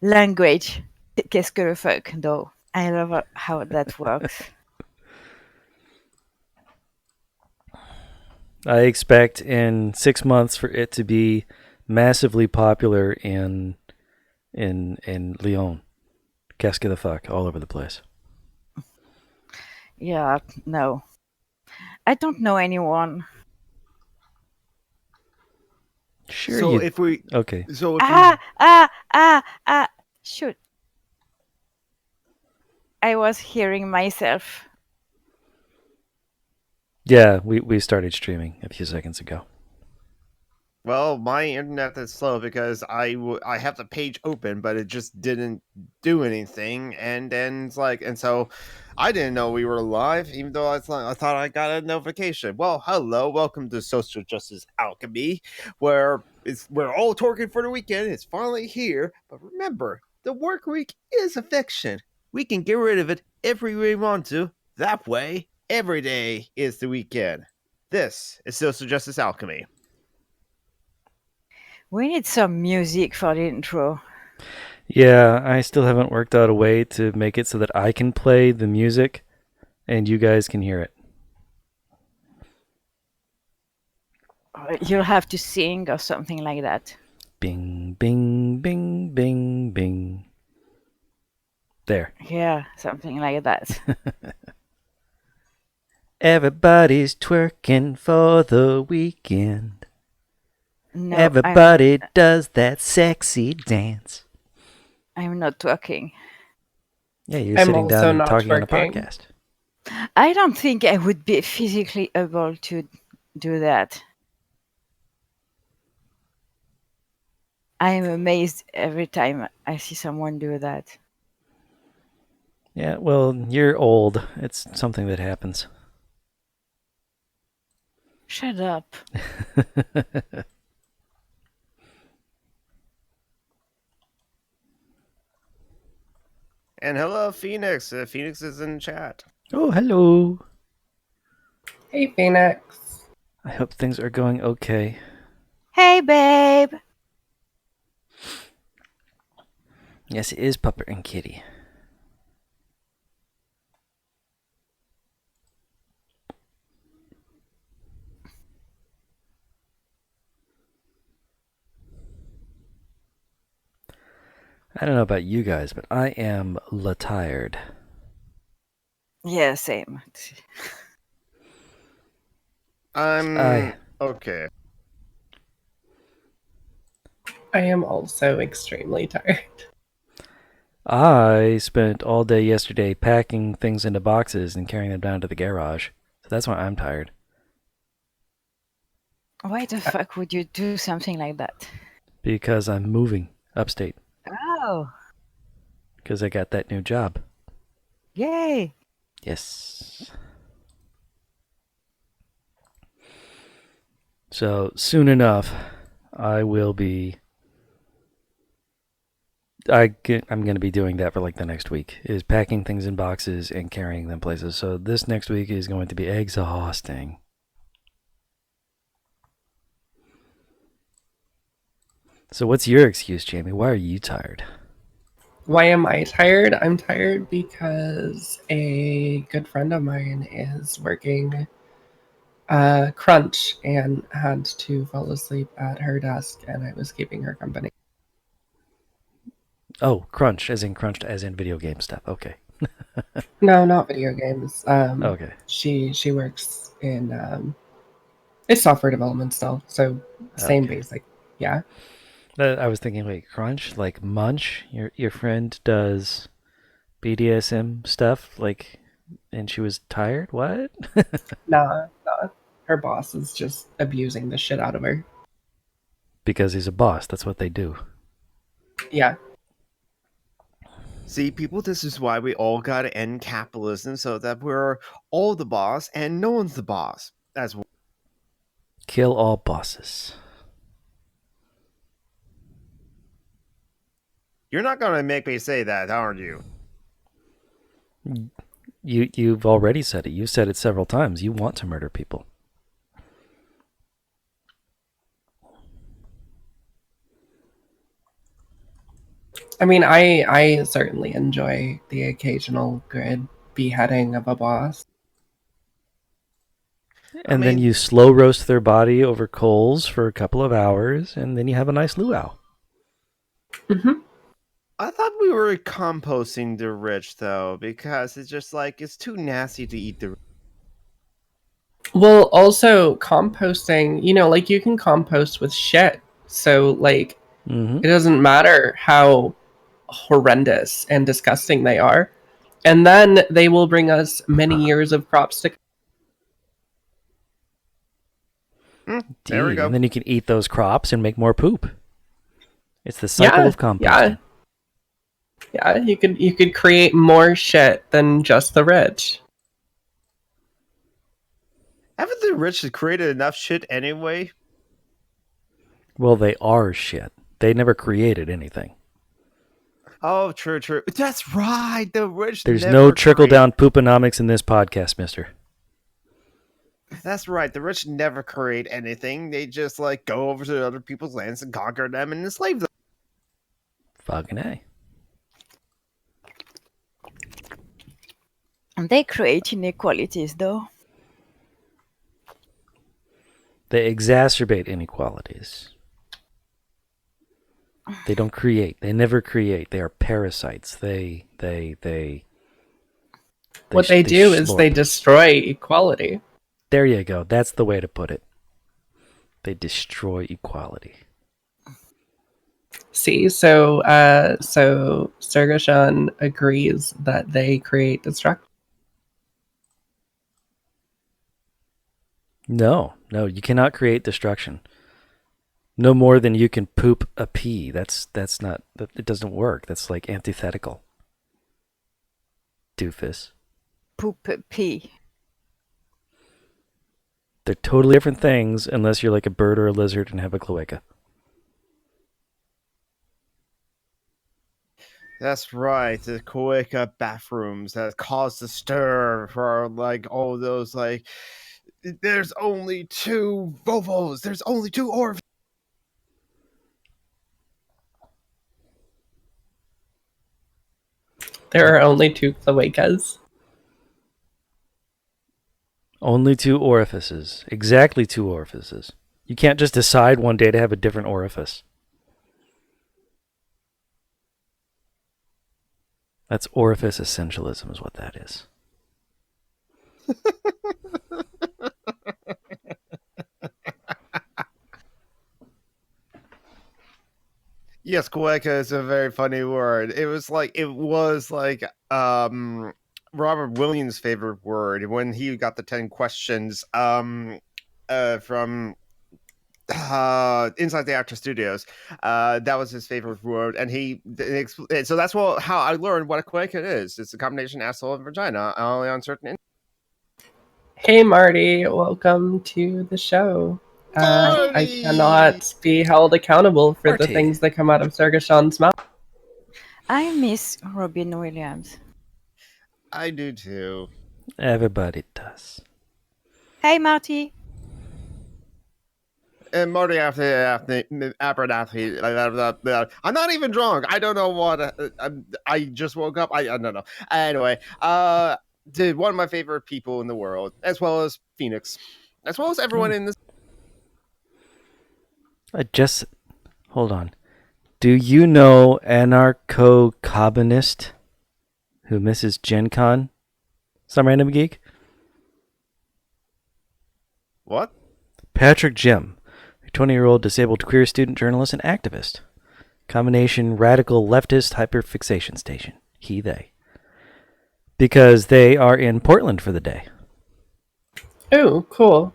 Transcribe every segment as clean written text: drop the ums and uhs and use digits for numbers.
language. Qu'est-ce que le fuck, though? I love how that works. I expect in 6 months for it to be massively popular in Lyon. Qu'est-ce que the fuck all over the place. Yeah, no. I don't know anyone. Sure So you. if we, Okay. so if Ah, ah, ah, ah. Shoot. I was hearing myself. Yeah, we started streaming a few seconds ago. well, my internet is slow because I have the page open, but it just didn't do anything, and then it's like, and so I didn't know we were live, even though I thought I got a notification. Well, hello, welcome to Social Justice Alchemy, where we're all talking for the weekend. It's finally here, but remember, the work week is a fiction. We can get rid of it if we really want to. That way, every day is the weekend. This is Social Justice Alchemy. We need some music for the intro. Yeah, I still haven't worked out a way to make it so that I can play the music and you guys can hear it. You'll have to sing or something like that. Bing, bing, bing, bing, bing. There. Yeah, something like that. Everybody's twerking for the weekend. No, Everybody does that sexy dance. I'm not talking. Yeah, you're I'm sitting down also and not talking on a twerking. podcast. I don't think I would be physically able to do that. I'm amazed every time I see someone do that. Yeah, well, you're old. It's something that happens. Shut up. And hello, Phoenix. Phoenix is in chat. Oh, hello. Hey, Phoenix. I hope things are going okay. Hey, babe. Yes, it is Pupper and Kitty. I don't know about you guys, but I am tired. Yeah, same. Okay. I am also extremely tired. I spent all day yesterday packing things into boxes and carrying them down to the garage. So that's why I'm tired. Why the fuck would you do something like that? Because I'm moving upstate. Oh, Because I got that new job. yay. Yes. So soon enough, I will be. I'm going to be doing that for like the next week. Is packing things in boxes and carrying them places. So this next week is going to be exhausting. So what's your excuse, Jamie? Why are you tired? Why am I tired? I'm tired because a good friend of mine is working crunch and had to fall asleep at her desk, and I was keeping her company. Oh, crunch, as in video game stuff. Okay. No, not video games. Okay. She works in it's software development still, so same Okay. basic. Yeah. I was thinking, wait, crunch, like munch. Your friend does BDSM stuff, like, and she was tired. What? Nah. Her boss is just abusing the shit out of her. Because he's a boss. That's what they do. Yeah. See, people, this is why we all gotta end capitalism so that we're all the boss and no one's the boss. That's Kill all bosses. You're not gonna make me say that, aren't you? You've already said it. You've said it several times. You want to murder people. I mean, I certainly enjoy the occasional good beheading of a boss. And I then mean, you slow roast their body over coals for a couple of hours, and then you have a nice luau. Hmm. I thought we were composting the rich though, because it's just like it's too nasty to eat the. Well, also composting, like you can compost with shit. So, like, Mm-hmm. it doesn't matter how horrendous and disgusting they are. And then they will bring us many years of crops to. There we Indeed. go. And then you can eat those crops and make more poop. It's the cycle Yeah, of composting. yeah. You could create more shit than just the rich. Haven't the rich created enough shit anyway? Well, they are shit. They never created anything. Oh, true, true. That's right. The rich There's never no trickle-down pooponomics in this podcast, mister. That's right. The rich never create anything. They just like go over to other people's lands and conquer them and enslave them. Fucking A. They create inequalities, though. They exacerbate inequalities. They don't create. They never create. They are parasites. What they do is they slurp. destroy equality. There you go. That's the way to put it. They destroy equality. See, so Sergashan agrees that they create destruction. No, you cannot create destruction. No more than you can poop a pea. That's not. It doesn't work. That's like antithetical. Doofus. Poop pee. They're totally different things unless you're like a bird or a lizard and have a cloaca. That's right. The cloaca bathrooms that caused the stir for like all those like. There's only two vovos. There's only two orifices. There are only two cloacas. Only two orifices. Exactly two orifices. You can't just decide one day to have a different orifice. That's orifice essentialism is what that is. Yes, cloaca is a very funny word. It was like Robert Williams' favorite word when he got the 10 questions from Inside the Actor Studios. That was his favorite word, and so that's how I learned what a cloaca is. It's a combination asshole and vagina, only on certain. Hey, Marty, welcome to the show. I Marty! cannot be held accountable for the Marty. things that come out of Sergashan's mouth. I miss Robin Williams. I do too. Everybody does. Hey, Marty. And Marty after I'm not even drunk. I don't know what. I just woke up. I don't know. Anyway, did one of my favorite people in the world, as well as Phoenix, as well as everyone in this. Hold on. Do you know Anarcho-Tomunist who misses Gen Con? Some random geek? What? Patrick Jim, a 20-year-old disabled queer student journalist and activist. Combination radical leftist hyperfixation station. He, they. Because they are in Portland for the day. Oh, cool.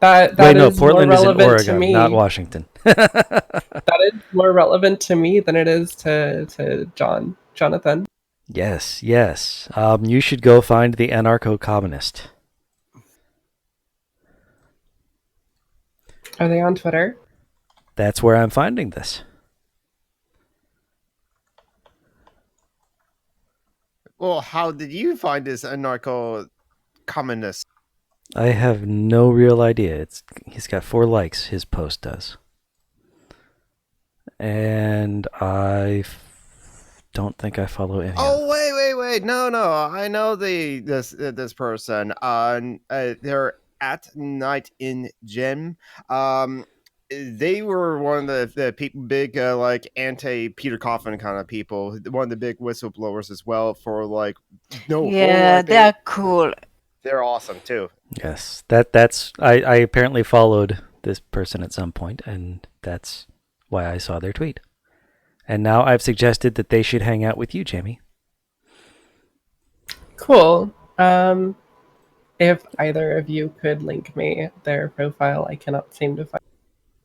That Wait, no, is Portland more is in relevant Oregon, to me. not Washington. That is more relevant to me than it is to Jonathan. Yes. You should go find the Anarcho-Communist. Are they on Twitter? That's where I'm finding this. Well, how did you find this anarcho-communist? I have no real idea. He's got 4 likes, his post does. And I don't think I follow any of them. Oh wait! No, I know this person. They're at Night in Gem. They were one of the people, big like anti Peter Coffin kind of people. One of the big whistleblowers as well for like Yeah, they're cool. They're awesome too. Yes, that's I apparently followed this person at some point, and that's why I saw their tweet. And now I've suggested that they should hang out with you, Jamie. Cool. If either of you could link me their profile, I cannot seem to find.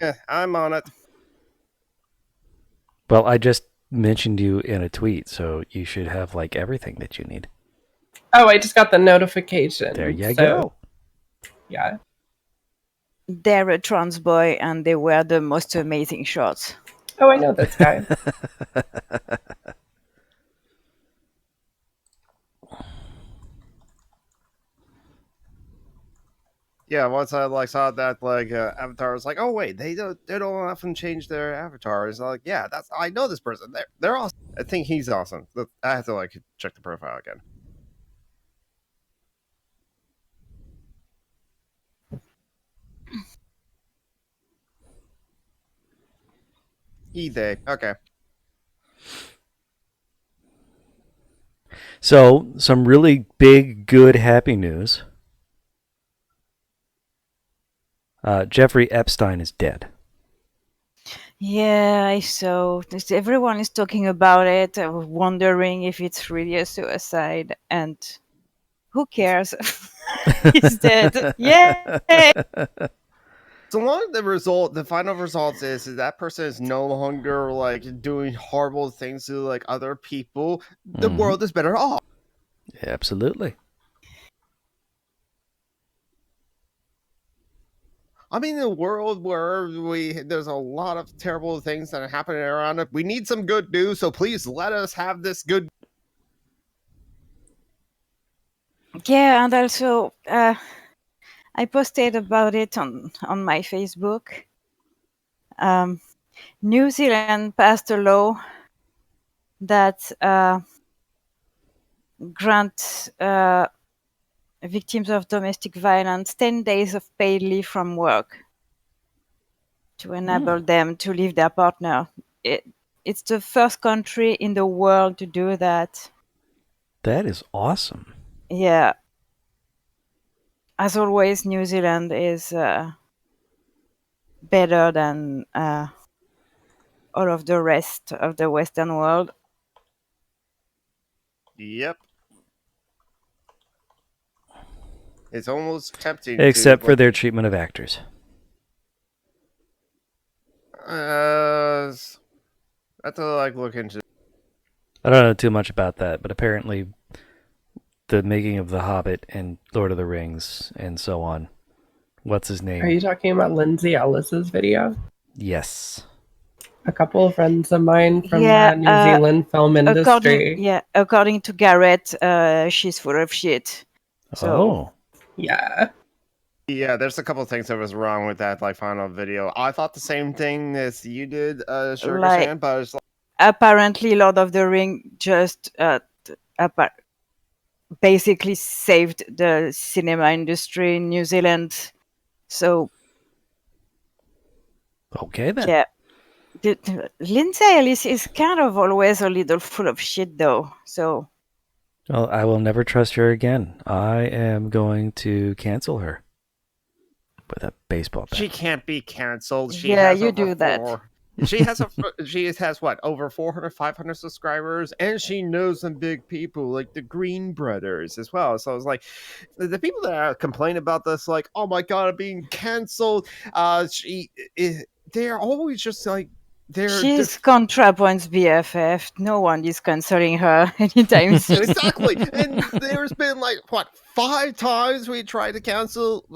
Yeah, I'm on it. Well, I just mentioned you in a tweet, so you should have like everything that you need. Oh, I just got the notification. There you go. Yeah. They're a trans boy and they wear the most amazing shorts. Oh, I know this guy. Yeah, once I like saw that like avatar, I was like, oh wait, they don't often change their avatars. Like, yeah, I know this person. They're awesome. I think he's awesome. I have to like check the profile again. They okay. So, some really big, good, happy news. Jeffrey Epstein is dead. Yeah, I saw. Everyone is talking about it, wondering if it's really a suicide, and who cares? He's dead. Yay! So long as the final result is that person is no longer like doing horrible things to like other people, the world is better off. Absolutely. I mean, in a world where there's a lot of terrible things that are happening around us, we need some good news. So please let us have this good. Yeah, and also I posted about it on my Facebook. New Zealand passed a law that grants victims of domestic violence 10 days of paid leave from work to enable them to leave their partner. It's the first country in the world to do that. That is awesome. Yeah. As always, New Zealand is better than all of the rest of the Western world. Yep. It's almost tempting. Except for their treatment of actors. I have to like look into. I don't know too much about that, but apparently the making of The Hobbit and Lord of the Rings and so on. What's his name? Are you talking about Lindsay Ellis's video? Yes. A couple of friends of mine from the New Zealand film industry. According to Garrett, she's full of shit. So, yeah. Yeah, there's a couple of things that was wrong with that like final video. I thought the same thing as you did, Sugar-san, but it's like... apparently Lord of the Ring just basically saved the cinema industry in New Zealand. So okay then. Yeah. Lindsay Ellis is kind of always a little full of shit though. So well, I will never trust her again. I am going to cancel her with a baseball bat. She can't be canceled. She you do that. She has what, over 400, 500 subscribers, and she knows some big people like the Green Brothers as well. So it's like the people that complain about this, like, oh my god, I'm being canceled. They're always just like she's ContraPoint's BFF. No one is canceling her anytime soon. Exactly. And there's been like what, 5 times we tried to cancel,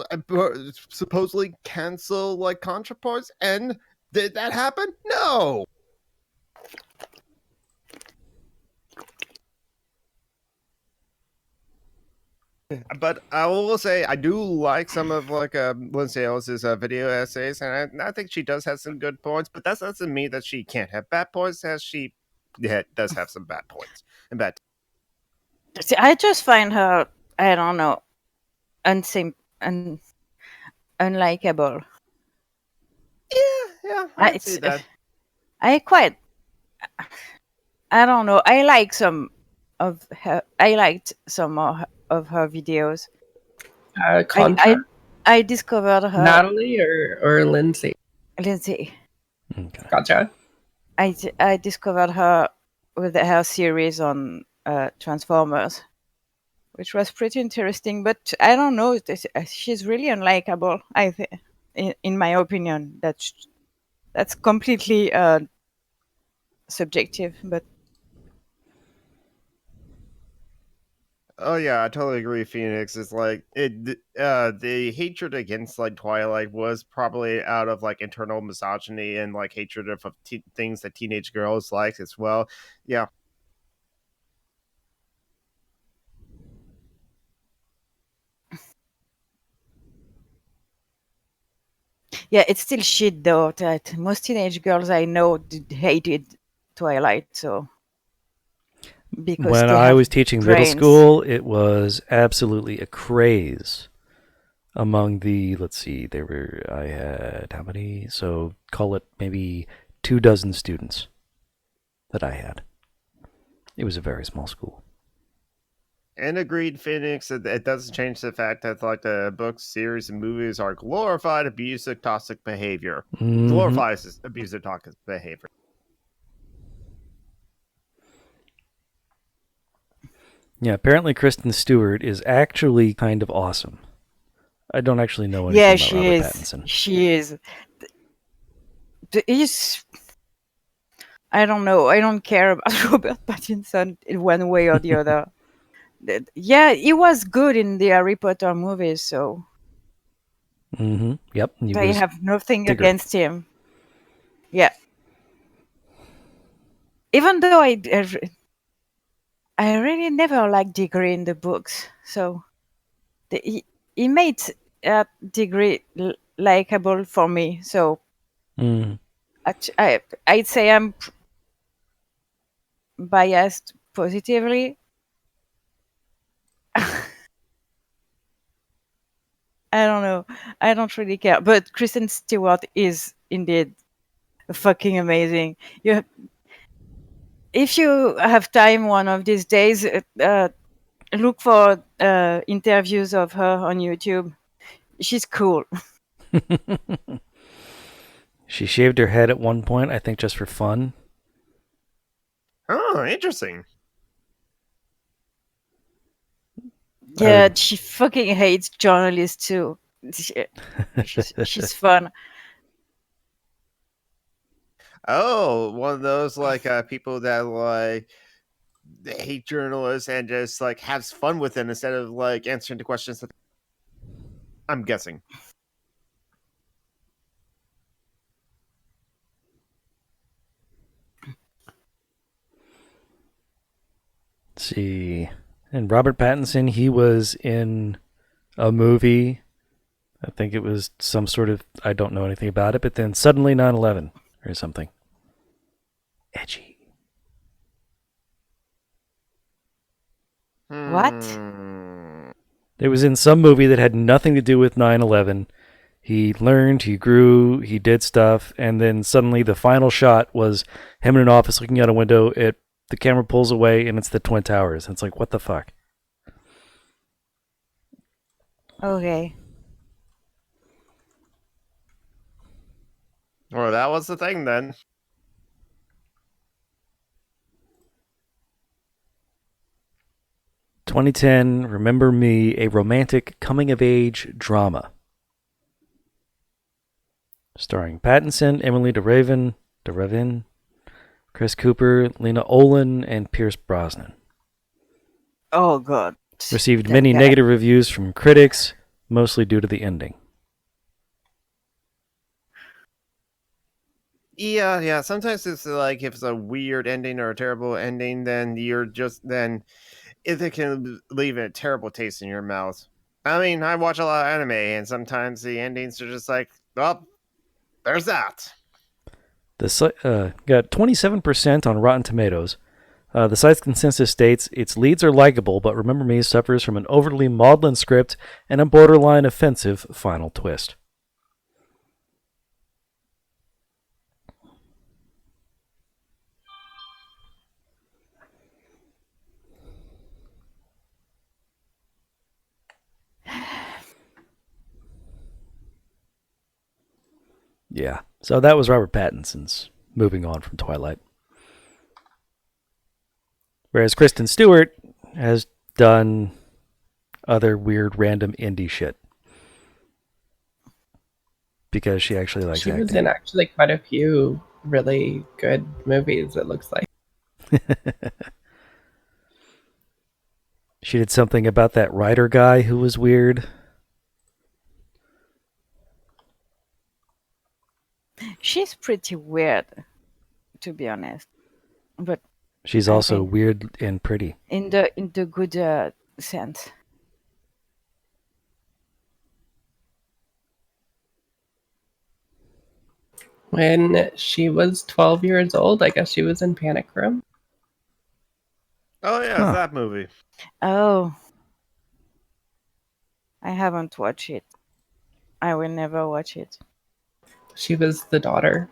supposedly cancel like ContraPoints, and did that happen? No. But I will say I do like some of like Lindsay Ellis's video essays, and I think she does have some good points. But that doesn't mean that she can't have bad points, as she it does have some bad points and bad. See, I just find her, I don't know, unlikable. Yeah, I'd see that. I quite, I don't know. I like some of her. I liked some of her videos. Contra, I discovered her. Natalie or Lindsay. Lindsay. Okay. Gotcha. I discovered her with her series on Transformers, which was pretty interesting. But I don't know. She's really unlikable. I think, in my opinion, that's completely subjective. But Oh yeah, I totally agree. Phoenix is like it. The hatred against like Twilight was probably out of like internal misogyny and like hatred of things that teenage girls like as well. Yeah. yeah, it's still shit though. That most teenage girls I know hated Twilight. So because When they I have was teaching middle brains. school, it was absolutely a craze among the, let's see, I had how many? So call it maybe 24 students that I had. It was a very small school. And agreed, Phoenix. It doesn't change the fact that like the books, series, and movies are glorified abusive, toxic behavior. Mhm. Glorifies abusive, toxic behavior. Yeah, apparently Kristen Stewart is actually kind of awesome. I don't actually know anything Yeah, about she Robert is. Pattinson. She is. He's. I don't know. I don't care about Robert Pattinson in one way or the other. Yeah, he was good in the Harry Potter movies, so Mm-hmm. Yep. He I was have nothing Diggory. against him. Yeah. Even though I really never liked Degree in the books, so he made Degree likable for me. So Mm. I'd say I'm biased positively. I don't know. I don't really care. But Kristen Stewart is indeed fucking amazing. If you have time one of these days, look for interviews of her on YouTube. She's cool. She shaved her head at one point, I think just for fun. Oh, interesting. Yeah, she fucking hates journalists too. She's fun. Oh, one of those like people that like hate journalists and just like has fun with them instead of like answering the questions that I'm guessing. Let's see. And Robert Pattinson, he was in a movie. I think it was some sort of, I don't know anything about it, but then suddenly 9/11 or something. Edgy. What? It was in some movie that had nothing to do with 9/11. He learned, he grew, he did stuff, and then suddenly the final shot was him in an office looking out a window. The camera pulls away, and it's the Twin Towers. And it's like, what the fuck? Okay. Well, that was the thing then. "2010, Remember Me, a romantic coming-of-age drama. Starring Pattinson, Emily DeRavin, Chris Cooper, Lena Olin, and Pierce Brosnan. Oh god. Received That many guy. negative reviews from critics, mostly due to the ending. Yeah. Sometimes it's like if it's a weird ending or a terrible ending, then it can leave a terrible taste in your mouth. I mean, I watch a lot of anime, and sometimes the endings are just like, well, there's that. Got 27% on Rotten Tomatoes. The site's consensus states its leads are likable, but Remember Me suffers from an overly maudlin script and a borderline offensive final twist. Yeah, so that was Robert Pattinson's moving on from Twilight. Whereas Kristen Stewart has done other weird random indie shit. Because she actually likes acting. She was in actually quite a few really good movies, it looks like. She did something about that writer guy who was weird. She's pretty weird, to be honest. But she's also weird and pretty. In the good sense. When she was 12 years old, I guess she was in Panic Room. Oh yeah, that movie. Oh. I haven't watched it. I will never watch it. She was the daughter.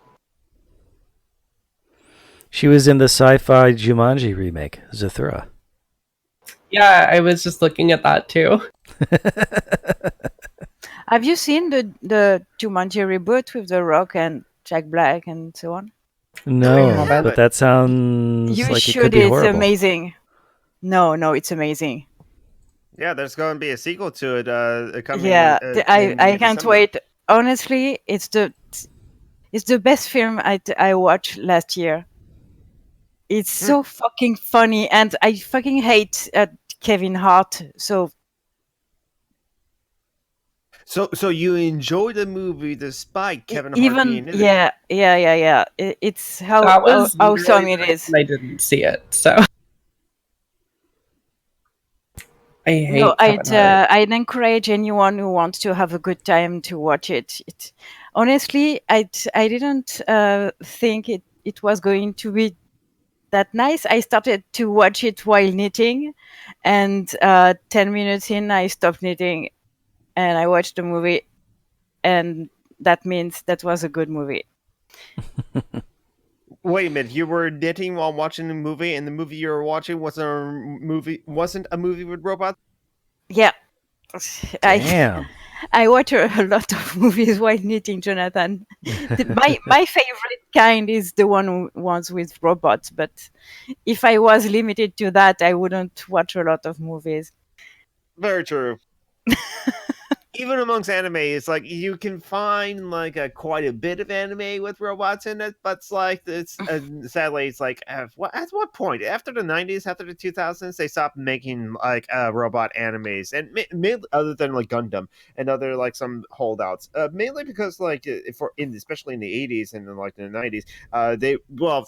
She was in the sci-fi Jumanji remake, Zathura. Yeah, I was just looking at that too. Have you seen the Jumanji reboot with The Rock and Jack Black and so on? No, but that sounds like it could be horrible. It's amazing. No, it's amazing. Yeah, there's going to be a sequel to it. Coming. Yeah, I can't December. wait. Honestly, it's the best film I watched last year. It's so fucking funny, and I fucking hate Kevin Hart. So you enjoy the movie despite Kevin Hart being in it? Yeah. It's how awesome it is. I didn't see it, so I hate. I'd encourage anyone who wants to have a good time to watch it. Honestly, I didn't think it was going to be that nice. I started to watch it while knitting, and 10 minutes in, I stopped knitting, and I watched the movie, and that means that was a good movie. Wait a minute! You were knitting while watching the movie, and the movie you were watching wasn't a movie with robots. Yeah, damn. I watch a lot of movies while knitting, Jonathan. My favorite kind is the ones with robots, but if I was limited to that, I wouldn't watch a lot of movies. Very true. Even amongst anime, it's like you can find like quite a bit of anime with robots in it, but it's like sadly it's like at what point after the 90s, after the 2000s, they stopped making like robot animes, and mainly other than like Gundam and other like some holdouts, mainly because like especially in the 80s and then like in the 90s, they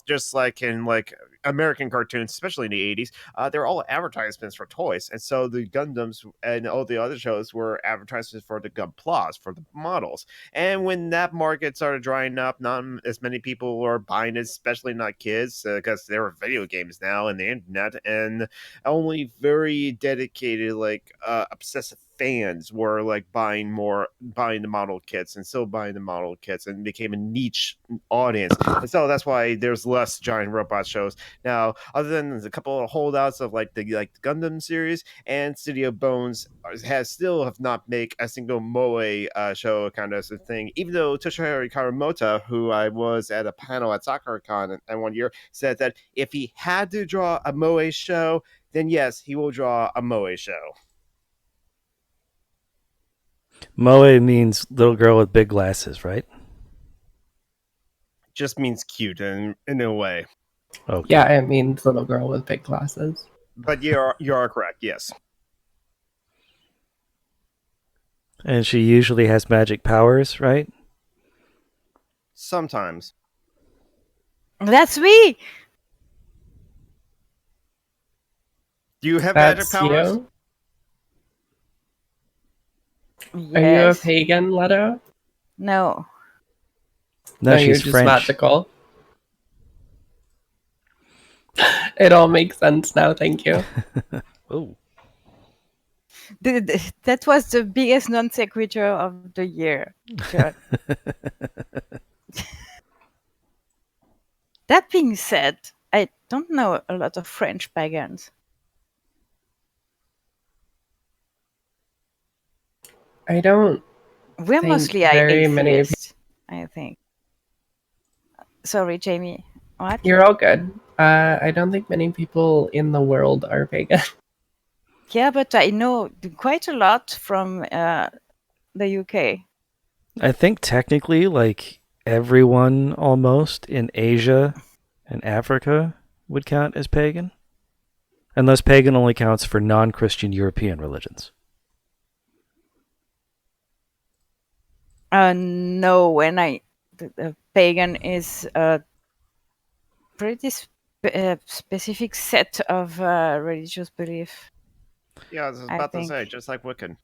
just like in like American cartoons, especially in the 80s, they're all advertisements for toys, and so the Gundams and all the other shows were advertisements for the Gunplas, for the models. And when that market started drying up, not as many people were buying it, especially not kids, because there were video games now and the internet, and only very dedicated, like obsessive fans were like buying the model kits and still buying the model kits, and became a niche audience. And so that's why there's less giant robot shows now, other than a couple of holdouts of like the Gundam series, and Studio Bones have not made a single moe show kind of thing, even though Toshihiro Karamota, who I was at a panel at SakuraCon and one year, said that if he had to draw a moe show, then yes, he will draw a moe show. Moe means little girl with big glasses, right? Just means cute in a way. Okay. Yeah, it means little girl with big glasses. But you are correct, yes. And she usually has magic powers, right? Sometimes. That's me! Do you have magic powers? You? Yes. Are you a pagan, Leto? No. No, you're she's just French. magical. It all makes sense now. Thank you. Oh, That was the biggest non sequitur of the year. John. That being said, I don't know a lot of French pagans. I don't We're think mostly very many people. atheists, I think. Sorry, Jamie. What? You're all good. I don't think many people in the world are pagan. Yeah, but I know quite a lot from the UK. I think technically, like everyone almost in Asia and Africa would count as pagan, unless pagan only counts for non-Christian European religions. No, when the pagan is a pretty specific set of religious belief. Yeah, I was I about to think. say, just like Wiccan.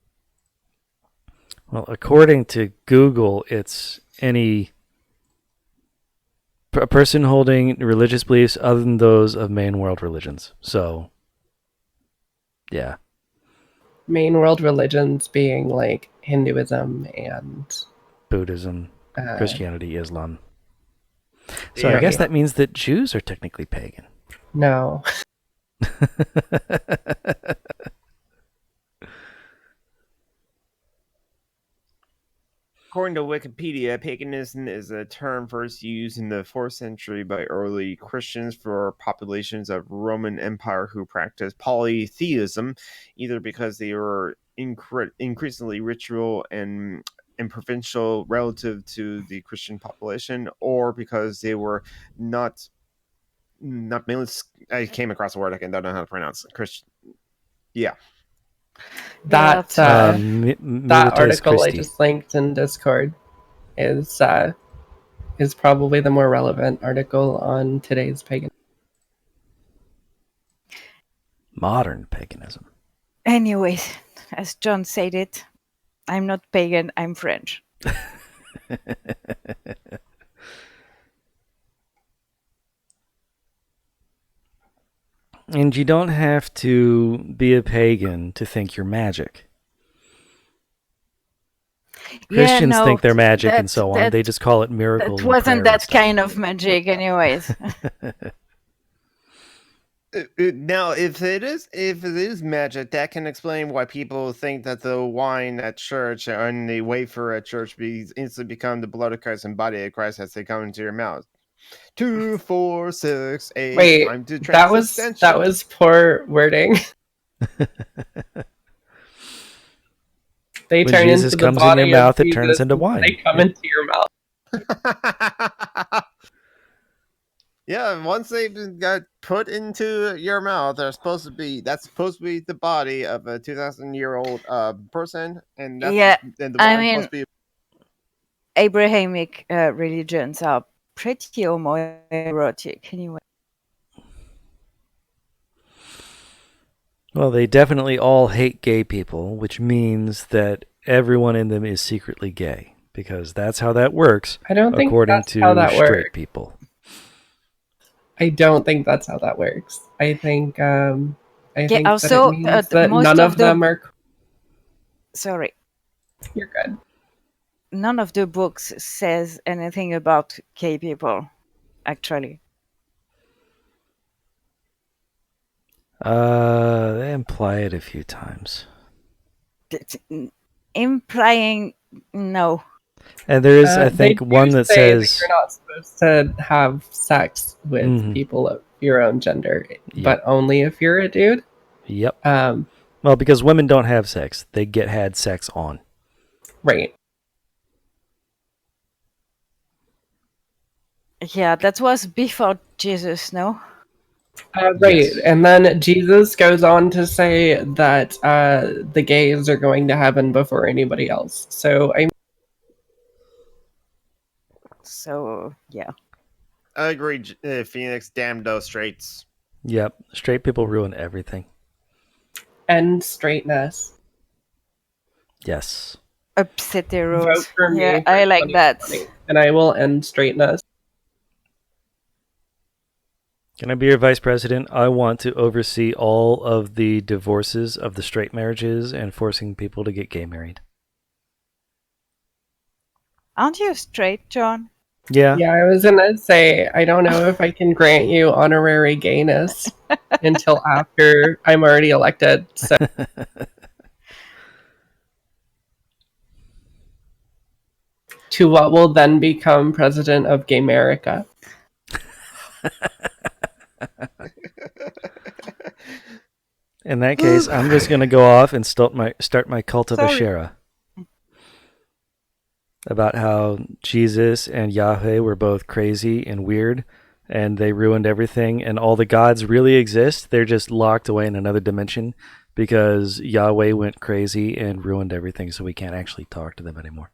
Well, according to Google, it's a person holding religious beliefs other than those of main world religions. So, yeah. Main world religions being like Hinduism and Buddhism, Christianity, Islam. So Yeah. I guess that means that Jews are technically pagan. no. According to Wikipedia, paganism is a term first used in the 4th century by early Christians for populations of Roman Empire who practiced polytheism, either because they were increasingly ritual and provincial relative to the Christian population, or because they were not mainly. I came across a word I don't know how to pronounce. Christian. Yeah. That Yeah, that article I just linked in Discord is probably the more relevant article on today's pagan. Modern paganism. anyways, as John said it, I'm not pagan, I'm French. And you don't have to be a pagan to think you're magic. Christians think they're magic and so on. They just call it miracle. That wasn't that kind of magic, anyways. Now, if it is magic, that can explain why people think that the wine at church and the wafer at church instantly become the blood of Christ and body of Christ as they come into your mouth. 2, 4, 6, 8. Wait, time to that was poor wording. They when turn Jesus into the comes body in your mouth, of it turns into wine. They come into your mouth. Yeah, once they've got put into your mouth, that's supposed to be the body of a 2,000-year-old person, and that's and the wine's supposed to be. Abrahamic religions are pretty homoerotic, anyway. Well, they definitely all hate gay people, which means that everyone in them is secretly gay, because that's how that works. I don't think according that's to how that straight works. people. I don't think that's how that works. I think think also, that it means that none of them are. Sorry. You're good. None of the books says anything about gay people, actually. They imply it a few times. Implying no. And there is, I think, one that says that you're not supposed to have sex with people of your own gender, but only if you're a dude. Yep. Well, because women don't have sex, they had sex on. Right. Yeah, that was before Jesus, no? Right, yes. And then Jesus goes on to say that the gays are going to heaven before anybody else. So yeah. I agree, Phoenix. Damn those straights. Yep, straight people ruin everything. End straightness. Yes. Upseteros. Vote for me. Yeah, I like that. And I will end straightness. Can I be your vice president? I want to oversee all of the divorces of the straight marriages and forcing people to get gay married. Aren't you straight, John? Yeah. Yeah, I was gonna say, I don't know if I can grant you honorary gayness until after I'm already elected. So to what will then become president of Gay America. In that case, I'm just going to go off and start my cult of Sorry. Asherah. About how Jesus and Yahweh were both crazy and weird, and they ruined everything, and all the gods really exist. They're just locked away in another dimension because Yahweh went crazy and ruined everything, so we can't actually talk to them anymore.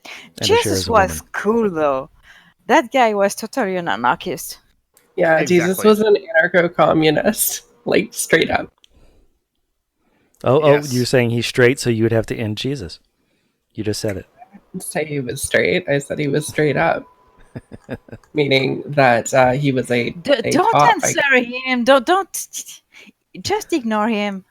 And Jesus Asherah's a was woman. cool, though. That guy was totally an anarchist. Yeah, Exactly. Jesus was an anarcho-communist, like straight up. Oh, Yes. you're saying he's straight, so you would have to end Jesus. You just said it. I didn't say he was straight. I said he was straight up. Meaning that he was a Don't top. answer him. Don't. Just ignore him.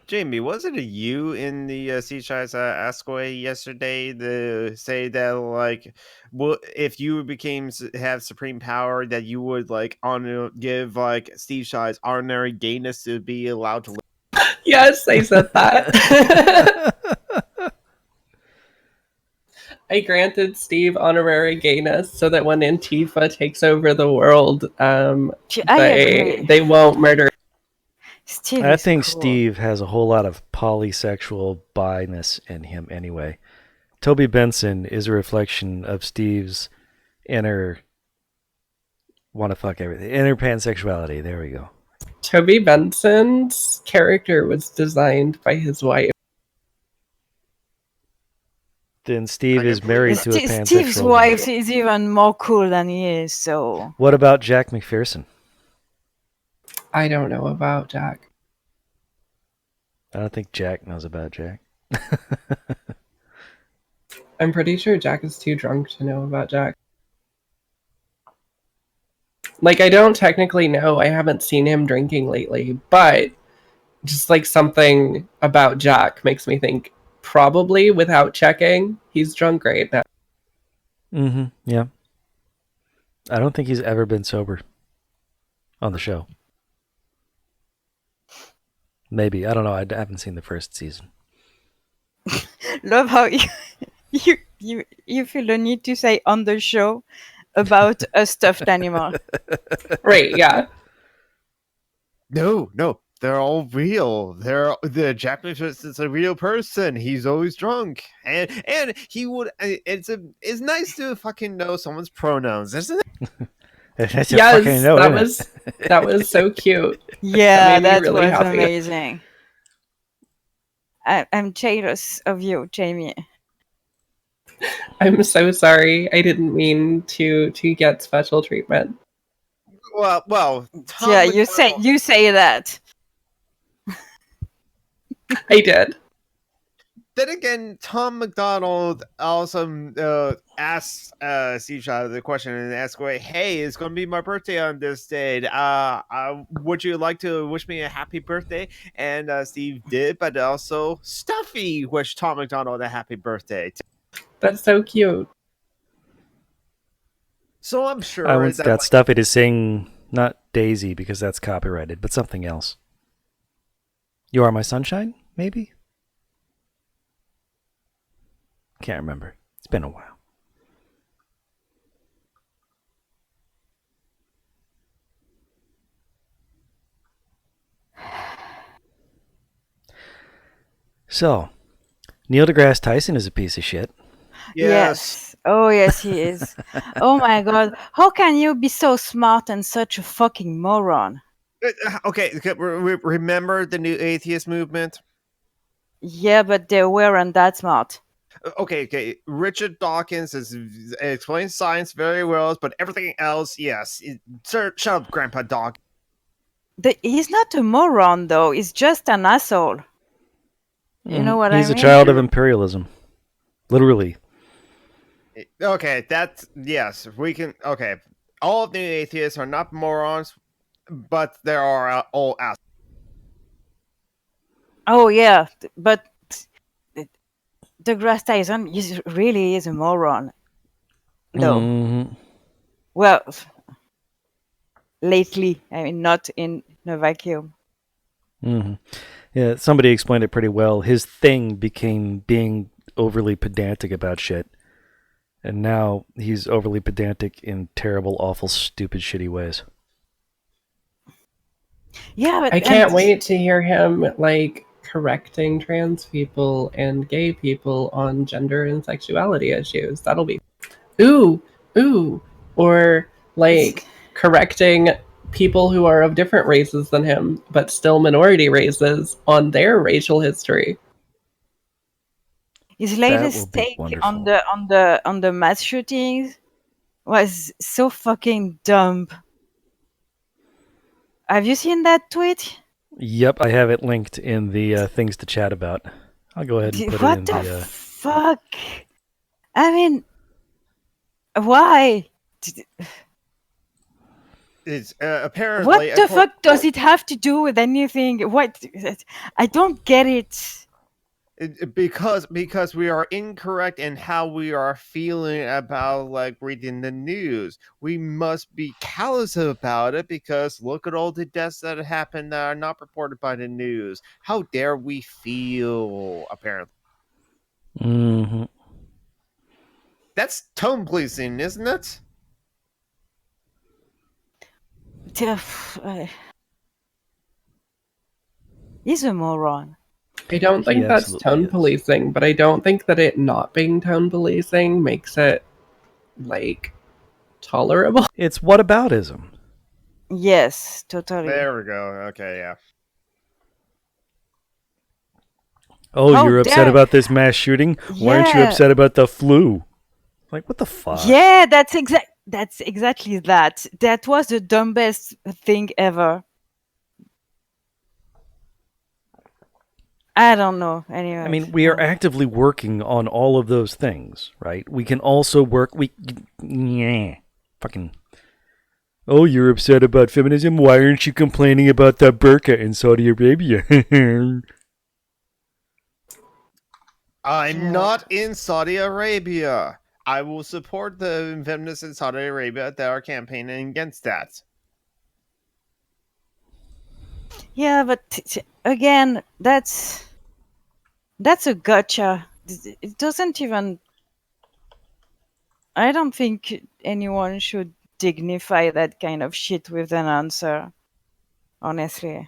Jamie, was it you in the C-Chai's Ask Away yesterday to say that, like, well, if you have supreme power, that you would, like, give, like, Steve Shi's ordinary gayness to be allowed to live? Yes, I said that. I granted Steve honorary gayness so that when Antifa takes over the world, I agree. they won't murder. Steve I is think cool. Steve has a whole lot of polysexual bi-ness in him anyway. Toby Benson is a reflection of Steve's inner want to fuck everything. Inner pansexuality. There we go. Toby Benson's character was designed by his wife. Then Steve is married to a pansexual Steve's woman. wife is even more cool than he is, so... What about Jack McPherson? I don't know about Jack. I don't think Jack knows about Jack. I'm pretty sure Jack is too drunk to know about Jack. Like, I don't technically know. I haven't seen him drinking lately, but just like something about Jack makes me think probably without checking, he's drunk right now. Mm-hmm. Yeah. I don't think he's ever been sober on the show. Maybe. I don't know. I haven't seen the first season. Love how you feel the need to say on the show about a stuffed animal. Right, yeah. No, they're all real. The Japanese is a real person. He's always drunk, and he would. It's nice to fucking know someone's pronouns, isn't it? Yes, that was so cute. Yeah, that really was happy. amazing. I'm jealous of you, Jamie. I'm so sorry. I didn't mean to get special treatment. Well. Tom Yeah, McDonald, you say that. I did. Then again, Tom McDonald also asked C-Shot the question and asked away, "Hey, it's going to be my birthday on this date. Would you like to wish me a happy birthday?" And Steve did, but also Stuffy wished Tom McDonald a happy birthday. That's so cute. So I'm sure I once got Stuffy to sing not Daisy because that's copyrighted, but something else. You Are My Sunshine, maybe? Can't remember. It's been a while. So, Neil deGrasse Tyson is a piece of shit. Yes. Oh, yes, he is. Oh my god. How can you be so smart and such a fucking moron? Okay, remember the new atheist movement? Yeah, but they weren't that smart. Okay. Richard Dawkins explains science very well, but everything else, yes. Shut up, Grandpa Dog. He's not a moron, though. He's just an asshole. You know what He's I a mean? child of imperialism. Literally. Okay, that's yes. We can. Okay, all of the atheists are not morons, but there are all assholes. Oh, yeah. But deGrasse Tyson really is a moron, though. Mhm. Well, lately. I mean, not in a vacuum. Mhm. Yeah, somebody explained it pretty well. His thing became being overly pedantic about shit. And now he's overly pedantic in terrible, awful, stupid, shitty ways. Yeah, but I can't wait to hear him like correcting trans people and gay people on gender and sexuality issues. That'll be ooh, or like correcting people who are of different races than him but still minority races on their racial history. His That will latest be take wonderful. on the mass shootings was so fucking dumb. Have you seen that tweet? Yep, I have it linked in the things to chat about. I'll go ahead and put it What in the the. fuck? I mean, why? It's apparently What the fuck does it have to do with anything? What? I don't get it. because we are incorrect in how we are feeling about like reading the news. We must be callous about it because look at all the deaths that have happened that are not reported by the news. How dare we feel? Apparently, Mm-hmm. that's tone policing, isn't it? He's a moron. I don't think that's tone policing, but I don't think that it not being tone policing makes it like tolerable. It's whataboutism. Yes, totally. There we go. Okay, yeah. Oh, you're upset about this mass shooting? Yeah. Why aren't you upset about the flu? Like, what the fuck? Yeah, that's exactly that. That was the dumbest thing ever. I don't know. Anyway, I mean, we are actively working on all of those things, right? We can also work. Fucking. Oh, you're upset about feminism? Why aren't you complaining about the burqa in Saudi Arabia? I'm not in Saudi Arabia. I will support the feminists in Saudi Arabia that are campaigning against that. Yeah, but again, that's a gotcha. It doesn't even. I don't think anyone should dignify that kind of shit with an answer. Honestly.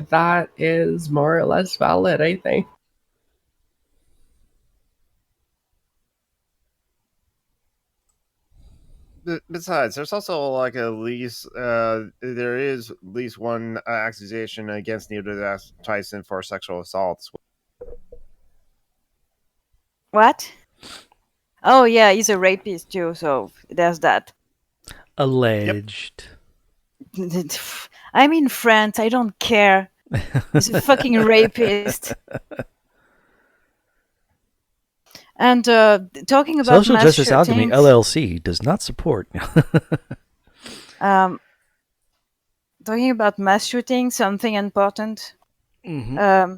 That is more or less valid, I think. Besides, there's also like there is at least one accusation against Neil deGrasse Tyson for sexual assaults. What? Oh yeah, he's a rapist too, so there's that. Alleged. Yep. I'm in France, I don't care. He's a fucking rapist. And talking about Social mass Justice Alchemy shootings, LLC does not support. talking about mass shootings, something important. Mm-hmm.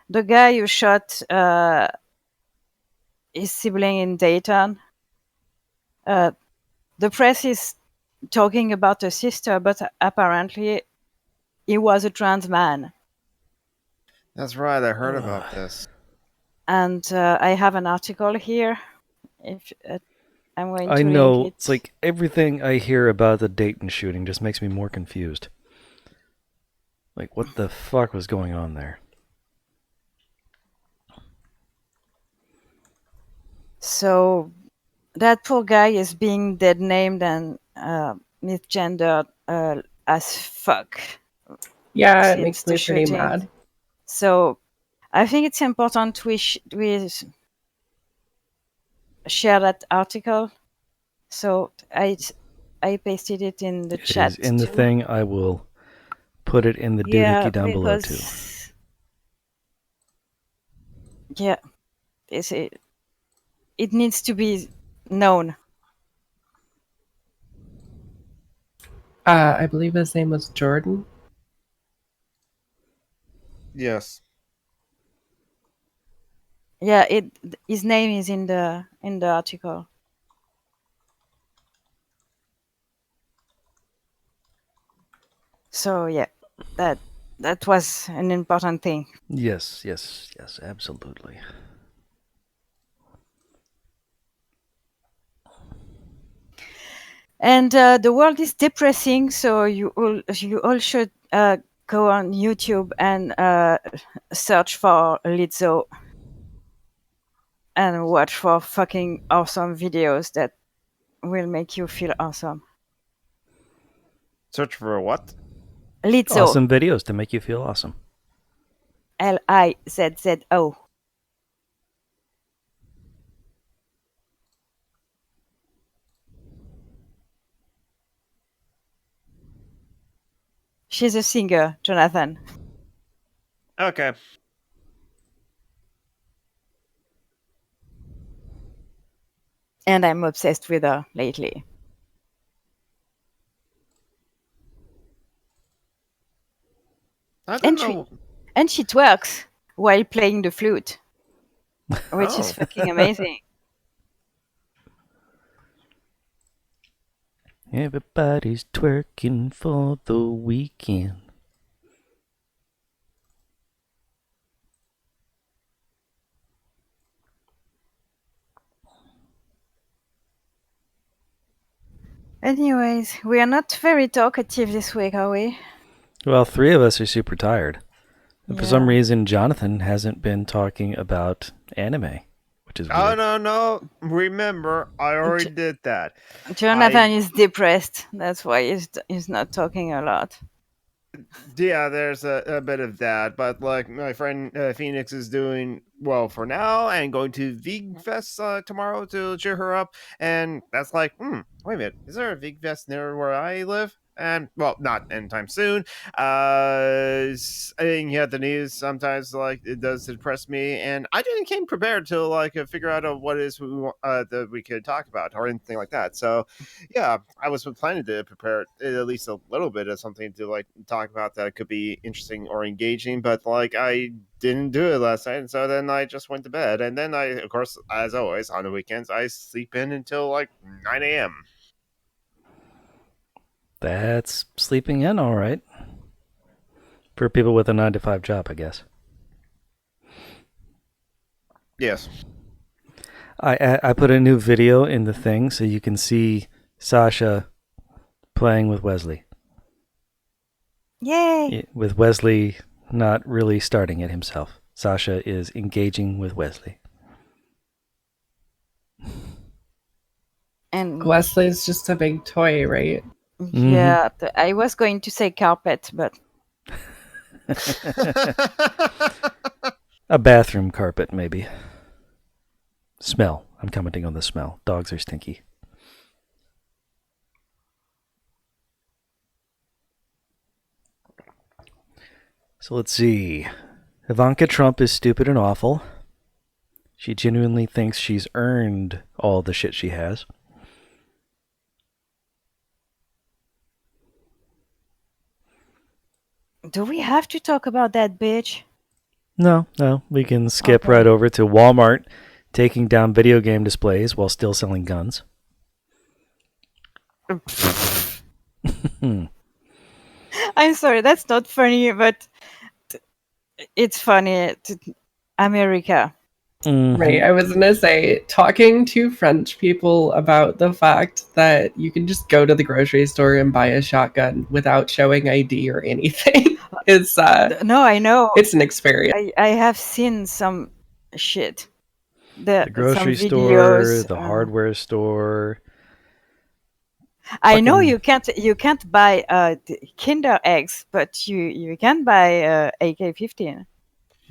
The guy who shot his sibling in Dayton, the press is talking about a sister, but apparently he was a trans man. That's right, I heard about this. And I have an article here. If I'm going to I know, link it. it's like everything I hear about the Dayton shooting just makes me more confused. Like, what the fuck was going on there? So that poor guy is being dead named and misgendered as fuck. Yeah, it makes me pretty mad. So I think it's important we share that article. So I pasted it in the chat. It is in the thing. I will put it in the doohickey down below too. Yeah, it needs to be known. I believe his name was Jordan. Yes. Yeah, his name is in the article. So yeah, that was an important thing. Yes, absolutely. And the world is depressing, so you all should go on YouTube and search for Lizzo and watch for fucking awesome videos that will make you feel awesome. Search for what? Lizzo. Awesome videos to make you feel awesome. Lizzo. She's a singer, Jonathan. Okay. And I'm obsessed with her lately. I don't know. And she twerks while playing the flute, which is fucking amazing. Everybody's twerking for the weekend. Anyways, we are not very talkative this week, are we? Well, 3 of us are super tired. And for some Yeah. reason, Jonathan hasn't been talking about anime, which is weird. Oh, no. Remember, I already did that. Jonathan is depressed. That's why he's not talking a lot. Yeah, there's a bit of that, but like my friend Phoenix is doing well for now and going to Vig Fest tomorrow to cheer her up, and that's like, wait a minute, is there a Vig Fest near where I live? And well, not anytime soon. And yeah, the news sometimes like it does depress me, and I didn't came prepared to like figure out what it is that we could talk about or anything like that. So yeah, I was planning to prepare at least a little bit of something to like talk about that could be interesting or engaging, but like I didn't do it last night, and so then I just went to bed, and then I, of course, as always on the weekends, I sleep in until like 9 a.m. That's sleeping in, all right. For people with a 9-to-5 job, I guess. Yes. I put a new video in the thing so you can see Sasha playing with Wesley. Yay! With Wesley not really starting it himself. Sasha is engaging with Wesley. And Wesley's just a big toy, right? yeah, I was going to say carpet, but a bathroom carpet, maybe. Smell. I'm commenting on the smell. Dogs are stinky. So let's see. Ivanka Trump is stupid and awful. She genuinely thinks she's earned all the shit she has. do we have to talk about that bitch? No. We can skip right over to Walmart taking down video game displays while still selling guns. I'm sorry, that's not funny, but it's funny. America. Mm-hmm. Right. I was going to say, talking to French people about the fact that you can just go to the grocery store and buy a shotgun without showing ID or anything is, No, I know. it's an experience. I have seen some shit. The grocery some store, videos, the hardware store. I know you can't buy Kinder eggs, but you can buy AK-15.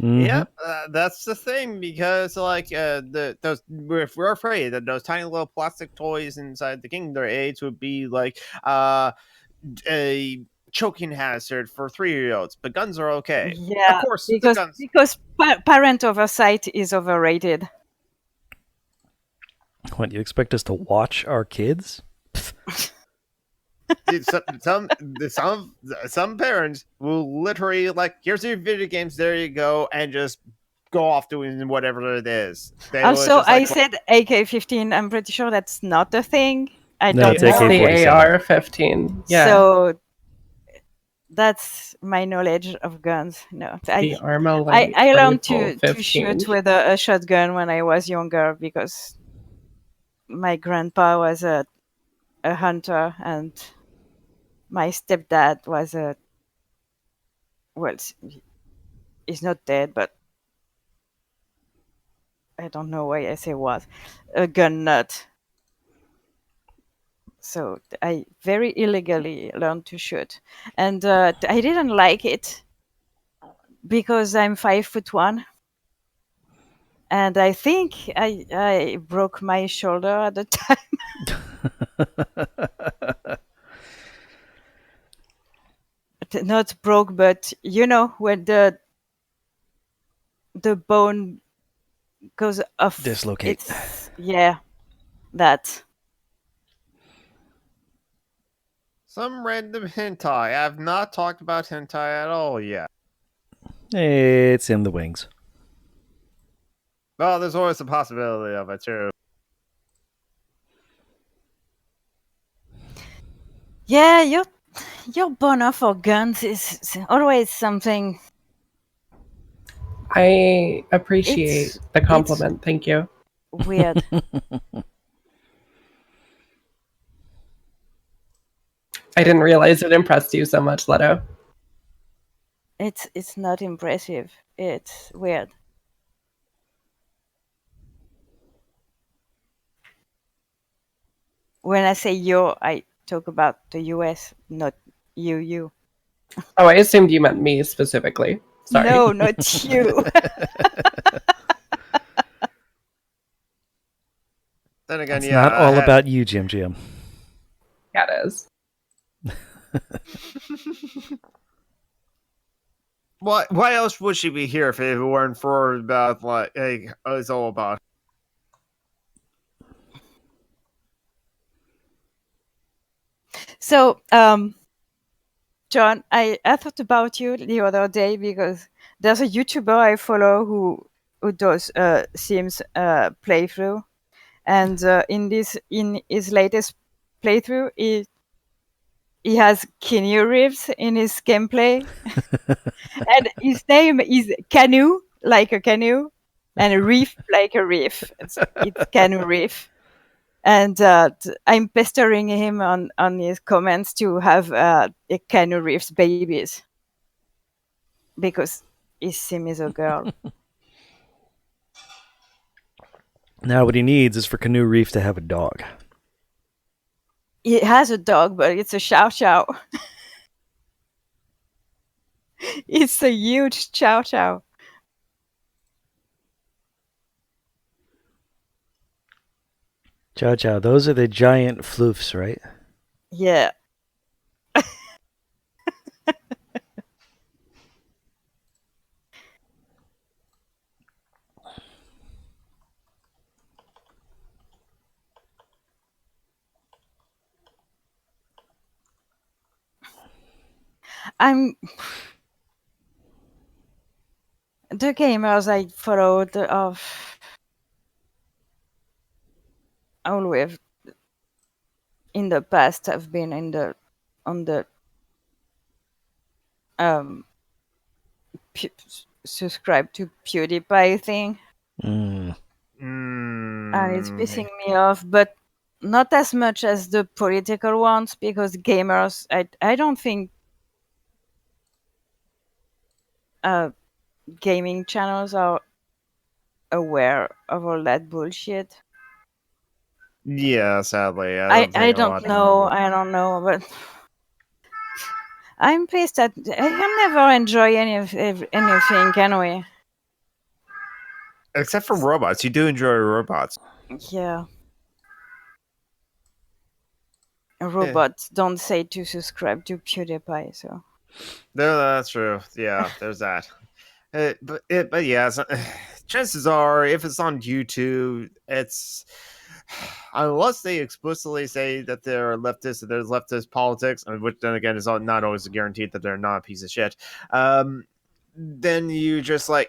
Mm-hmm. Yeah, that's the thing, because like we're afraid that those tiny little plastic toys inside the Kinder eggs would be like a choking hazard for 3-year-olds, but guns are okay. Yeah, Of course, the because guns. parent oversight is overrated. What, you expect us to watch our kids? Dude, some parents will literally like, here's your video games, there you go, and just go off doing whatever it is. They will Also, just, like, I said AK-15. I'm pretty sure that's not a thing. I No, don't it's know. It's the AK-47. AR-15. Yeah. So that's my knowledge of guns. No, the I Armalite learned Rifle to shoot 15. with a shotgun when I was younger because my grandpa was a hunter and my stepdad was he's not dead, but I don't know why I say was a gun nut. So I very illegally learned to shoot, and I didn't like it because I'm 5'1", and I think I broke my shoulder at the time. Not broke, but you know when the bone goes off. Dislocate. Yeah, that. some random hentai. I have not talked about hentai at all yet. It's in the wings. Well, there's always a possibility of it too. Yeah, your boner for guns is always something. I appreciate It's the compliment. Thank you. weird. I didn't realize it impressed you so much, Leto. It's not impressive. It's weird. When I say yo, I talk about the US, not you. Oh, I assumed you meant me specifically. Sorry. No, not you. Then again, It's yeah, not all about you, Jim. Yeah, it is. Why else would she be here if it weren't for about like, hey, it's all about? So, John, I thought about you the other day because there's a YouTuber I follow who does Sims playthrough, and in his latest playthrough, he has Keanu Reeves in his gameplay, and his name is Canoe, like a canoe, and Reef like a reef. It's Canoe Reef. And I'm pestering him on his comments to have a Keanu Reeves babies because his sim is a girl. Now what he needs is for Canoe Reef to have a dog. He has a dog, but it's a chow chow. It's a huge chow chow. Chow chow. Those are the giant floofs, right? Yeah. I'm the gamers I followed of always in the past have been on the subscribe to PewDiePie thing, and it's pissing me off, but not as much as the political ones because gamers, I don't think gaming channels are aware of all that bullshit. Yeah, sadly, I think a don't lot of know. people- I don't know, but I'm pissed at. I can never enjoy anything, can we? Except for robots, you do enjoy robots. Yeah. robots don't say to subscribe to PewDiePie. So No, that's true. Yeah, there's that. But yeah, chances are, if it's on YouTube, it's unless they explicitly say that they're leftist, that there's leftist politics, which then again is not always guaranteed that they're not a piece of shit. Then you're just like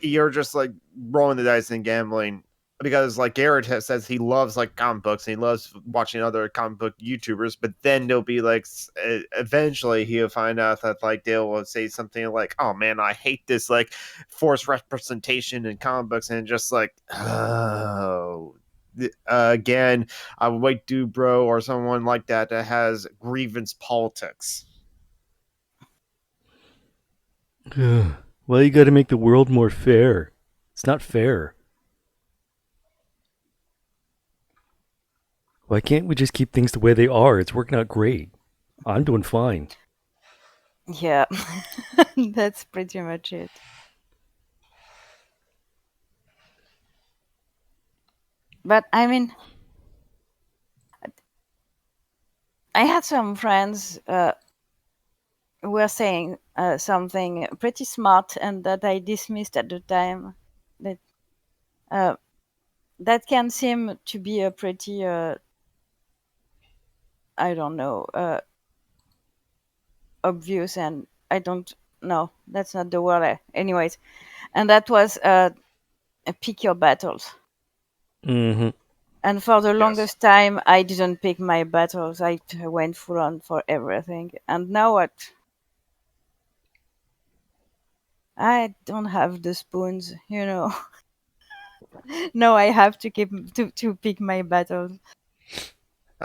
rolling the dice and gambling. Because like Garrett says he loves like comic books and he loves watching other comic book YouTubers, but then they'll be like eventually he'll find out that like they'll say something like, "Oh man, I hate this like forced representation in comic books," and just like, oh, again, a white dude bro or someone like that has grievance politics. Well, you got to make the world more fair. It's not fair. Why can't we just keep things the way they are? It's working out great. I'm doing fine. yeah, that's pretty much it. But I mean, I had some friends who were saying something pretty smart and that I dismissed at the time. That that can seem to be a pretty, I don't know, obvious, and I don't know. That's not the word. Anyways, and that was pick your battles. Mm-hmm. And for the Yes. longest time, I didn't pick my battles. I went full on for everything. And now what? I don't have the spoons, you know. No, I have to to pick my battles.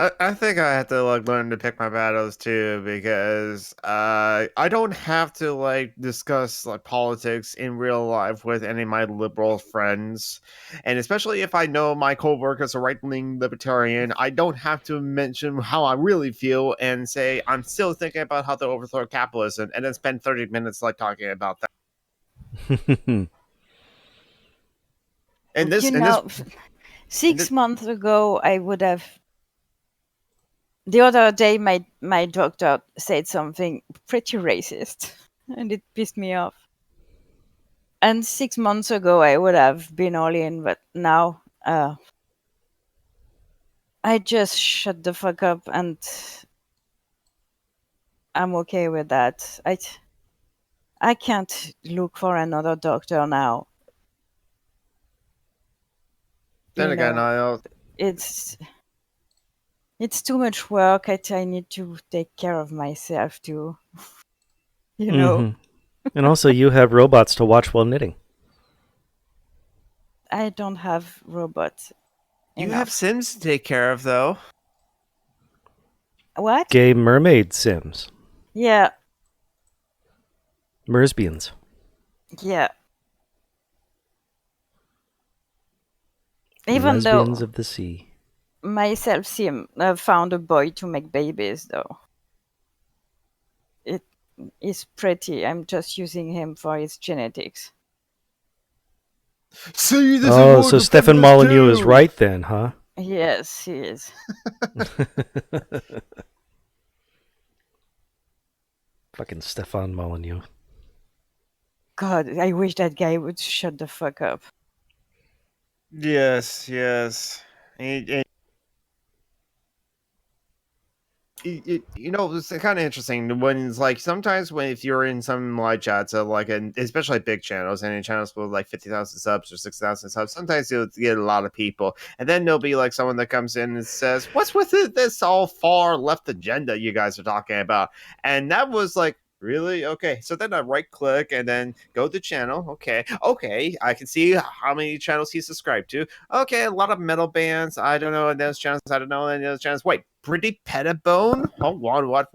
I think I have to like learn to pick my battles too, because I don't have to like discuss like politics in real life with any of my liberal friends, and especially if I know my coworkers are right-wing libertarian, I don't have to mention how I really feel and say I'm still thinking about how to overthrow capitalism, and then spend 30 minutes like talking about that. And this, You and know, this, 6 months ago, I would have. The other day, my doctor said something pretty racist, and it pissed me off. And 6 months ago, I would have been all in, but now I just shut the fuck up, and I'm okay with that. I can't look for another doctor now. then You again, know, it's too much work. I need to take care of myself too. You know, Mm-hmm. And also, you have robots to watch while knitting. I don't have robots. you have Sims to take care of, though. What? Gay mermaid Sims. Yeah, Mersbians. yeah. Even Lesbians though of the sea. myself sim found a boy to make babies, though. It is pretty. I'm just using him for his genetics. See, this Oh, so Stefan Molyneux is right then, huh? Yes, he is. Fucking Stefan Molyneux. God, I wish that guy would shut the fuck up. Yes. You know, it's kind of interesting when it's like sometimes when if you're in some live chats, like and especially big channels and in channels with like 50,000 subs or 6,000 subs, sometimes you'll get a lot of people, and then there'll be like someone that comes in and says, "What's with this all far left agenda you guys are talking about?" And that was like, really? Okay. So then I right click and then go to channel. Okay. I can see how many channels he's subscribed to. Okay. A lot of metal bands. I don't know. And those channels, I don't know. And those channels. Wait, Pretty Pettibone? Hold on. What?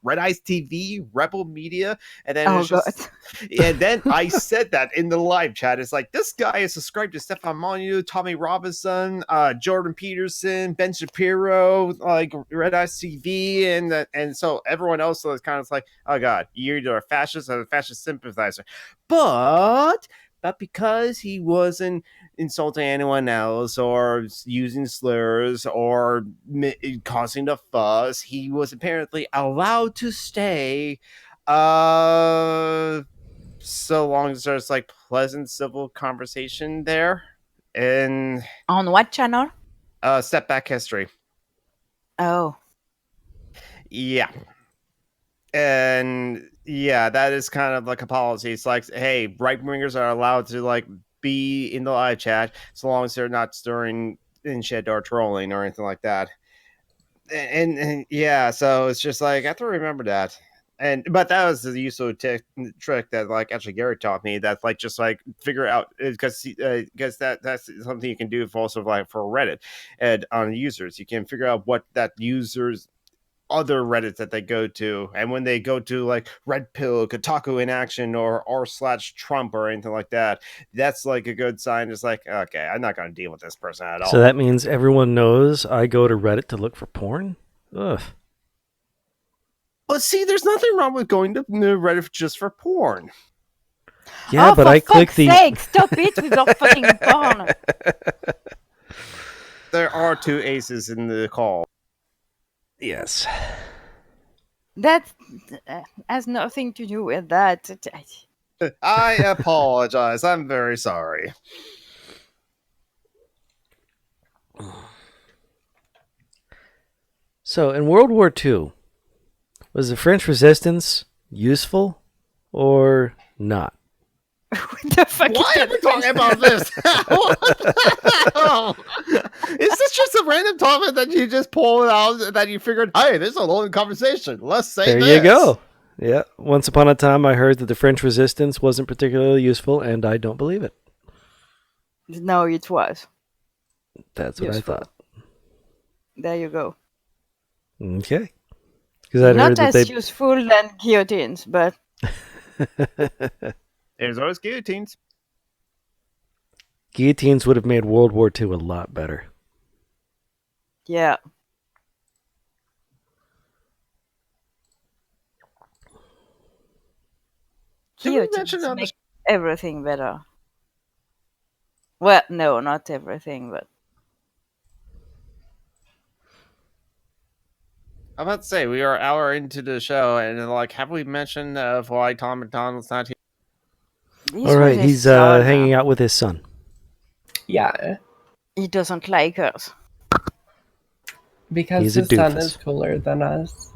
Red Eyes TV, Rebel Media. And then Oh it's god. just, and then I said that in the live chat. It's like, this guy is subscribed to Stefan Molyneux, Tommy Robinson, Jordan Peterson, Ben Shapiro, like Red Eyes TV, and so everyone else is kind of like, oh god, you're either a fascist or a fascist sympathizer. But but because he wasn't insulting anyone else or using slurs or causing a fuss, he was apparently allowed to stay. So long as there's like pleasant civil conversation there. And On what channel? Step Back History. Oh. Yeah. And yeah, that is kind of like a policy. It's like, hey, right wingers are allowed to like be in the live chat so long as they're not stirring in shit or trolling or anything like that. And yeah, so it's just like I have to remember that. But that was the useful trick that like actually Gary taught me, that like just like figure out, because that's something you can do for also like for Reddit and on users. You can figure out what that user's other Reddits that they go to, and when they go to like Red Pill, Kotaku in Action, or r/Trump or anything like that, that's like a good sign. It's like, okay, I'm not going to deal with this person at all. So that means everyone knows I go to Reddit to look for porn? Ugh. But see, there's nothing wrong with going to Reddit just for porn. Yeah, but for I click fuck's the. sake, stop it with your fucking porn. There are two aces in the call. Yes. That has nothing to do with that. I apologize. I'm very sorry. So in World War II, was the French resistance useful or not? What the fuck Why is are we talking about this? What the hell? Is this just a random topic that you just pulled out that you figured, hey, this is a long conversation. Let's say There this. you go. Yeah. Once upon a time, I heard that the French resistance wasn't particularly useful, and I don't believe it. No, it was. That's what Useful. I thought. There you go. Okay. Because I'd heard Not that as they. useful than guillotines, but There's always guillotines. Guillotines would have made World War II a lot better. yeah. Did we mention Guillotines on the make everything better. Well, no, not everything, but I'm about to say, we are an hour into the show, and like, have we mentioned why Tom McDonald's not here? this All right, was his he's son. hanging out with his son. Yeah, He doesn't like us. because He's a his son doofus. is cooler than us.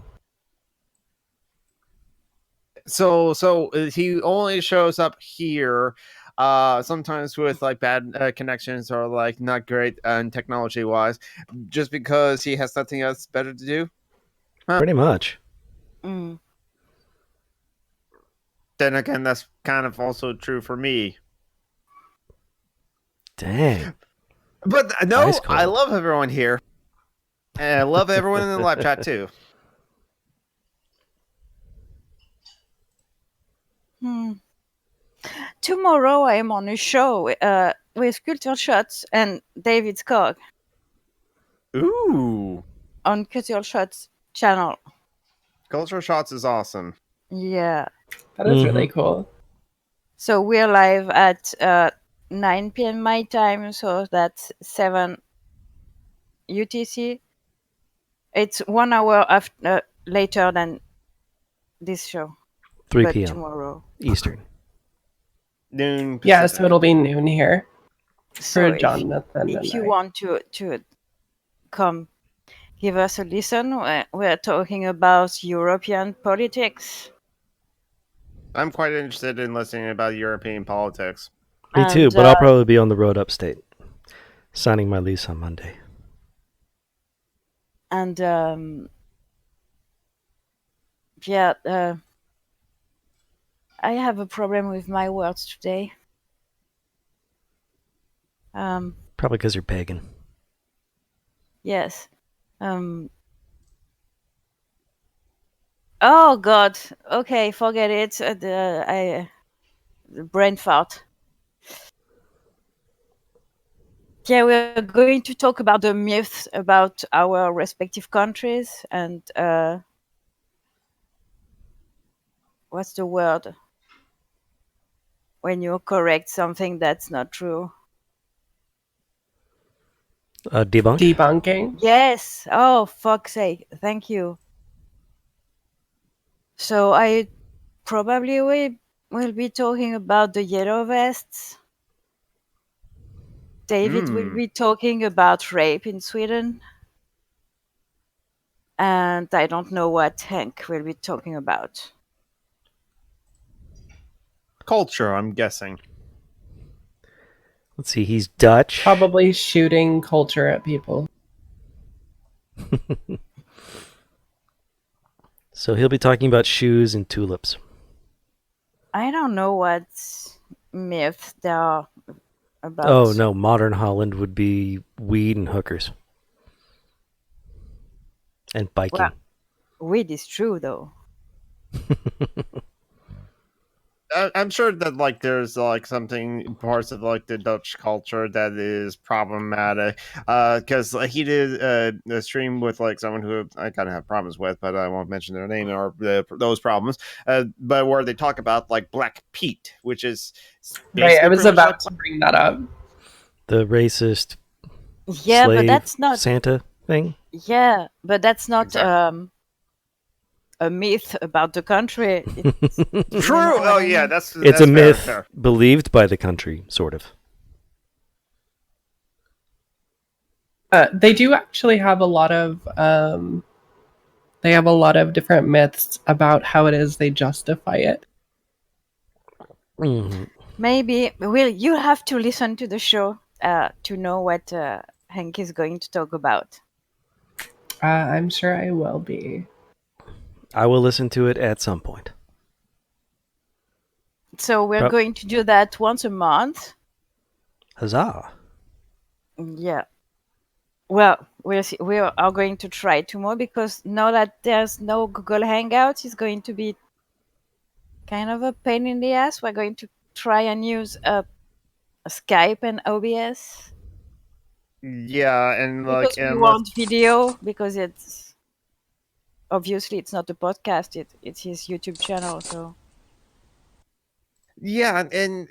So he only shows up here sometimes with like bad connections or like not great technology wise, just because he has nothing else better to do. Pretty much. Mm. Then again, that's kind of also true for me. Dang. But no, Ice cold. I love everyone here, and I love everyone in the live chat too. Tomorrow I'm on a show with Culture Shots and David Skog Ooh, on Culture Shots channel. Culture Shots is awesome. Yeah. That is really cool. So we're live at 9 p.m. my time, so that's 7 UTC. It's 1 hour after later than this show. 3 but p.m. tomorrow. Eastern. Noon Pacific. Yeah, so it'll be noon here So for Jonathan. if you I. want to come give us a listen, we're talking about European politics. I'm quite interested in listening about European politics. Me too, And, but I'll probably be on the road upstate, signing my lease on Monday. And yeah, I have a problem with my words today. Probably because you're pagan. Yes. Oh God. Okay, forget it. The brain fart. Yeah, we're going to talk about the myths about our respective countries and what's the word? when you correct something that's not true. Debunk? Debunking. Yes. Oh, fuck's sake. Thank you. So I probably will be talking about the yellow vests. David will be talking about rape in Sweden. And I don't know what Hank will be talking about. Culture, I'm guessing. Let's see, he's Dutch. Probably shooting culture at people. So he'll be talking about shoes and tulips. I don't know what myths there are about. Oh, no, modern Holland would be weed and hookers. And biking. Well, weed is true, though. I'm sure that like there's like something parts of like the Dutch culture that is problematic. Because he did a stream with like someone who I kind of have problems with, but I won't mention their name or those problems. But where they talk about like Black Pete, which is Right, I was pretty much about like- to bring that up. The racist Yeah, slave but that's not. Santa thing. Yeah, but that's not Exactly. a myth about the country. It's, True. Oh yeah, It's that's a fair, myth fair. believed by the country, sort of. They do actually have a lot of they have a lot of different myths about how it is they justify it. Mhm. Maybe you have to listen to the show to know what Hank is going to talk about. I'm sure I will be. I will listen to it at some point. So we're Prob- going to do that once a month. Huzzah! Yeah. Well, we are going to try tomorrow because now that there's no Google Hangouts, it's going to be kind of a pain in the ass. We're going to try and use Skype and OBS Yeah, and like because we unless want video because it's obviously it's not a podcast. It's his YouTube channel. So yeah, and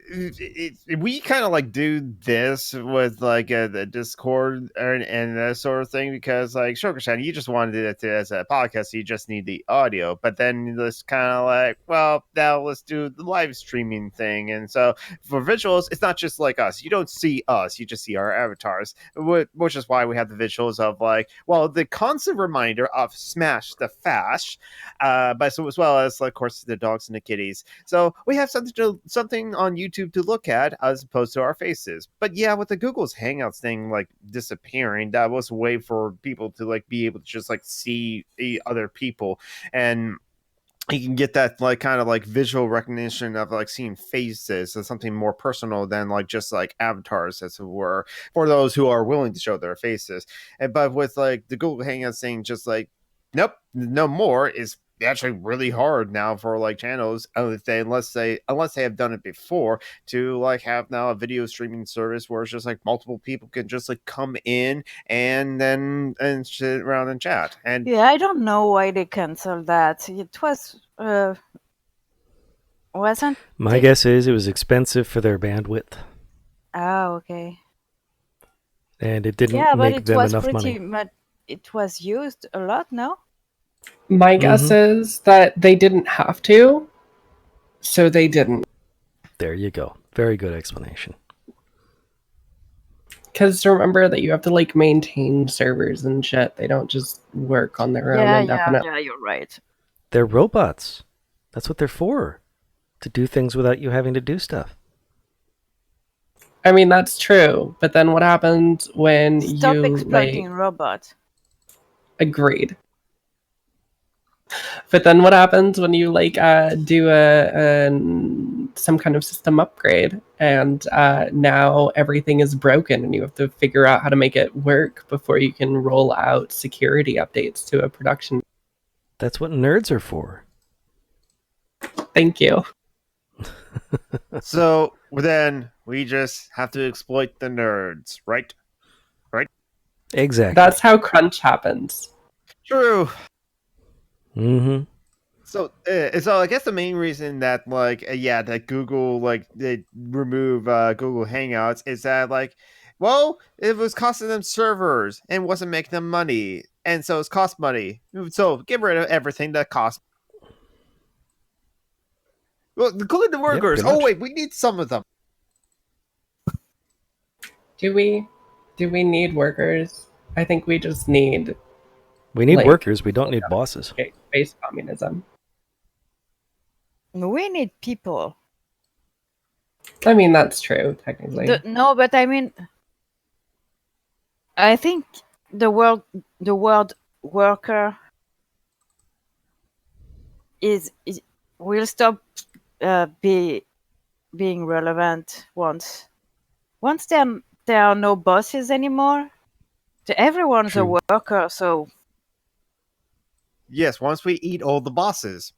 we kind of like do this with like the Discord and that sort of thing because like Shokushan, you just wanted it as a podcast, so you just need the audio. But then it's kind of like, well, now let's do the live streaming thing. And so for visuals, it's not just like us. You don't see us; you just see our avatars, which is why we have the visuals of like, well, the constant reminder of Smash the Fash, but so as well as, like, of course, the dogs and the kitties. So we have something on YouTube to look at as opposed to our faces. But yeah, with the Google's Hangouts thing like disappearing, that was a way for people to like be able to just like see other people, and you can get that like kind of like visual recognition of like seeing faces as something more personal than like just like avatars, as it were, for those who are willing to show their faces. And but with like the Google Hangouts saying just like, nope, no more, is actually really hard now for like channels unless they have done it before, to like have now a video streaming service where it's just like multiple people can just like come in and then and sit around and chat. And yeah, I don't know why they canceled that. It was wasn't. My guess is it was expensive for their bandwidth, Oh, okay. and it didn't Yeah, but make it them was enough pretty money. much. It was used a lot, no? My guess is that they didn't have to, so they didn't. There you go. Very good explanation. Because remember that you have to like maintain servers and shit. They don't just work on their own indefinitely. Yeah, you're right. They're robots. That's what they're for. To do things without you having to do stuff. I mean, that's true. But then what happens when Stop you exploiting like robots. agreed? But then what happens when you like do some kind of system upgrade and now everything is broken and you have to figure out how to make it work before you can roll out security updates to a production? That's what nerds are for. Thank you. so then we just have to exploit the nerds, right? Exactly. That's how crunch happens. True. Mm-hmm. So I guess the main reason that that Google they remove Google Hangouts is that it was costing them servers and wasn't making them money, and so it's cost money. So get rid of everything that costs. Well, including the workers. pretty Oh much. wait, we need some of them. Do we need workers? I think we just need We need like, workers. We don't need bosses. space communism. We need people. I mean, that's true, technically. No, but I mean, I think the word worker will stop being relevant once there are no bosses anymore. Everyone's True. a worker, so Yes, once we eat all the bosses.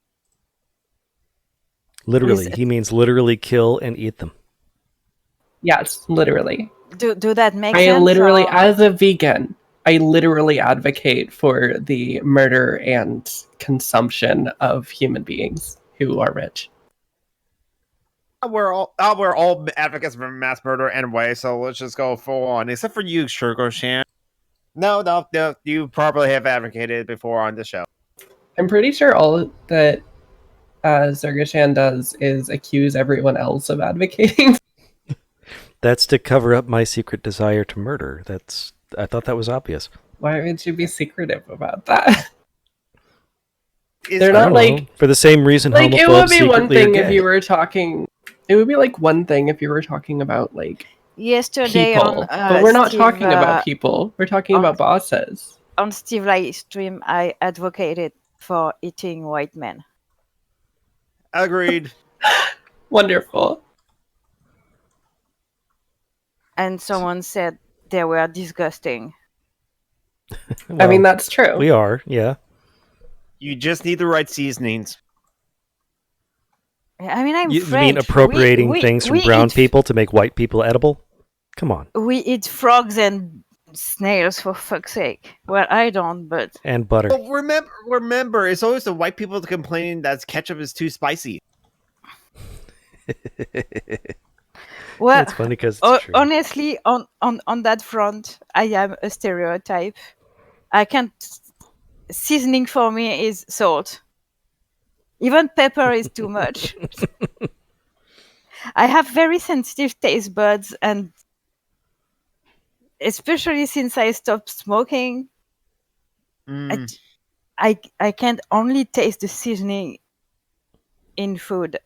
Literally, he means literally kill and eat them. Yes, literally. do that make I sense? literally, or- as a vegan, I literally advocate for the murder and consumption of human beings who are rich. We're all advocates for mass murder anyway, so let's just go full on. Except for you, Shan. No, you probably have advocated before on the show. I'm pretty sure all that Zergashan does is accuse everyone else of advocating. That's to cover up my secret desire to murder. I thought that was obvious. Why would you be secretive about that? They're I not don't like- know. For the same reason Like, homophobes it would be one secretly are thing if gay. you were talking. It would be like one thing if you were talking about like Yesterday people, on but we're not Steve, talking about people. We're talking on- about bosses. on Steve live stream, I advocated for eating white men. Agreed. Wonderful. And someone said they were disgusting. I mean, Well, that's true. we are, yeah. You just need the right seasonings. I mean, I'm You French. mean appropriating things from brown eat, people to make white people edible? Come on. We eat frogs and snails, for fuck's sake. Well, I don't, but And butter. Well, remember, it's always the white people complaining that ketchup is too spicy. well, It's funny because it's true. honestly, on that front, I am a stereotype. I can't. Seasoning for me is salt. Even pepper is too much. I have very sensitive taste buds, and especially since I stopped smoking, I can only taste the seasoning in food.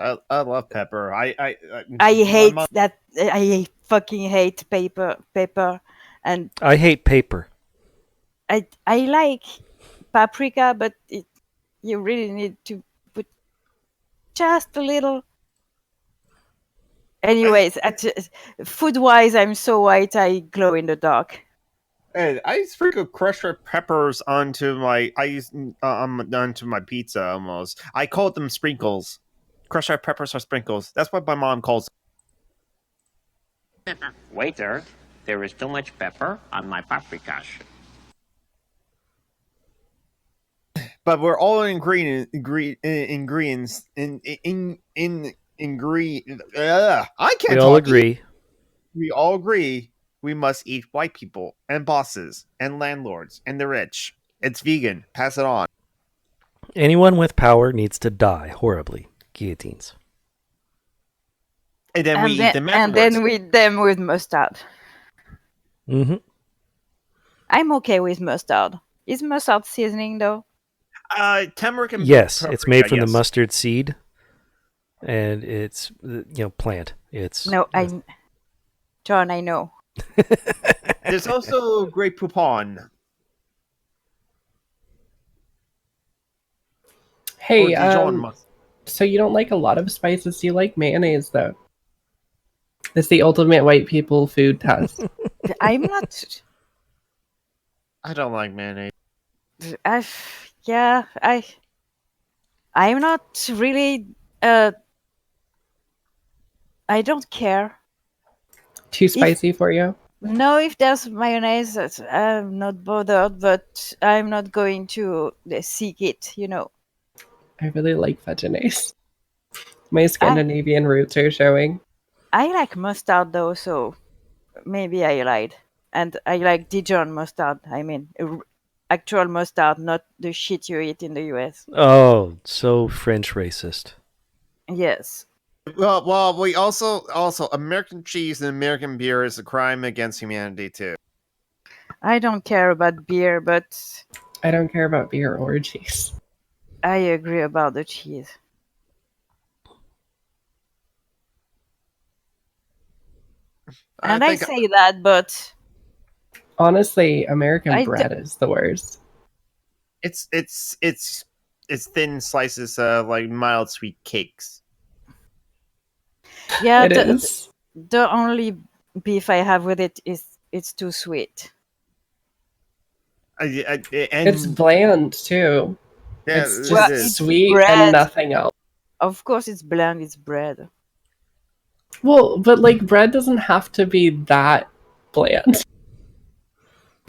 I love pepper. I my hate mom- that. I fucking hate pepper, and I hate paper. I like paprika, but you really need to put just a little. Anyways, food-wise, I'm so white I glow in the dark. Hey, I sprinkle crushed red peppers onto my onto my pizza almost. I call them sprinkles. Crushed red peppers are sprinkles. That's what my mom calls them. Waiter, there is too much pepper on my paprikas. But we're all ingredients I can't We all talk. agree. We all agree we must eat white people and bosses and landlords and the rich. It's vegan. Pass it on. Anyone with power needs to die horribly. Guillotines. And then we eat them and afterwards. then we eat them with mustard. Mm-hmm. I'm okay with mustard. Is mustard seasoning though? Turmeric and Yes, paprika, it's made from the yes. mustard seed, and it's plant. It's No, John, I know. There's also Great Poupon. Hey, Or Dijon mustard. so you don't like a lot of spices? You like mayonnaise, though. It's the ultimate white people food test. I'm not. I don't like mayonnaise. I'm not really. I don't care. Too spicy for you? No, if there's mayonnaise, I'm not bothered, but I'm not going to seek it, you know. I really like Vegenaise. My Scandinavian roots are showing. I like mustard though, so maybe I lied. And I like Dijon mustard. I mean, actual mustard, not the shit you eat in the US. Oh, so French racist. Yes. Well, we also American cheese and American beer is a crime against humanity too. I don't care about beer, but I don't care about beer or cheese. I agree about the cheese. And I say that, but Honestly, American I bread is the worst. it's thin slices of like mild sweet cakes. yeah, It is. the only beef I have with it is it's too sweet. And It's bland too. yeah, It's Well, just it's sweet bread. and nothing else. Of course, it's bland. It's bread. Well, but like bread doesn't have to be that bland.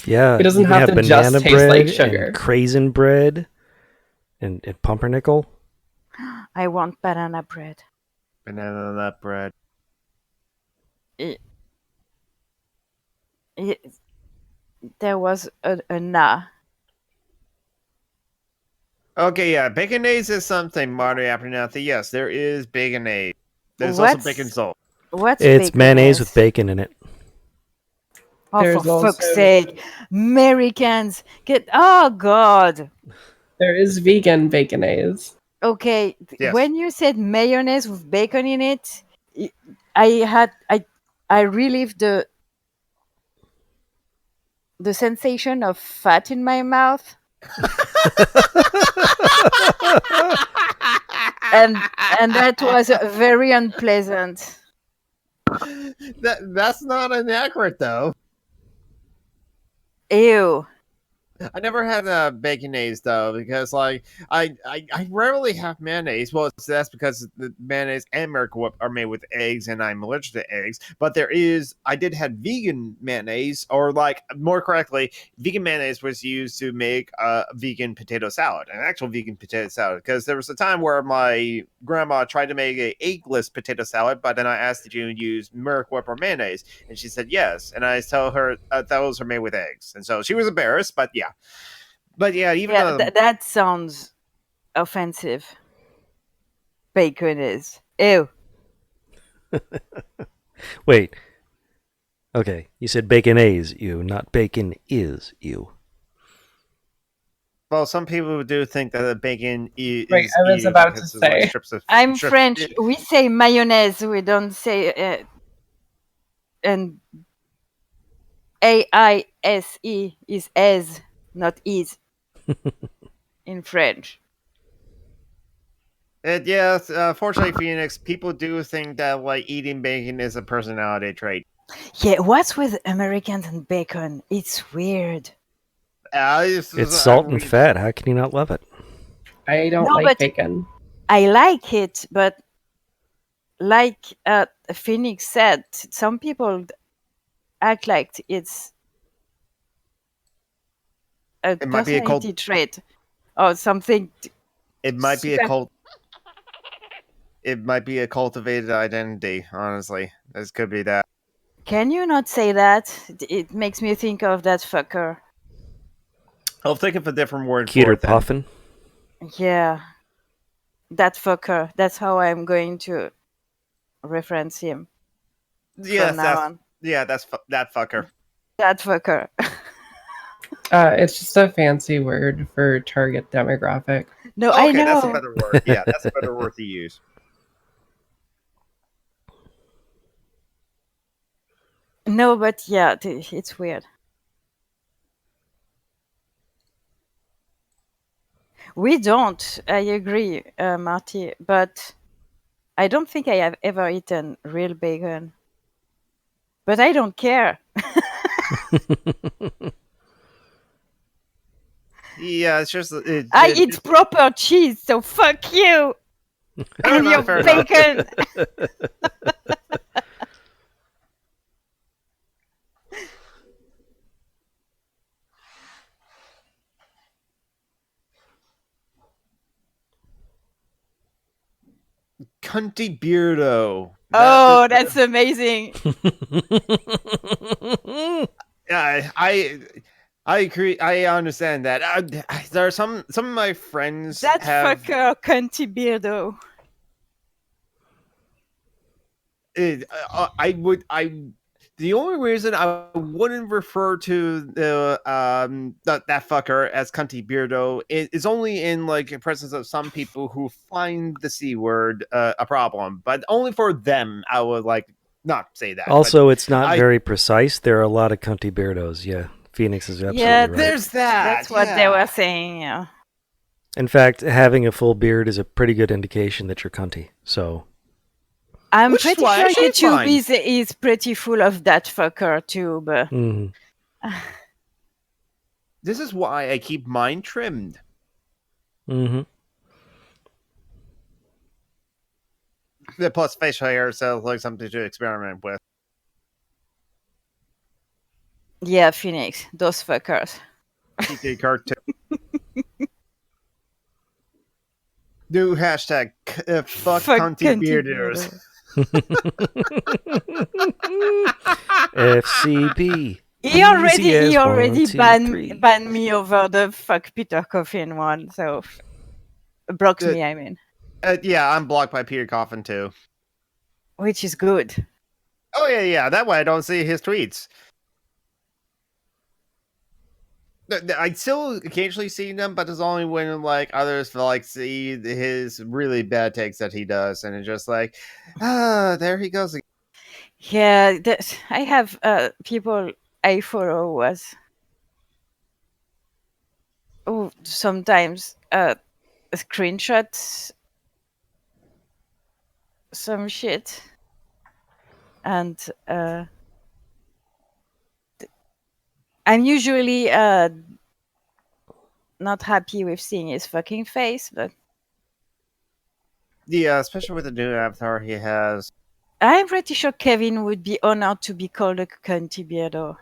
Yeah, It doesn't you can have to just banana taste bread like sugar. and craisin bread and pumpernickel. I want banana bread. banana nut bread. There was a na. Okay, yeah, baconaise is something modern after nothing. Yes, there is baconaise. There's also bacon salt. What's It's mayonnaise baconaise? with bacon in it. Oh, There's for fuck's also- sake. Americans get. Oh, God. There is vegan baconaise. Okay. Yes. When you said mayonnaise with bacon in it, I relived the sensation of fat in my mouth. and that was very unpleasant. That's not inaccurate though. Ew. I never had baconaise though because like I rarely have mayonnaise. Well, that's because the mayonnaise and Miracle Whip are made with eggs, and I'm allergic to eggs. But I did have vegan mayonnaise, or like more correctly, vegan mayonnaise was used to make a vegan potato salad, an actual vegan potato salad. Because there was a time where my grandma tried to make a eggless potato salad, but then I asked, "Did you use Miracle Whip or mayonnaise?" And she said yes, and I tell her those are made with eggs, and so she was embarrassed, but yeah. But yeah, even that sounds offensive. Bacon is. Ew. Wait. Okay, you said baconaise, you, not bacon is you. well, some people do think that the bacon is Right, I was ew about because to it's like say. I'm strips- French. We say mayonnaise. We don't say and AISE is as, not is in French. Yes, fortunately, Phoenix, people do think that like eating bacon is a personality trait. Yeah, what's with Americans and bacon? It's weird. It's salt and fat. How can you not love it? I don't No, like but- bacon. I like it, but like Phoenix said, some people act like it's a It might be a personality trait or something. It might be a super- cult. It might be a cultivated identity. Honestly, this could be that. Can you not say that? It makes me think of that fucker. I'll think of a different word for Keter it. Then. Puffin. Yeah, that fucker. That's how I'm going to reference him Yes, from now on. that's that fucker. That fucker. It's just a fancy word for target demographic. No, I Okay, know. that's a better word. Yeah, that's a better word to use. No, but yeah, it's weird. We don't. I agree, Marty. But I don't think I have ever eaten real bacon. But I don't care. Yeah, it's just I eat proper cheese, so fuck you and your fair enough. bacon. Cunty Beardo. Oh, that's amazing. Yeah, I agree. I understand that. There are some of my friends That have. fucker, cunty beardo. The only reason I wouldn't refer to the that fucker as cunty beardo is only in like presence of some people who find the C word a problem, but only for them I would like not say that. Also, it's not I- very precise. There are a lot of cunty beardos. Yeah, Phoenix is absolutely Yeah, right. there's that. That's what they were saying. Yeah. In fact, having a full beard is a pretty good indication that you're cunty. So, I'm Which is pretty why I sure shave mine. YouTube is pretty full of that fucker too, but mhm. This is why I keep mine trimmed. Plus facial hair, so like something to experiment with. yeah, Phoenix, those fuckers. PK cartoon. New hashtag fuck cunty bearders. FCB. He Easy already as 1, 2, 3. banned me over the fuck Peter Coffin one, so blocked Uh, me, I mean, Yeah, I'm blocked by Peter Coffin too. which is good. Oh yeah. That way I don't see his tweets. I still occasionally see them, but it's only when like others like see his really bad takes that he does, and it's just like, there he goes again. Yeah, I have people I follow was sometimes screenshots some shit, and I'm usually not happy with seeing his fucking face, but Yeah, especially with the new avatar he has. I'm pretty sure Kevin would be honored to be called a cunty beardo.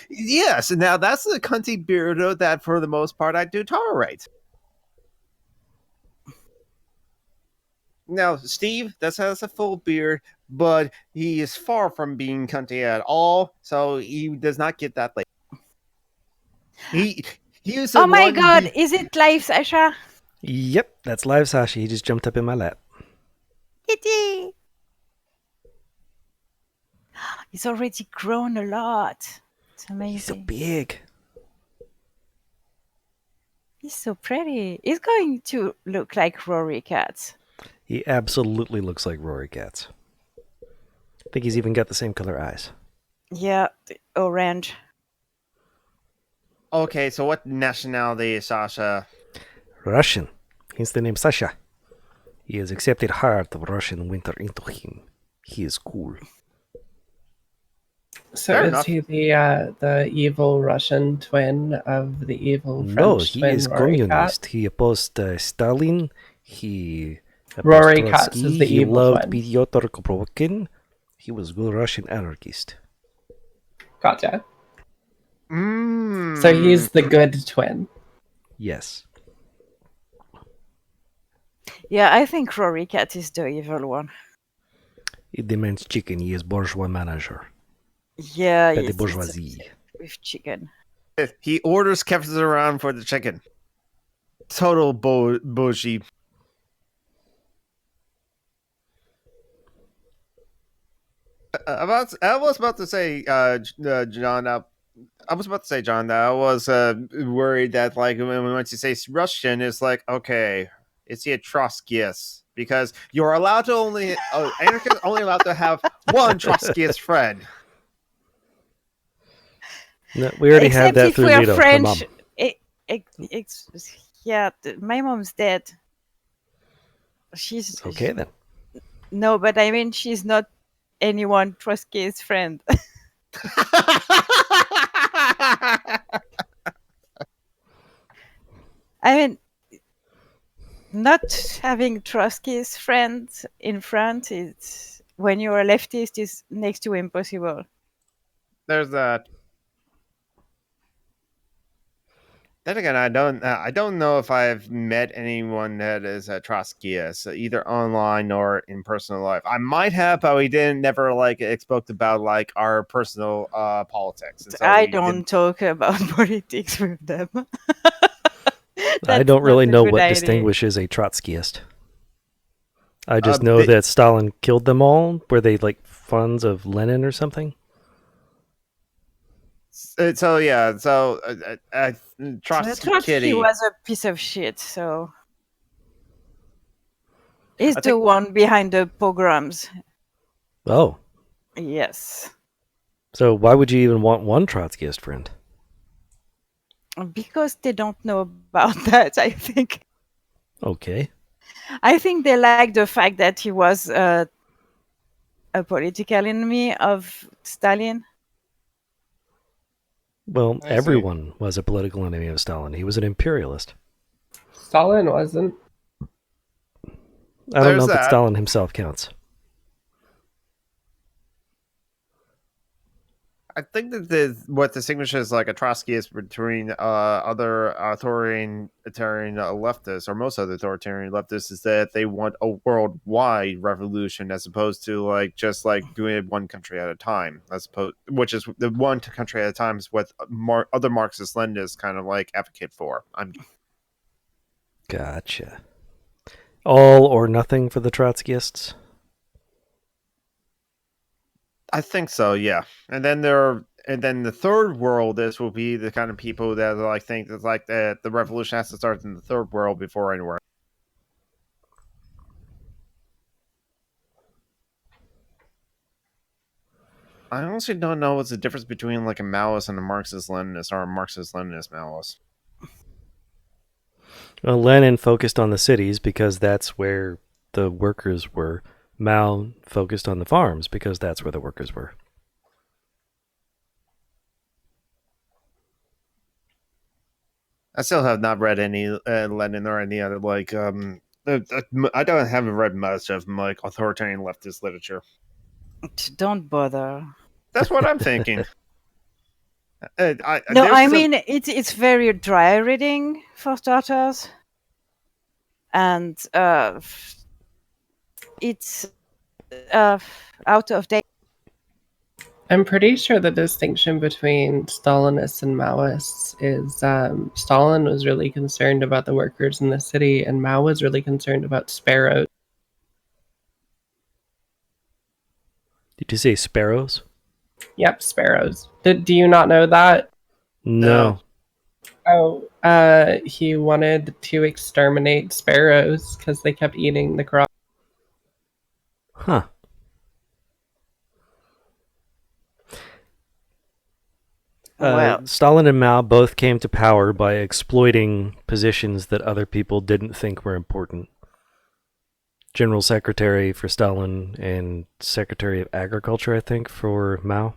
Yes, and now that's the cunty beardo that for the most part I do tolerate. Now, Steve, that has a full beard, but he is far from being cunty at all, so he does not get that label. He is the Oh my one god, who- is it live, Sasha? Yep, that's live Sashi. He just jumped up in my lap. Kitty! He's already grown a lot. It's amazing. He's so big. He's so pretty. He's going to look like Rory Katz. He absolutely looks like Rory Katz. I think he's even got the same color eyes. Yeah, the orange. Okay, so what nationality is Sasha? Russian. Hence the name Sasha. He has accepted heart of Russian winter into him. He is cool. So Fair is enough. he the evil Russian twin of the evil French No, he twin is Rory communist. Katz? He opposed Stalin. He opposed Rory Katz Trotsky. is the He evil loved twin. Pyotr Kropotkin. He was a good Russian anarchist. Gotcha. Mm. So he's the good twin. Yes. Yeah, I think Rory Katz is the evil one. He demands chicken. He is bourgeois manager. Yeah, Petty it's bourgeoisie. with chicken. He orders Kevin around for the chicken. Total bougie. I was about to say, John. I was about to say, John, that I was worried that like once you say Russian, it's like, okay, is he a Trotskyist? Because you're allowed to only anarchists only allowed to have one Trotskyist friend. No, we already had Except that if through we're Lido, her French. mom. Yeah, my mom's dead. She's Okay then. No, but I mean, she's not anyone Trotsky's friend. I mean, not having Trotsky's friends in France is when you're a leftist is next to impossible. There's that. Then again, I don't know if I've met anyone that is a Trotskyist, either online or in personal life. I might have, but we didn't never like spoke about like our personal politics. And so I we don't talk about politics with them. I That's don't really not a know good what idea. distinguishes a Trotskyist. I just Uh, know they- that Stalin killed them all. Were they like funds of Lenin or something? so yeah, so Trotsky Kitty. was a piece of shit, so he's I the think- one behind the pogroms. Oh, Yes. so why would you even want one Trotskyist friend? Because they don't know about that, I think. Okay. I think they like the fact that he was a political enemy of Stalin. Well, I see. everyone was a political enemy of Stalin. He was an imperialist. Stalin wasn't. I don't There's know that that. Stalin himself counts. I think that what distinguishes like a Trotskyist between other authoritarian leftists, or most other authoritarian leftists, is that they want a worldwide revolution as opposed to like just like doing it one country at a time. Which is the one country at a time is what other Marxist Leninists kind of like advocate for. Gotcha. All or nothing for the Trotskyists? I think so, yeah. And then the third world, this will be the kind of people that like think that like the revolution has to start in the third world before anywhere. I honestly don't know what's the difference between like a Maoist and a Marxist-Leninist, or a Marxist-Leninist Maoist. Well, Lenin focused on the cities because that's where the workers were. Mao focused on the farms because that's where the workers were. I still have not read any Lenin or any other like haven't read much of like authoritarian leftist literature. Don't bother. That's what I'm thinking. No, I mean it's very dry reading for starters, and it's out of date. I'm pretty sure the distinction between Stalinists and Maoists is Stalin was really concerned about the workers in the city, and Mao was really concerned about sparrows. Did you say sparrows? Yep, sparrows. Do you not know that? No. Oh, he wanted to exterminate sparrows because they kept eating the crop. Huh. Well, Stalin and Mao both came to power by exploiting positions that other people didn't think were important. General Secretary for Stalin and Secretary of Agriculture, I think, for Mao.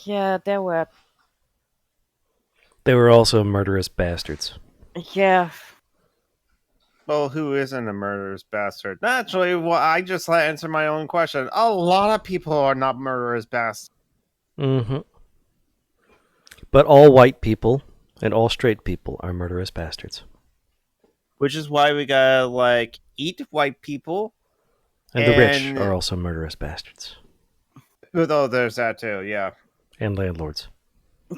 yeah, there were. They were also murderous bastards. Yeah, Well, who isn't a murderous bastard? Naturally, well, I just answered my own question. A lot of people are not murderous bastards. Mm-hmm. But all white people and all straight people are murderous bastards. Which is why we gotta like eat white people. And the rich are also murderous bastards. Although there's that too, yeah. And landlords.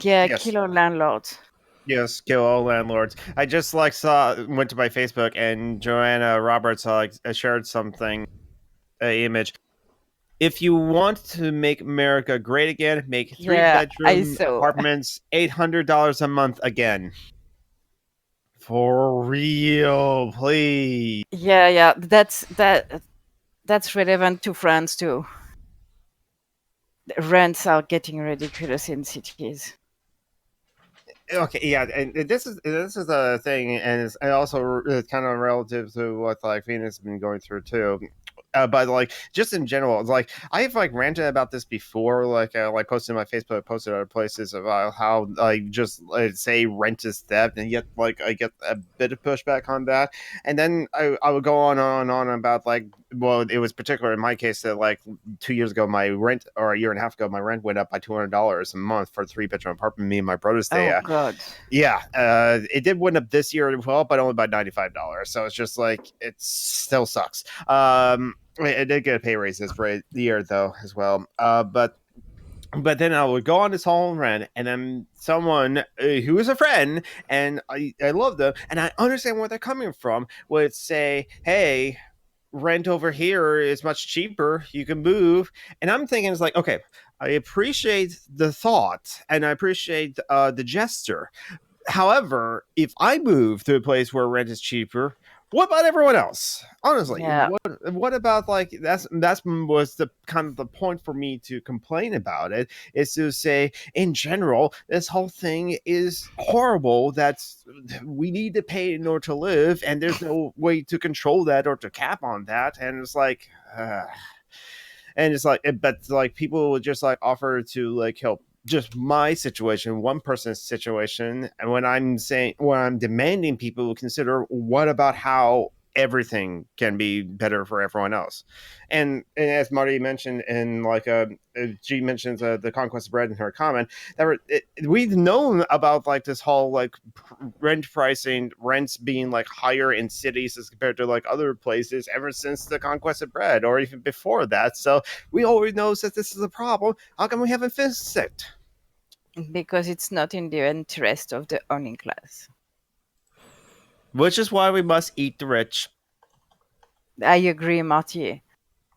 yeah, Yes. killer landlords. Yes, kill all landlords. I just like went to my Facebook, and Joanna Roberts shared something, an image. If you want to make America great again, make Yeah, I 3-bedroom saw. apartments $800 a month again. For real, please. Yeah, that's relevant to France too. The rents are getting ridiculous in cities. Okay, yeah, and this is a thing, and it's also kind of relative to what like Venus has been going through too. But like just in general, like I've like ranted about this before, like posted on my Facebook, posted other places about how like just say rent is theft, and yet like I get a bit of pushback on that, and then I would go on and on about like well, it was particular in my case that like 2 years ago, my rent, or a year and a half ago, my rent went up by $200 a month for a 3-bedroom apartment. Me and my brother stay Oh at. God. Yeah, it did went up this year as well, but only by $95. So it's just like it still sucks. I did get a pay raise this the year though as well. But then I would go on this whole rant, and then someone who is a friend, and I love them, and I understand where they're coming from, would say, "Hey, rent over here is much cheaper. You can move." And I'm thinking, it's like, okay, I appreciate the thought, and I appreciate the gesture. However, if I move to a place where rent is cheaper, what about everyone else? Honestly, Yeah. what about like that's was the kind of the point for me to complain about it, is to say in general this whole thing is horrible. That's we need to pay in order to live, and there's no way to control that or to cap on that. And it's like. And it's like, but like people would just like offer to like help just my situation, one person's situation. And when I'm demanding people to consider what about how everything can be better for everyone else. And as Marty mentioned, in like she mentions the conquest of bread in her comment, that we've known about like this whole like rent pricing, rents being like higher in cities as compared to like other places ever since the conquest of bread, or even before that. So we already know that this is a problem. How come we haven't fixed it? Because it's not in the interest of the owning class. Which is why we must eat the rich. I agree, Marty.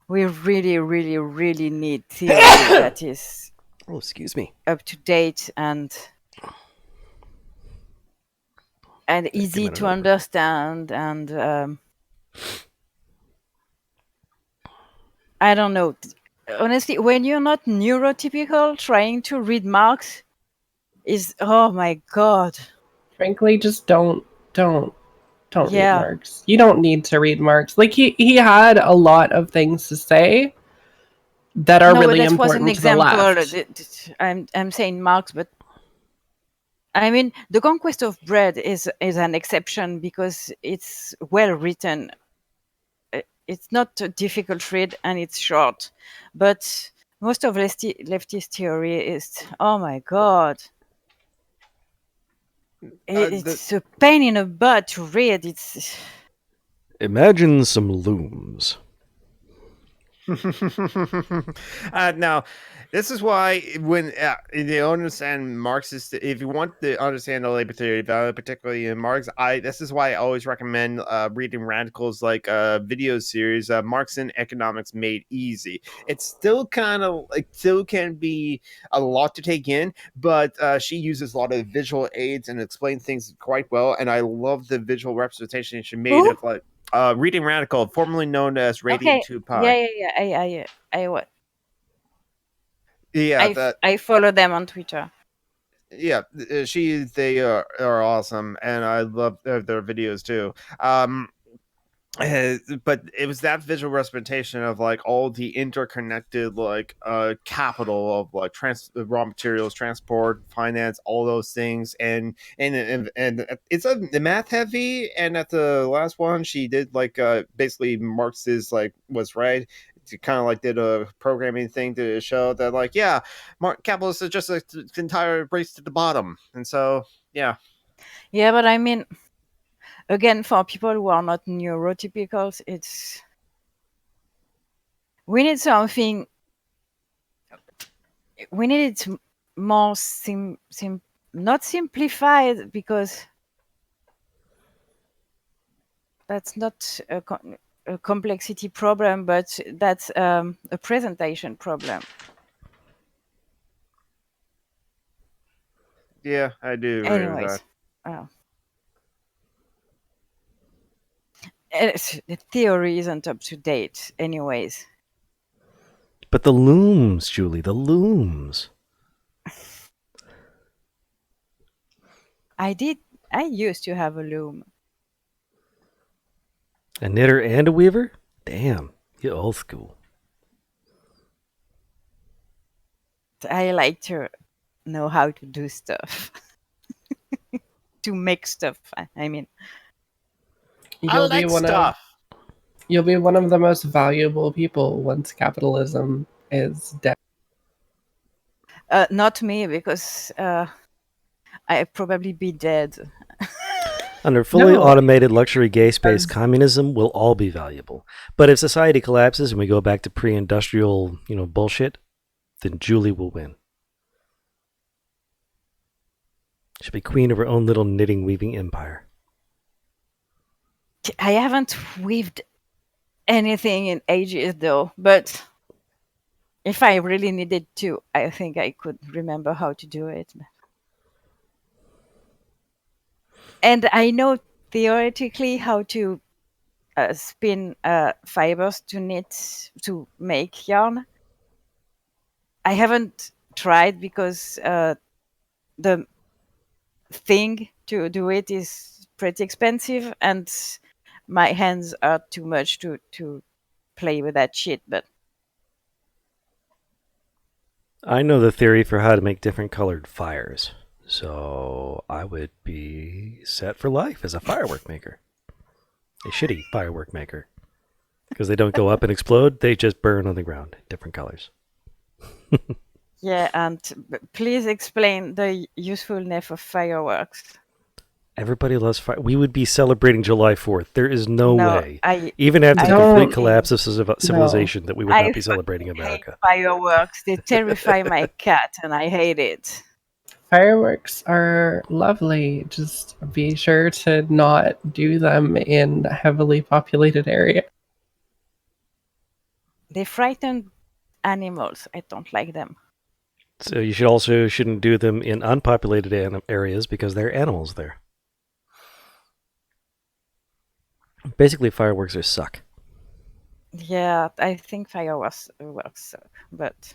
We really, really, really need theory that is Oh, excuse me. up to date and easy to understand. And I don't know. Honestly, when you're not neurotypical, trying to read Marx is, oh my God. Frankly, just don't read Yeah. Marx. You don't need to read Marx. Like he had a lot of things to say that are No, but really that was an important to the left. example. I'm saying Marx, but I mean the conquest of bread is an exception because it's well written. It's not a difficult read and it's short, but most of leftist theory is, oh my God, it's a pain in the butt to read. It's Imagine some looms. Now, this is why when you understand Marxist, if you want to understand the labor theory value, particularly in Marx, this is why I always recommend reading Radical's like video series, Marx and Economics Made Easy. It's still kind of like still can be a lot to take in, but she uses a lot of visual aids and explains things quite well, and I love the visual representation she made of like. Reading Radical, formerly known as Radio okay. 2 Pod. Yeah. Yeah, I follow them on Twitter. yeah, they are awesome, and I love their videos too. But it was that visual representation of like all the interconnected like capital of like raw materials, transport, finance, all those things, and it's a math heavy. And at the last one, she did like basically Marx's like was right. She kind of like did a programming thing to show that like capitalists is just an entire race to the bottom, and so yeah. Yeah, but I mean, again, for people who are not neurotypicals, we need something. We need it more not simplified, because that's not a complexity problem, but that's a presentation problem. Yeah, I do agree with that. The theory isn't up to date anyways. But the looms, Julie, the looms. I used to have a loom. A knitter and a weaver? Damn, you're old school. I like to know how to do stuff. To make stuff, I mean. I like stuff. You'll be one of the most valuable people once capitalism is dead. Not me, because I'd probably be dead. Under fully No. automated luxury gay space, As- communism will all be valuable. But if society collapses and we go back to pre-industrial, bullshit, then Julie will win. She'll be queen of her own little knitting weaving empire. I haven't weaved anything in ages, though. But if I really needed to, I think I could remember how to do it. And I know theoretically how to spin fibers to make yarn. I haven't tried because the thing to do it is pretty expensive, and my hands are too much to play with that shit. But I know the theory for how to make different colored fires, so I would be set for life as a firework maker. A shitty firework maker. Because they don't go up and explode, they just burn on the ground, different colors. yeah, and please explain the usefulness of fireworks. Everybody loves fire. We would be celebrating July 4th. There is no way, I even after the don't complete collapse of civilization, that we would I not be celebrating hate America. fireworks. They terrify my cat, and I hate it. Fireworks are lovely. Just be sure to not do them in heavily populated areas. They frighten animals. I don't like them. So you shouldn't do them in unpopulated areas because there are animals there. Basically, fireworks are suck. Yeah, I think fireworks suck, but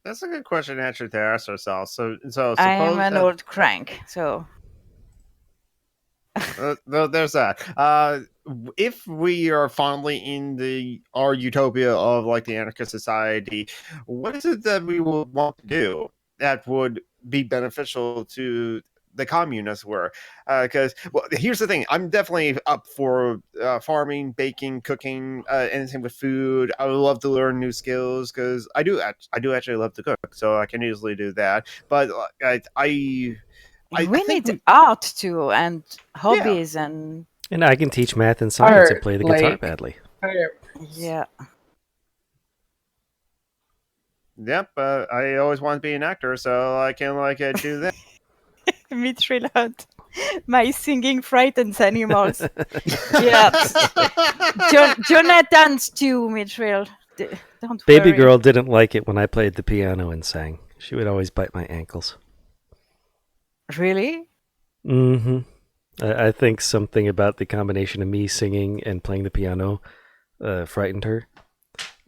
That's a good question to answer to ask ourselves. So suppose I'm an that, old crank, so there's that. If we are fondly in our utopia of like the anarchist society, what is it that we would want to do that would be beneficial to the communists were? Because here's the thing, I'm definitely up for farming, baking, cooking, anything with food. I would love to learn new skills because I do actually love to cook, so I can easily do that. But I we think need art too, and yeah. hobbies, and And I can teach math and science and Art, play the guitar like- badly. yeah. Yep, I always want to be an actor, so I can do that. Mithril Hunt. My singing frightens animals. Yeah. Jonathan's too, Mithril. Don't Baby worry. girl didn't like it when I played the piano and sang. She would always bite my ankles. Really? Mm-hmm. I think something about the combination of me singing and playing the piano frightened her.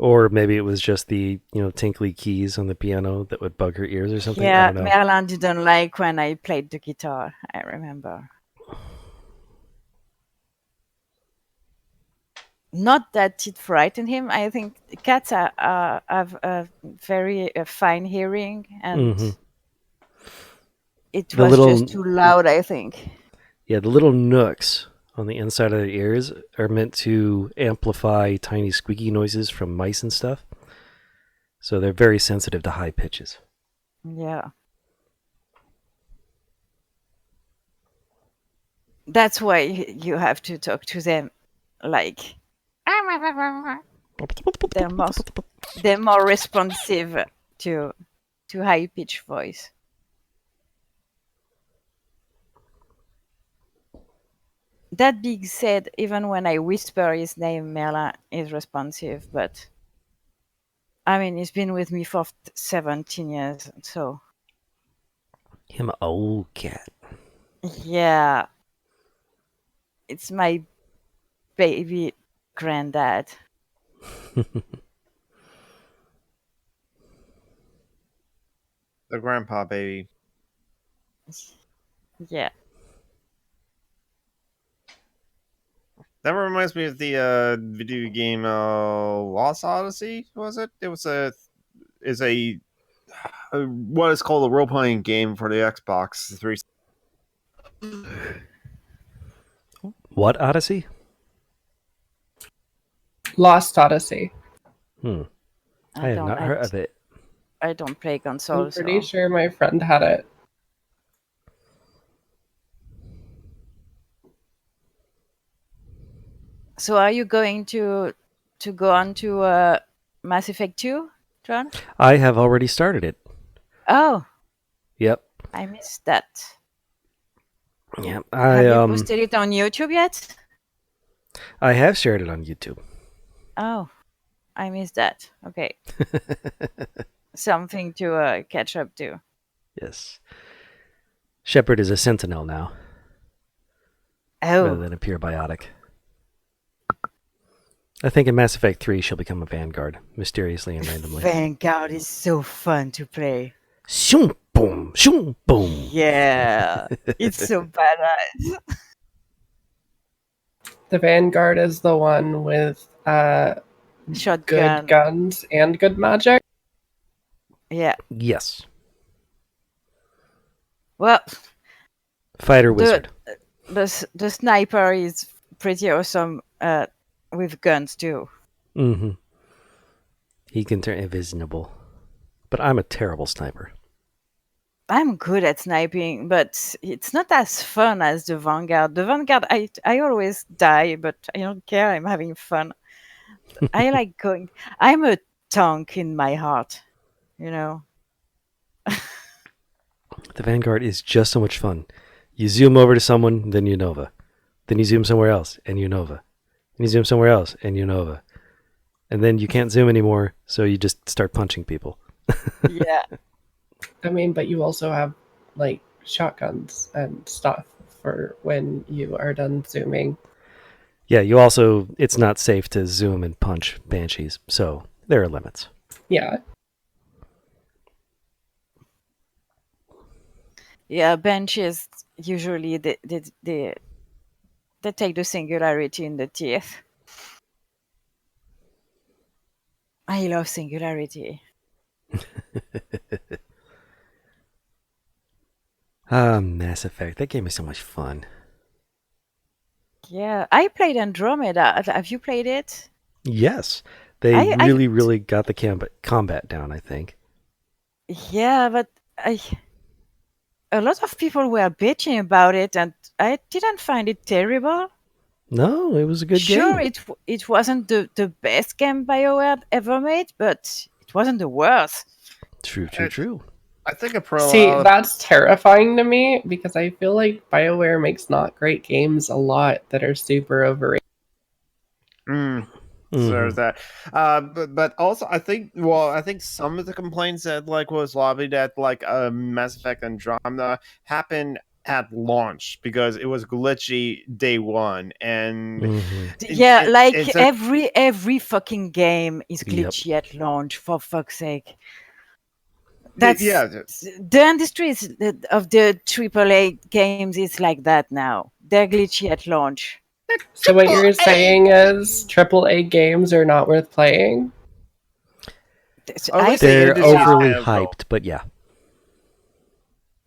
Or maybe it was just the, tinkly keys on the piano that would bug her ears or something. I Yeah, don't know. Merlin didn't like when I played the guitar, I remember. Not that it frightened him. I think cats have a very fine hearing, and Mhm. it The was little- just too loud, I think. Yeah, the little nooks on the inside of their ears are meant to amplify tiny squeaky noises from mice and stuff. So they're very sensitive to high pitches. Yeah. That's why you have to talk to them like they're more responsive to high pitched voice. That being said, even when I whisper his name, Merlin is responsive, but I mean, he's been with me for 17 years, so Him a old cat. yeah, it's my baby granddad. The grandpa baby. Yeah. That reminds me of the video game Lost Odyssey. Was it? It was a what is called a role playing game for the Xbox 3. What Odyssey? Lost Odyssey. I have not heard of it. I don't play I'm consoles. pretty So. sure my friend had it. So are you going to go on to Mass Effect 2, John? I have already started it. Oh, Yep. I missed that. Yep. Have you posted it on YouTube yet? I have shared it on YouTube. Oh, I missed that. Okay. Something to catch up to. Yes. Shepard is a sentinel now, rather Oh, than a pure biotic. I think in Mass Effect 3 she'll become a Vanguard, mysteriously and randomly. Vanguard is so fun to play. Shoom boom, shoom boom. Yeah, it's so badass. The Vanguard is the one with Shotgun. good guns and good magic. Yeah. Yes. Well, Fighter wizard. the sniper is pretty awesome with guns too. Mm-hmm. He can turn invisible. But I'm a terrible sniper. I'm good at sniping, but it's not as fun as the Vanguard. The Vanguard, I always die, but I don't care. I'm having fun. I like going. I'm a tank in my heart, you know. The Vanguard is just so much fun. You zoom over to someone, then you Nova. Then you zoom somewhere else, and you Nova. And you zoom somewhere else, and you Nova. And then you can't zoom anymore, so you just start punching people. Yeah. I mean, but you also have like shotguns and stuff for when you are done zooming. Yeah, you also, it's not safe to zoom and punch banshees, so there are limits. Yeah. Yeah, benches usually they take the singularity in the teeth. I love singularity. Mass Effect. That gave me so much fun. Yeah, I played Andromeda. Have you played it? Yes. They I- really got the combat down, I think. Yeah, but a lot of people were bitching about it, and I didn't find it terrible. No, it was a good Sure, game. it wasn't the best game BioWare ever made, but it wasn't the worst. True. I think a pro. See, that's terrifying to me because I feel like BioWare makes not great games a lot that are super overrated. So there's that. But also I think some of the complaints that like was lobbied at like Mass Effect Andromeda happened at launch because it was glitchy day one, and Yeah, like it's every fucking game is glitchy at launch, for fuck's sake. That's the industry of the AAA games is like that now. They're glitchy at launch. So what you're saying is AAA games are not worth playing? They're overly hyped, but yeah.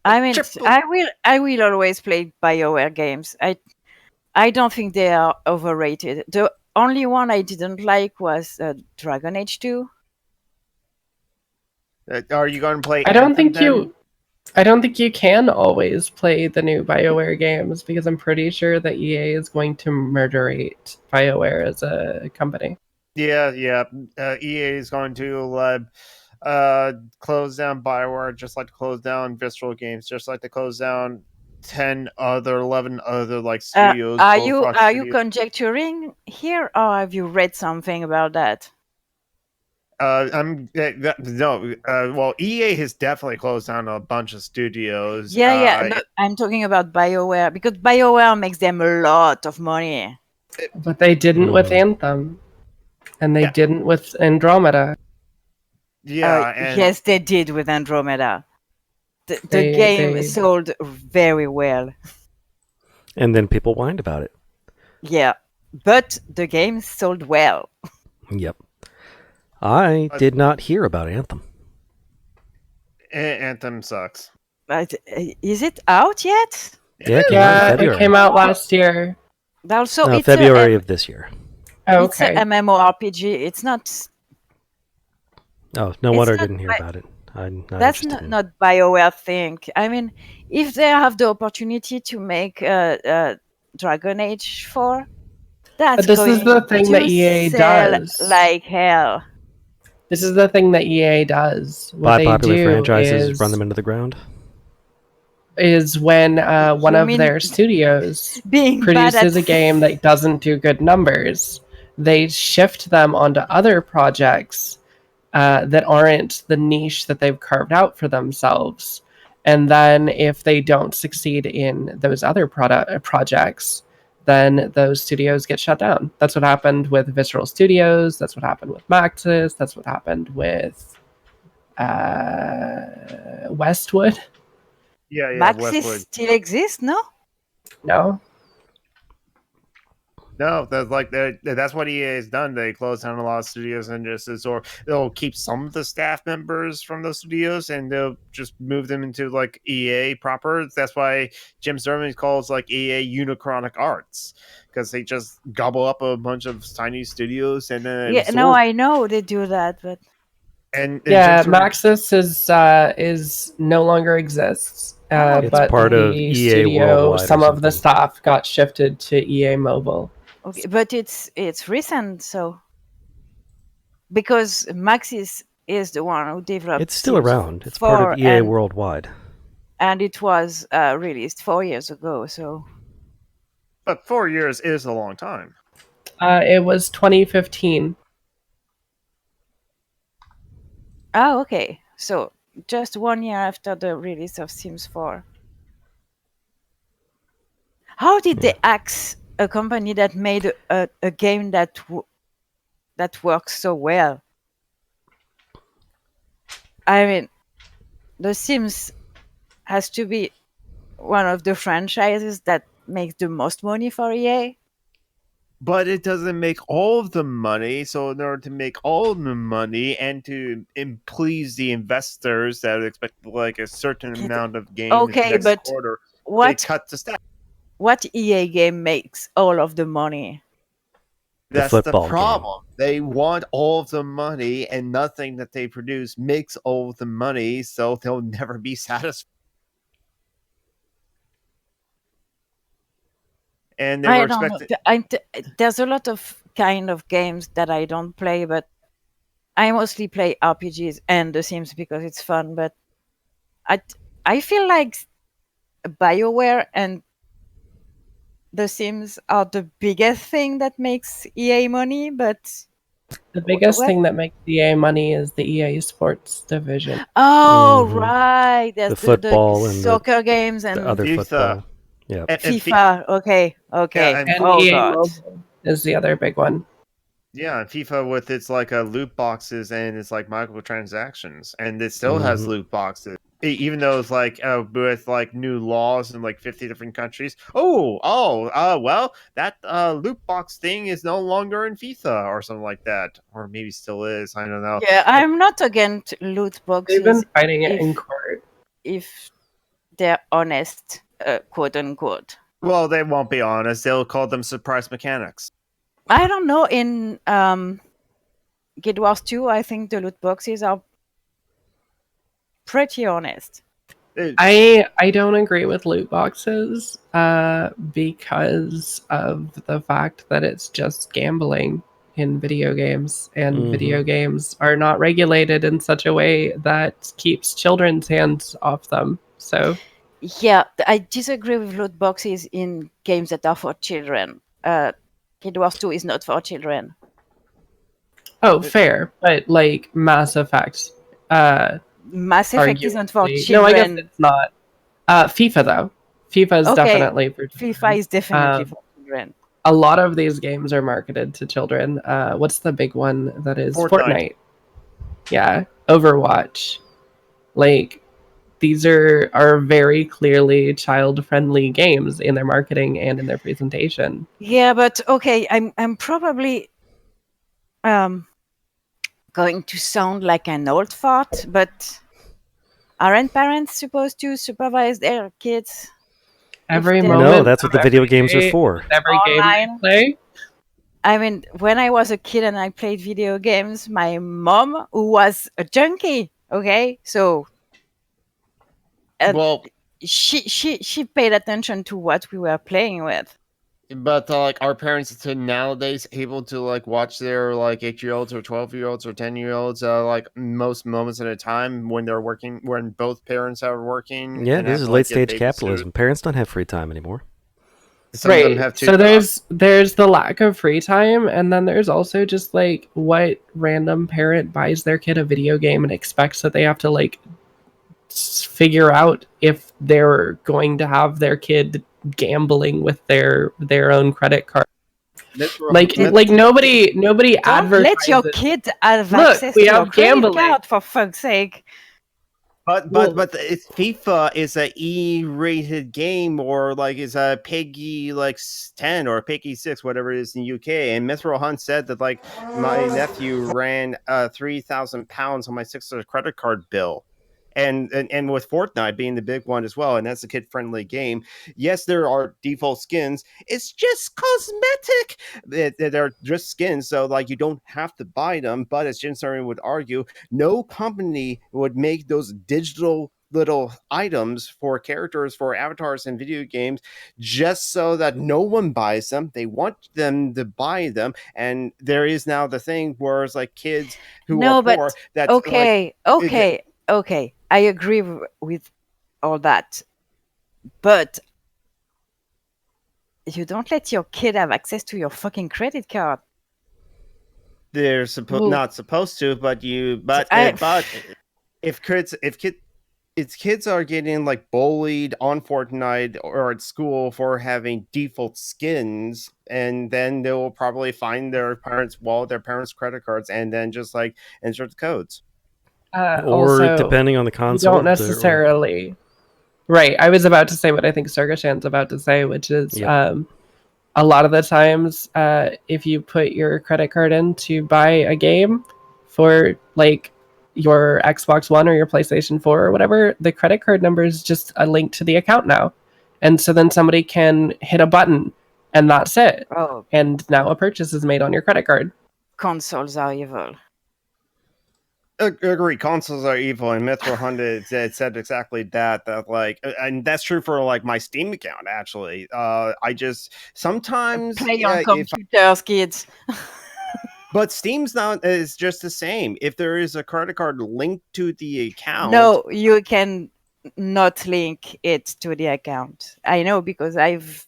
I mean, I will always play BioWare games. I don't think they are overrated. The only one I didn't like was Dragon Age 2. Are you going to play? I don't think you can always play the new BioWare games because I'm pretty sure that EA is going to murderate BioWare as a company. Yeah. EA is going to close down BioWare, just like to close down Visceral Games, just like to close down 11 other like studios. Are you conjecturing here, or have you read something about that? Well, EA has definitely closed down a bunch of studios. No, I'm talking about BioWare because BioWare makes them a lot of money. But they didn't with Anthem, and they didn't with Andromeda. Yes, they did with Andromeda. The game sold very well. And then people whined about it. Yeah, but the game sold well. Yep. I did not hear about Anthem. Anthem sucks. But is it out yet? Yeah, it came out in February. It came out last year. Also, it's February of this year. Oh, It's a okay. MMORPG. It's not. Oh, no It's wonder I not didn't hear about it. I'm not That's interested. not BioWare thing. I mean, if they have the opportunity to make Dragon Age 4, that's But this is the going thing that to EA sell does. like hell. This is the thing that EA does. What Buy they popular do franchises, run them into the ground. is when one You of mean their studios being bad at produces a game that doesn't do good numbers, they shift them onto other projects that aren't the niche that they've carved out for themselves. And then if they don't succeed in those other projects, then those studios get shut down. That's what happened with Visceral Studios. That's what happened with Maxis. That's what happened with Westwood. Yeah, Maxis Westwood. still exists, no? No, No, that's what EA has done. They close down a lot of studios and or they'll keep some of the staff members from those studios and they'll just move them into like EA proper. That's why Jim Sterling calls like EA Unichronic Arts, because they just gobble up a bunch of tiny studios and then Yeah, no, I know they do that, but and yeah, Jim Sterling- Maxis is no longer exists. Oh. It's But part of the EA studio, Worldwide or some of the something. staff got shifted to EA Mobile. okay, but it's recent, so because Maxis is the one who developed. It's still Sims around. It's part 4 of EA Worldwide. and it was released 4 years ago. So but 4 years is a long time. It was 2015. oh, okay, so just 1 year after the release of Sims 4. How did they axe a company that made a game that works so well? I mean, The Sims has to be one of the franchises that makes the most money for EA. But it doesn't make all of the money. So in order to make all of the money and to please the investors that expect like a certain amount of games Okay, next but quarter, they what cut the staff. what EA game makes all of the money? That's the football problem. They want all of the money, and nothing that they produce makes all of the money, so they'll never be satisfied. And they were I don't know. expecting. There's a lot of kind of games that I don't play, but I mostly play RPGs and The Sims because it's fun. But I feel like BioWare and The Sims are the biggest thing that makes EA money, but The biggest what? thing that makes EA money is the EA Sports division. Oh, Mhm. right. There's The football and soccer games and The other FIFA. football. Yeah. And FIFA. Okay. and- And Oh, EA God. Mobile is the other big one. Yeah, FIFA with its like loot boxes and it's like microtransactions, and it still has Mhm. loot boxes, even though it's like with like new laws in like 50 different countries. Well, that loot box thing is no longer in FIFA or something like that, or maybe still is. I don't know. Yeah, I'm not against loot They've been boxes fighting it in if court. if they're honest, quote unquote. Well, they won't be honest. They'll call them surprise mechanics. I don't know. In Guild Wars 2, I think the loot boxes are pretty honest. I don't agree with loot boxes because of the fact that it's just gambling in video games, and video games are not regulated in such a way that keeps children's hands off them. So Yeah, I disagree with loot boxes in games that are for children. Guild Wars 2 is not for children. fair, but like Mass Effect, Mass Effect isn't for arguably- children. No, I guess it's not. FIFA though, FIFA is Okay, definitely for children. FIFA is definitely for children. A lot of these games are marketed to children. What's the big one that is Fortnite. Yeah, Overwatch. Like these are very clearly child-friendly games in their marketing and in their presentation. Yeah, but okay, I'm probably going to sound like an old fart, but aren't parents supposed to supervise their kids? Every they're- moment. No, that's what the of video every games are day- for. Every game Online. they play. I mean, when I was a kid and I played video games, my mom, who was a junkie, okay, so Well, she paid attention to what we were playing with. but like our parents to nowadays able to like watch their like 8-year-olds or 12-year-olds or 10-year-olds like most moments at a time when they're working, when both parents are working. Yeah, and this have is to, like, late get stage babysitter. capitalism. Parents don't have free time anymore. Some of them have two So jobs. there's the lack of free time, and then there's also just like what random parent buys their kid a video game and expects that they have to like figure out if they're going to have their kid gambling with their own credit card. Like nobody Don't let your advertises. kid have Look, access we to your have credit gambling. card, for fuck's sake. But it's FIFA is a E-rated game, or like is a PEGI like 10 or PEGI 6, whatever it is in UK. And Mithral Hunt said that like my nephew ran £3,000 on my sister's credit card bill. And with Fortnite being the big one as well, and that's a kid-friendly game. Yes, there are default skins. It's just cosmetic. They're just skins, so like you don't have to buy them. But as Jim Sterling would argue, no company would make those digital little items for characters, for avatars in video games, just so that no one buys them. They want them to buy them, and there is now the thing where it's like kids who are poor. That's okay, okay. I agree with all that, but you don't let your kid have access to your fucking credit card. They're not supposed to, but if kids are getting like bullied on Fortnite or at school for having default skins, and then they will probably find their parents' credit cards, and then just like insert the codes. Or Also, depending on the you console. don't necessarily. Right. I was about to say what I think Sargashan's about to say, which is Yep. a lot of the times, if you put your credit card in to buy a game for like your Xbox One or your PlayStation 4 or whatever, the credit card number is just a link to the account now. And so then somebody can hit a button and that's it. Oh, And now a purchase is made on your credit card. consoles are evil. Agree, consoles are evil, and Mithral Hunt said exactly that. That like, and that's true for like my Steam account. Actually, I just sometimes Play on computers, kids. But Steam's not is just the same. If there is a credit card linked to the account, No, you can not link it to the account. I know because I've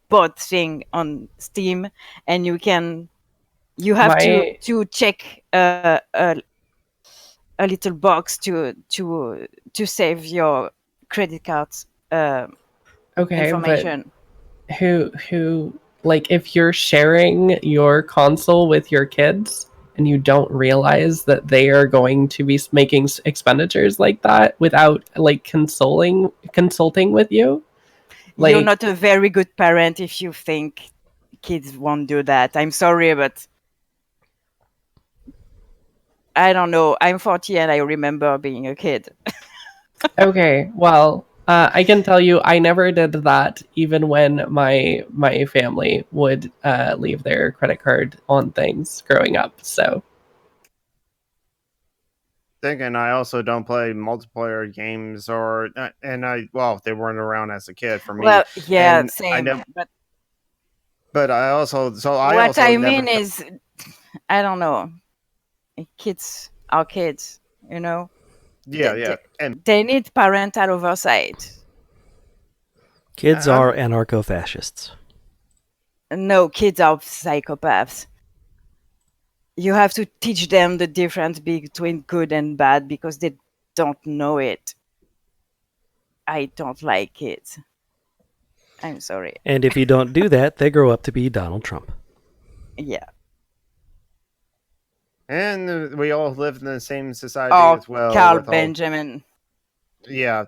bought thing on Steam, and you have to check a little box to save your credit cards information. But who like if you're sharing your console with your kids and you don't realize that they are going to be making expenditures like that without like consulting with you, like, you're not a very good parent if you think kids won't do that. I'm sorry, but I don't know. I'm 40 and I remember being a kid. Okay, well, I can tell you I never did that even when my family would leave their credit card on things growing up. So thinking I also don't play multiplayer games, or and they weren't around as a kid for me. Well, yeah, and same. But I also is, I don't know. Kids are kids, you know. Yeah, and they need parental oversight. Kids are anarcho-fascists. No, kids are psychopaths. You have to teach them the difference between good and bad because they don't know it. I don't like kids. I'm sorry. And if you don't do that, they grow up to be Donald Trump. Yeah. And we all live in the same society as well. Carl Benjamin. Yeah.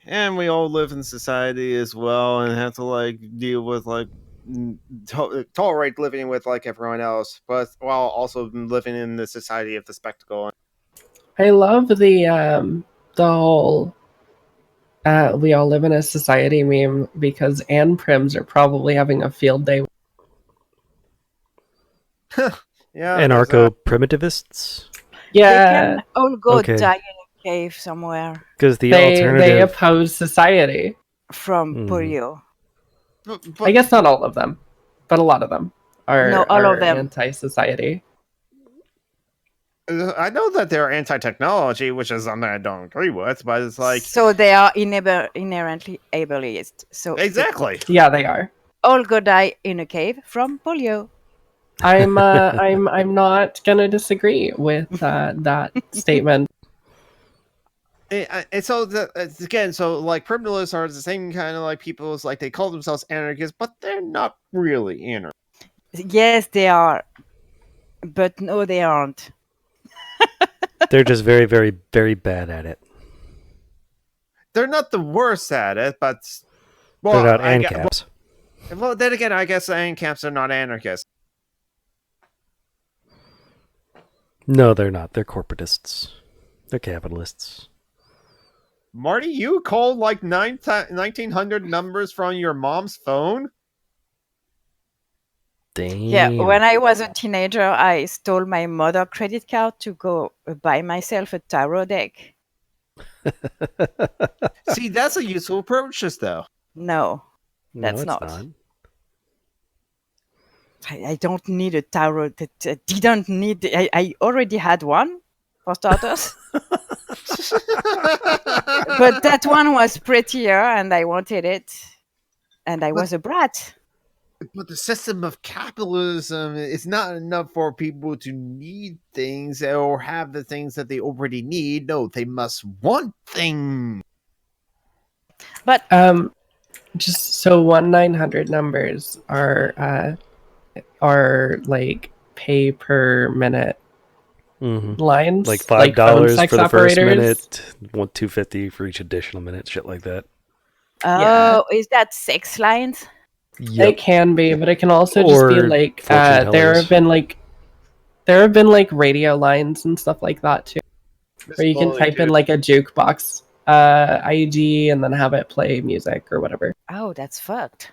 And we all live in society as well and have to like deal with like tolerate living with like everyone else, but while also living in the society of the spectacle. I love the whole We all live in a society meme because Ann Prims are probably having a field day. Yeah. there's Anarcho-primitivists? They Yeah, can all go Okay. die in a cave somewhere Because the they alternative... oppose society. from Mhm. polio. that. I guess not all of them, but a lot of them No, all are of them. anti-society. I know that they're anti-technology, which is something I don't agree with, but it's like So they are inherently ableist. So they exactly. Yeah, they are. all go die in a cave from polio. I'm not gonna disagree with that statement. And so again, so like primitivists are the same kind of like people as like they call themselves anarchists, but they're not really anarchists. Yes, they are, but no, they aren't. They're just very, very, very bad at it. They're not the worst at it, but They're not I ANCAPs. well, then again, I guess the ANCAPs are not anarchists. No, they're not. They're corporatists. They're capitalists. Marty, you called like 1900 numbers from your mom's phone? Damn. Yeah, when I was a teenager, I stole my mother's credit card to go buy myself a tarot deck. See, that's a useful purchase, though. No, No, that's it's not. not. I don't need a tarot. Didn't need. I already had one, for starters. But that one was prettier, and I wanted it. And I was a brat. But the system of capitalism is not enough for people to need things or have the things that they already need. No, they must want things. But Just so 1-900 numbers are like pay per minute lines, Like phone $5 sex for the first operators. minute, $2.50 for each additional minute, shit like that. oh, is that sex lines? It can be, but it can also just be Or like fortune there tellers. have been like radio lines and stuff like that too, where you can type in like a jukebox ID and then have it play music or whatever. Oh, that's fucked.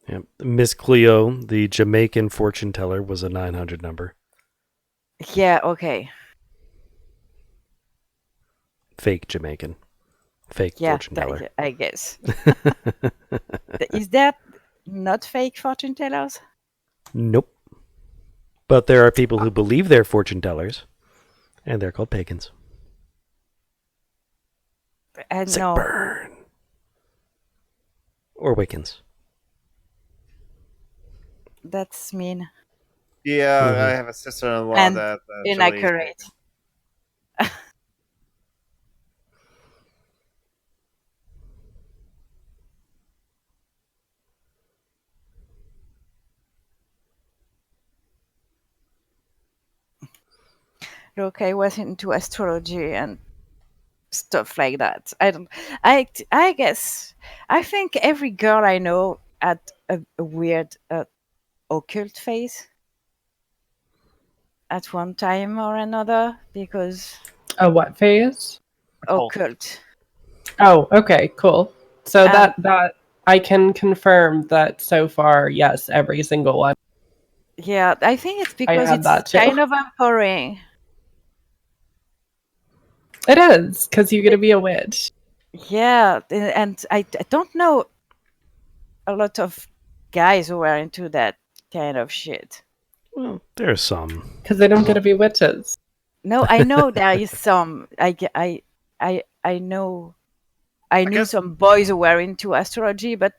Yep. Miss Cleo, the Jamaican fortune teller, was a 900 number. Yeah, okay. Fake Jamaican. Fake Yeah, fortune teller. I guess. Is that not fake fortune tellers? Nope. But there are people who believe they're fortune tellers, and they're called pagans. Sick No. burn. Or Wiccans. That's mean. Yeah, Mhm. I have a sister-in-law And that inaccurate. Look, I was into astrology and stuff like that. I guess I think every girl I know had a weird occult phase at one time or another, because A what phase? occult. Oh, okay, cool. So And that I can confirm that so far, yes, every single one. yeah, I think it's because had it's that too. kind of empowering. It is, because you get to be a witch. Yeah, and I don't know a lot of guys who are into that kind of shit. Well, there's some. Because they don't get to be witches. No, I know there is some. I know. I knew guess- some boys who were into astrology, but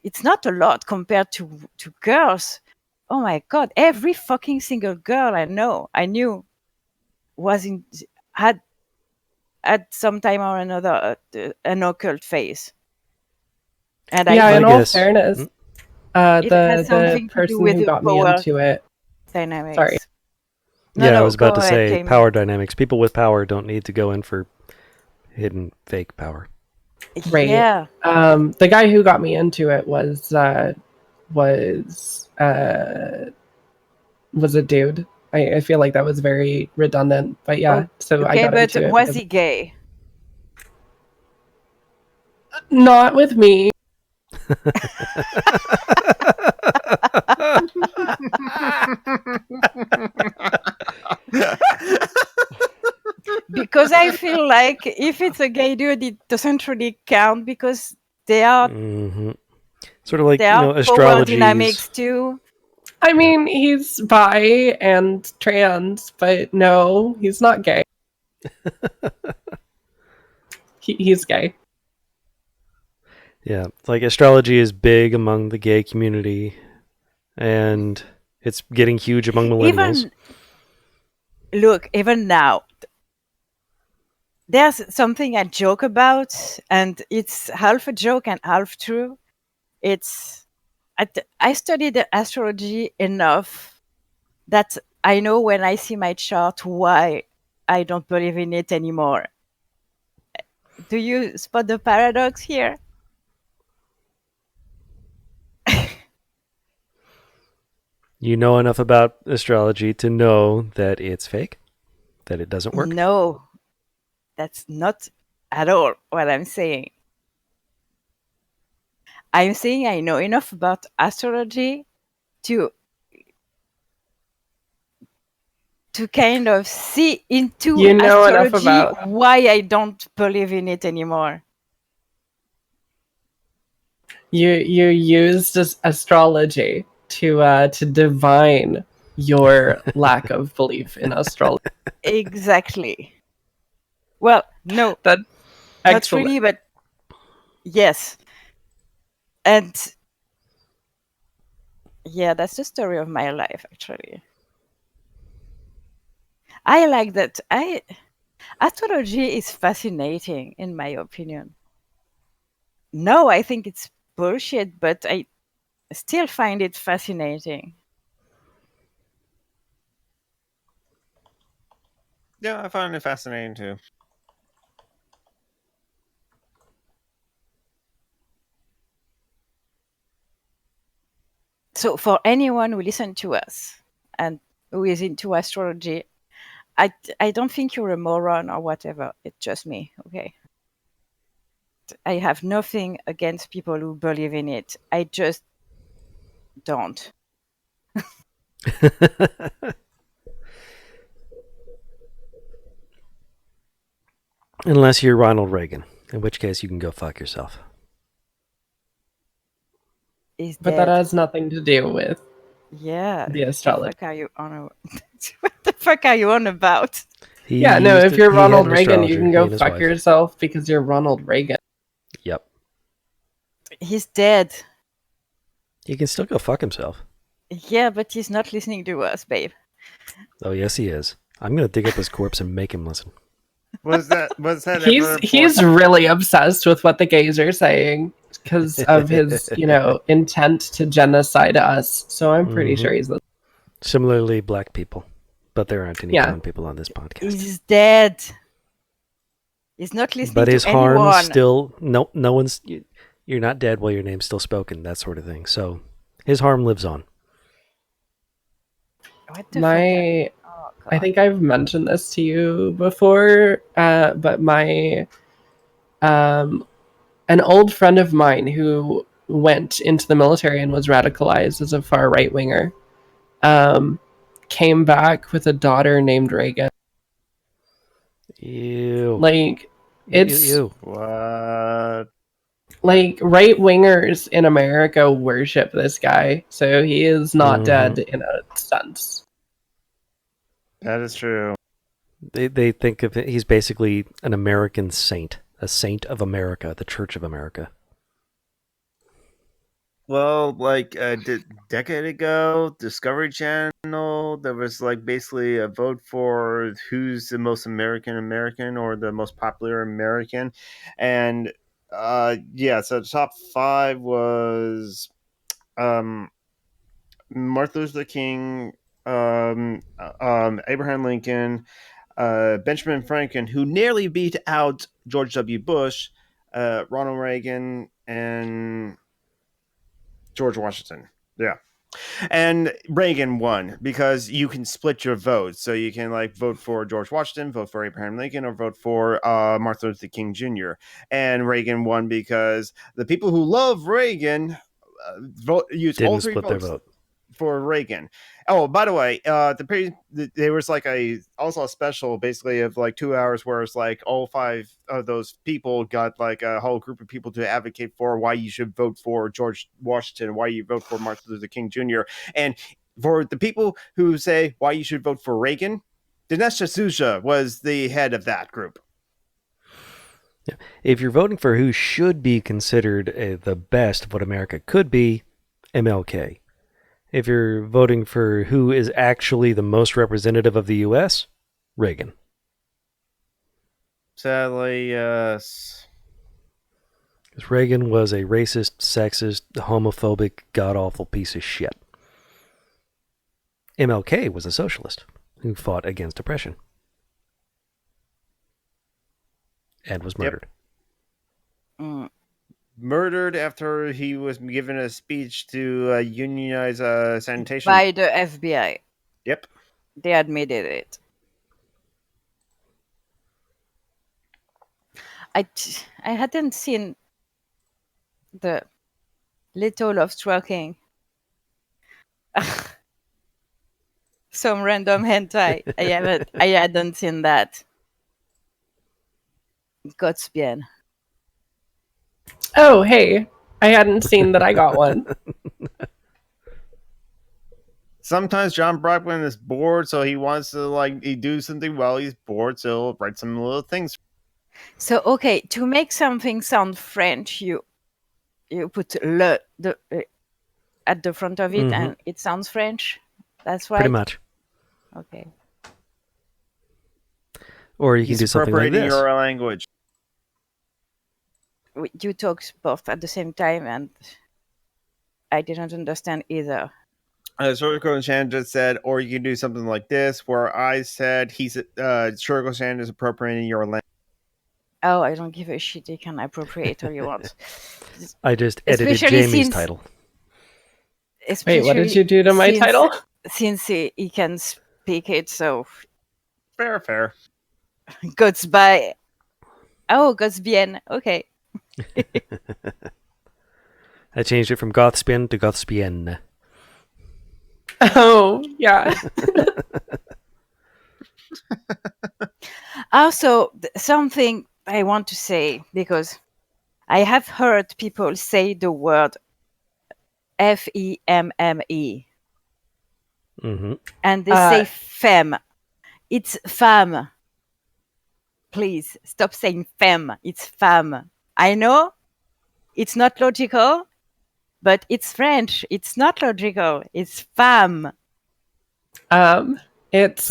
it's not a lot compared to girls. Oh my god! Every fucking single girl I knew, was in had at some time or another an occult phase. And Yeah, I in I all guess. fairness, it has the something to do person with who the got me power into it. dynamics. Sorry. No, Yeah, I no, was about go to ahead, say Jamie. power dynamics. People with power don't need to go in for hidden fake power. Right. Yeah. The guy who got me into it was a dude. I feel like that was very redundant, but yeah. So I Okay, got but into it. was because- he gay? Not with me. Because I feel like if it's a gay dude, it doesn't really count because they are Sort of like, there are power astrology. dynamics too. I mean, he's bi and trans, but no, he's not gay. He's gay. Yeah, like astrology is big among the gay community, and it's getting huge among millennials. Even now, there's something I joke about, and it's half a joke and half true. I studied astrology enough that I know when I see my chart why I don't believe in it anymore. Do you spot the paradox here? You know enough about astrology to know that it's fake, that it doesn't work. No, that's not at all what I'm saying. I'm saying I know enough about astrology to kind of see into You know enough astrology about- why I don't believe in it anymore. You used astrology to divine your lack of belief in astrology. Exactly. Well, no, That not excellent. really, but yes. And yeah, that's the story of my life, actually. I like that. Astrology is fascinating, in my opinion. No, I think it's bullshit, but I still find it fascinating. Yeah, I find it fascinating too. So, for anyone who listens to us and who is into astrology, I don't think you're a moron or whatever. It's just me, okay? I have nothing against people who believe in it. I just don't. Unless you're Ronald Reagan, in which case you can go fuck yourself. He's But dead. that has nothing to do with Yeah. the astrology. What the fuck are you on? What the fuck are you on about? Yeah, no, if you're Ronald Reagan, you can go fuck yourself because you're Ronald Reagan. Yep. He's dead. He can still go fuck himself. Yeah, but he's not listening to us, babe. Oh, yes, he is. I'm going to dig up his corpse and make him listen. Was that He's really obsessed with what the gays are saying because of his, intent to genocide us. So I'm pretty sure he's listening. Similarly, black people. But there aren't any brown people on this podcast. He's dead. He's not listening to anyone. But his harm still... No one's... You're not dead while your name's still spoken, that sort of thing. So his harm lives on. What the fuck? I think I've mentioned this to you before, but my an old friend of mine who went into the military and was radicalized as a far right winger came back with a daughter named Reagan. Ew. Like it's Ew. What? Like right wingers in America worship this guy, so he is not dead in a sense. That is true. They think of it, he's basically an American saint, a saint of America, the Church of America. Well, like a decade ago, Discovery Channel, there was like basically a vote for who's the most American or the most popular American, and so the top 5 was Martin Luther King, Abraham Lincoln, Benjamin Franklin, who nearly beat out George W. Bush, Ronald Reagan, and George Washington. Yeah. And Reagan won because you can split your vote. So you can like vote for George Washington, vote for Abraham Lincoln, or vote for Martin Luther King Jr. And Reagan won because the people who love Reagan use all Didn't three split their votes vote. for Reagan. Oh, by the way, there was like a special basically of like 2 hours where it's like all five of those people got like a whole group of people to advocate for why you should vote for George Washington, why you vote for Martin Luther King Jr. And for the people who say why you should vote for Reagan, Dinesh D'Souza was the head of that group. If you're voting for who should be considered the best of what America could be, MLK. If you're voting for who is actually the most representative of the U.S., Reagan. Sadly, yes. Because Reagan was a racist, sexist, homophobic, god-awful piece of shit. MLK was a socialist who fought against oppression. And was murdered. Mm. Murdered after he was given a speech to unionize sanitation. By the FBI. Yep. They admitted it. I hadn't seen the Little of Stroking. Some random hentai. I hadn't seen that. God's bien. Oh, hey. I hadn't seen that I got one. Sometimes John Brockman is bored, so he wants to he do something while he's bored, so he'll write some little things. So okay, to make something sound French, you put le at the front of it, and it sounds French. That's right. Pretty much. Okay. Or you can do something like appropriating this. your language. You talked both at the same time, and I didn't understand either. Shuriken Shan just said, or you can do something like this, where I said Shuriken Shan is appropriating your language. Oh, I don't give a shit. You can appropriate all you want. I just edited Especially Jamie's since- title. Wait, what did you do to my title? Since he can speak it, so Fair. God's by. Oh, God's bien. Okay. I changed it from Gothspin to Gothspien. Oh, yeah. Also, something I want to say, because I have heard people say the word F-E-M-M-E. Mm-hmm. And they say femme. It's femme. Please, stop saying femme. It's femme. I know it's not logical, but it's French. It's not logical. It's femme. So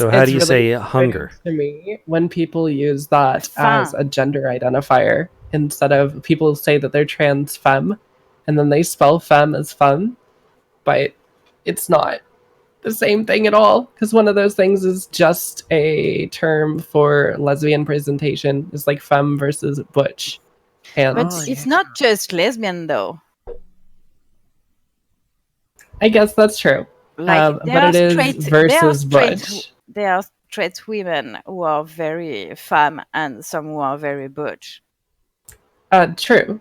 how do you really say hunger? to me when people use that as Femme. a gender identifier instead of people say that they're trans femme and then they spell femme as femme, but it's not the same thing at all because one of those things is just a term for lesbian presentation. It's like femme versus butch. And But it's not just lesbian, though. I guess that's true. Like But it is versus butch. There are straight women who are very femme and some who are very butch. True,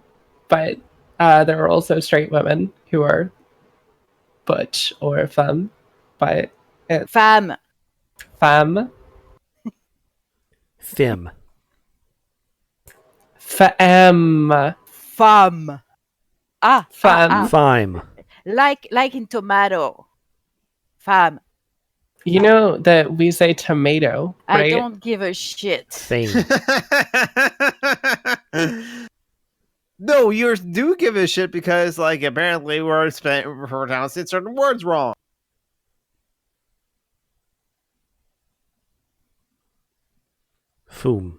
but there are also straight women who are butch or femme, but it's Femme. femme, Fem. femme, Femme. femme. Fime. Like in tomato. Femme. You know that we say tomato, right? I don't give a shit. Fame. No, you do give a shit because, apparently we're pronouncing certain words wrong. Foom.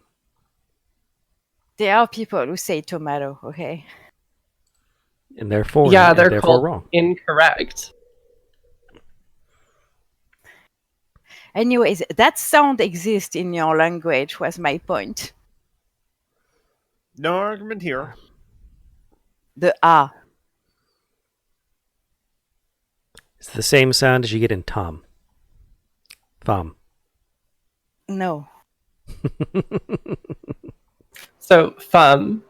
There are people who say tomato, okay? And therefore, Yeah, they're therefore called wrong. incorrect. Anyways, that sound exists in your language, was my point. No argument here. The A. It's the same sound as you get in Tom. Thumb. No. So, thumb.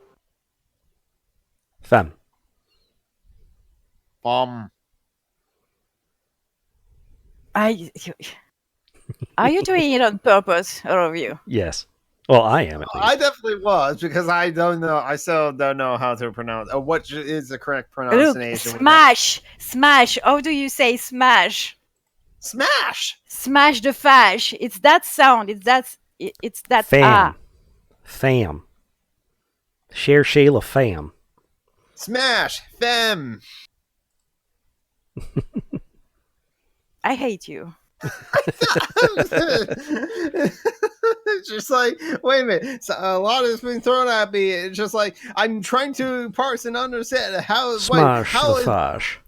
Thumb. Bomb. Are you doing it on purpose, all of you? Yes. Well, I am at least. I definitely was because I don't know. I still don't know how to pronounce. What is the correct pronunciation? Look, smash, smash. How do you say smash? Smash. Smash the fash. It's that sound. It's that Fam. Fam. Share Shayla fam. Smash. Fem. I hate you. It's just like, wait a minute. So a lot has been thrown at me. It's just like I'm trying to parse and understand how. Smash how the is fash.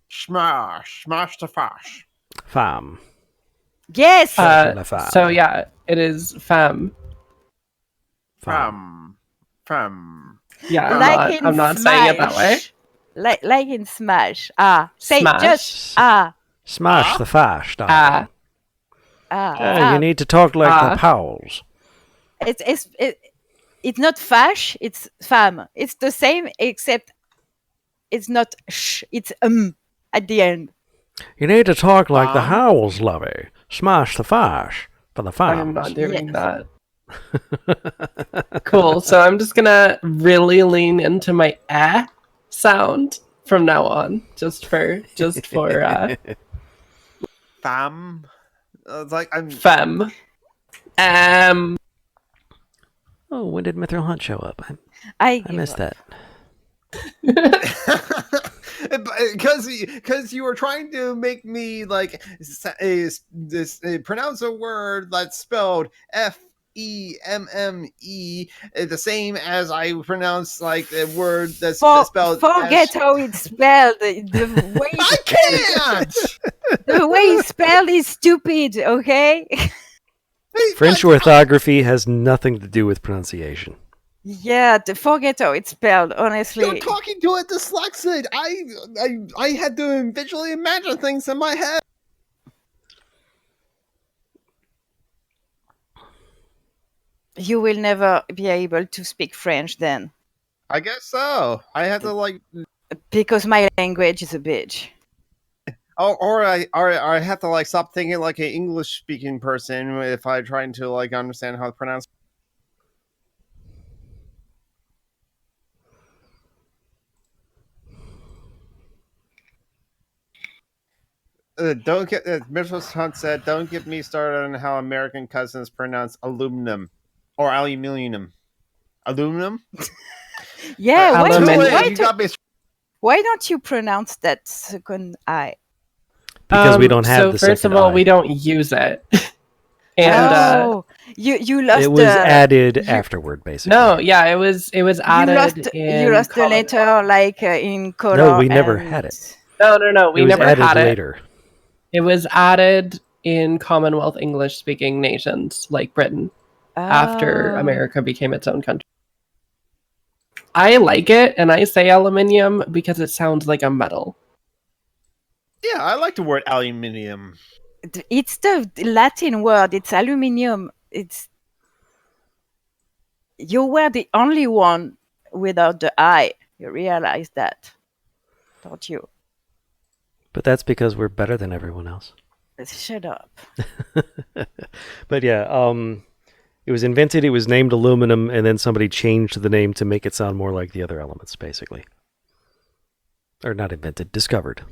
smash the fash. Fam. Yes. So yeah, it is femme. Fam. From. Yeah, Like in I'm not saying it that way. Like in Smash. Say Smash. just Smash the fash, darling. You need to talk like the Powells. It's not fash. It's fam. It's the same except it's not sh. It's at the end. You need to talk like the Howells, lovey. Smash the fash for the I fams. am not doing Yes. that. Cool. So I'm just gonna really lean into my sound from now on, just for Fam. It's like I'm. femme. Oh, when did Mithril Hunt show up? I I missed that. Because you were trying to make me like pronounce a word that's spelled FEMME, the same as I pronounce like a word that's spelled. Forget how it's spelled. The way I can't. the way it's spelled is stupid. Okay. French orthography has nothing to do with pronunciation. Yeah, forget how it's spelled. Honestly. You're talking to a dyslexic. I had to visually imagine things in my head. You will never be able to speak French then, I guess so. I had to like. because my language is a bitch. Or I have to like stop thinking like an English speaking person if I trying to like understand how to pronounce. Don't get Mitchell Hunt said. Don't get me started on how American cousins pronounce aluminum or aluminium. Aluminum. Yeah, Aluminium. why don't you pronounce that second I? Because we don't have the So first second of all, I. we don't use it. And you lost. It was added afterward, basically. no, yeah, it was added you lost the Commonwealth. letter like in color. No, we never and- had it. No, we it was never added had it. later. It was added in Commonwealth English-speaking nations like Britain after Oh. America became its own country. I like it, and I say aluminium because it sounds like a metal. Yeah, I like the word aluminium. It's the Latin word. It's aluminium. You were the only one without the I. You realize that, don't you? But that's because we're better than everyone else. Shut up. But yeah, it was invented, it was named aluminum, and then somebody changed the name to make it sound more like the other elements, basically. Or not invented, discovered.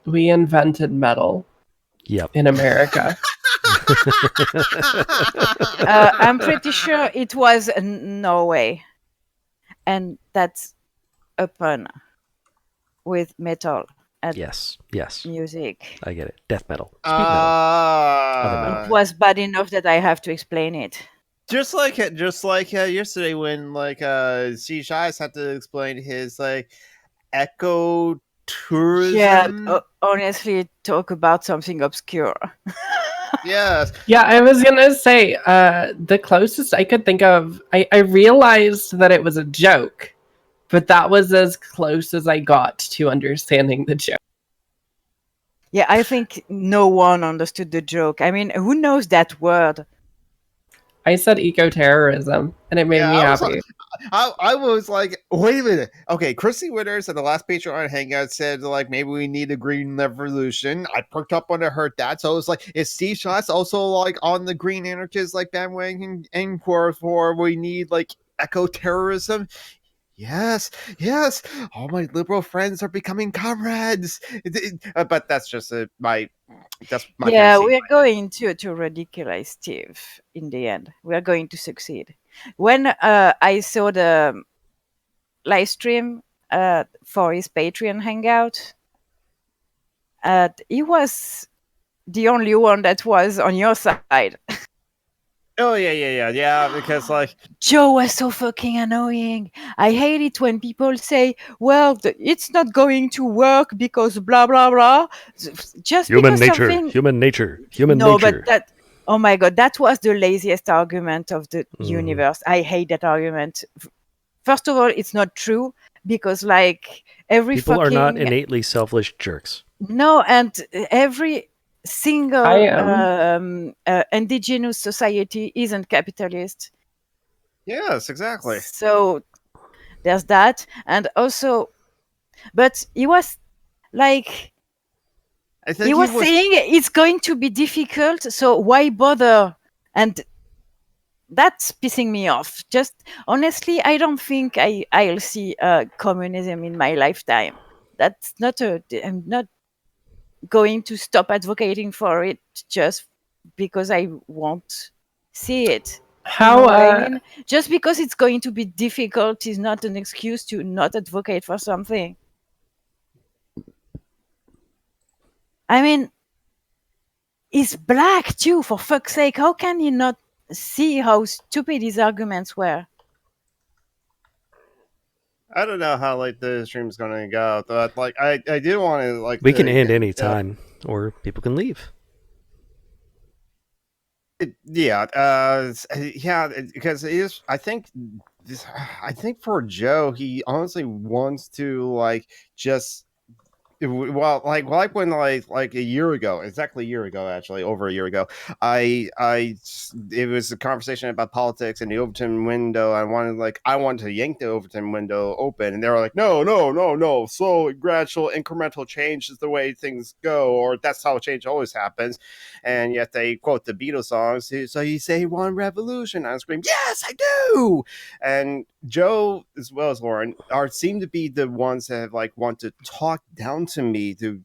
We invented metal Yep. in America. I'm pretty sure it was Norway, and that's a pun with metal and Yes. music. I get it. Death metal. Speed metal. Other metal. It was bad enough that I have to explain it. Just like yesterday when like CJA had to explain his like eco tourism. Yeah, honestly, talk about something obscure. Yes. Yeah, I was gonna say, the closest I could think of, I realized that it was a joke But that was as close as I got to understanding the joke. Yeah, I think no one understood the joke. I mean, who knows that word? I said eco-terrorism, and it made me I was happy. I was like, wait a minute. Okay, Chrissy Winters at the last Patreon hangout said like maybe we need a green revolution. I perked up when I heard that, so I was like, is Steve Schatz also like on the green anarchist like bandwagon and for we need like eco terrorism? Yes, yes. All my liberal friends are becoming comrades. But that's just my Yeah, fantasy. we're going to ridiculous Steve in the end. We are going to succeed. When I saw the live stream for his Patreon hangout, he was the only one that was on your side. Oh yeah. Because like Joe was so fucking annoying. I hate it when people say, well, it's not going to work because blah, blah, blah. Just because something. human nature, human No, nature. but that. Oh my God, that was the laziest argument of the Mhm. universe. I hate that argument. First of all, it's not true because, like, every People are not fucking. innately selfish jerks. No, and every single I am. indigenous society isn't capitalist. yes, exactly. So there's that. And also, but he was like, I think he was saying it's going to be difficult, so why bother? And that's pissing me off. Just honestly, I don't think I'll see communism in my lifetime. That's not a. I'm not going to stop advocating for it just because I won't see it. You know How what I mean? Just because it's going to be difficult is not an excuse to not advocate for something. I mean, he's black too, for fuck's sake. How can you not see how stupid his arguments were? I don't know how like the stream's gonna go, but like I do want to like We can end any time, or people can leave. yeah, because it is. I think for Joe, he honestly wants to like just like when like a year ago, exactly a year ago, actually over a year ago, it was a conversation about politics and the Overton window. I wanted to yank the Overton window open, and they were like, no, slow, gradual, incremental change is the way things go, or that's how change always happens. And yet they quote the Beatles songs. So you say one revolution, I scream, yes, I do. And Joe as well as Lauren seem to be the ones that have like want to talk down to me, to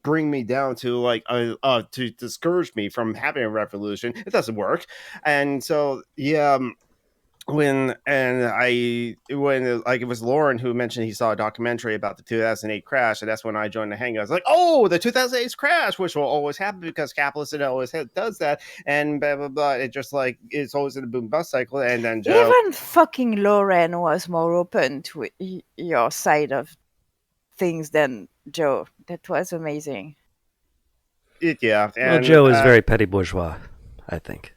bring me down, to like to discourage me from having a revolution. It doesn't work. And so when like it was Lauren who mentioned he saw a documentary about the 2008 crash, and that's when I joined the hangout. I was like, oh, the 2008 crash, which will always happen because capitalism always does that, and blah blah blah. It just like it's always in a boom bust cycle. And then Joe, Even fucking Lauren was more open to your side of things than Joe. That was amazing. yeah, Well, and Joe is very petty bourgeois, I think.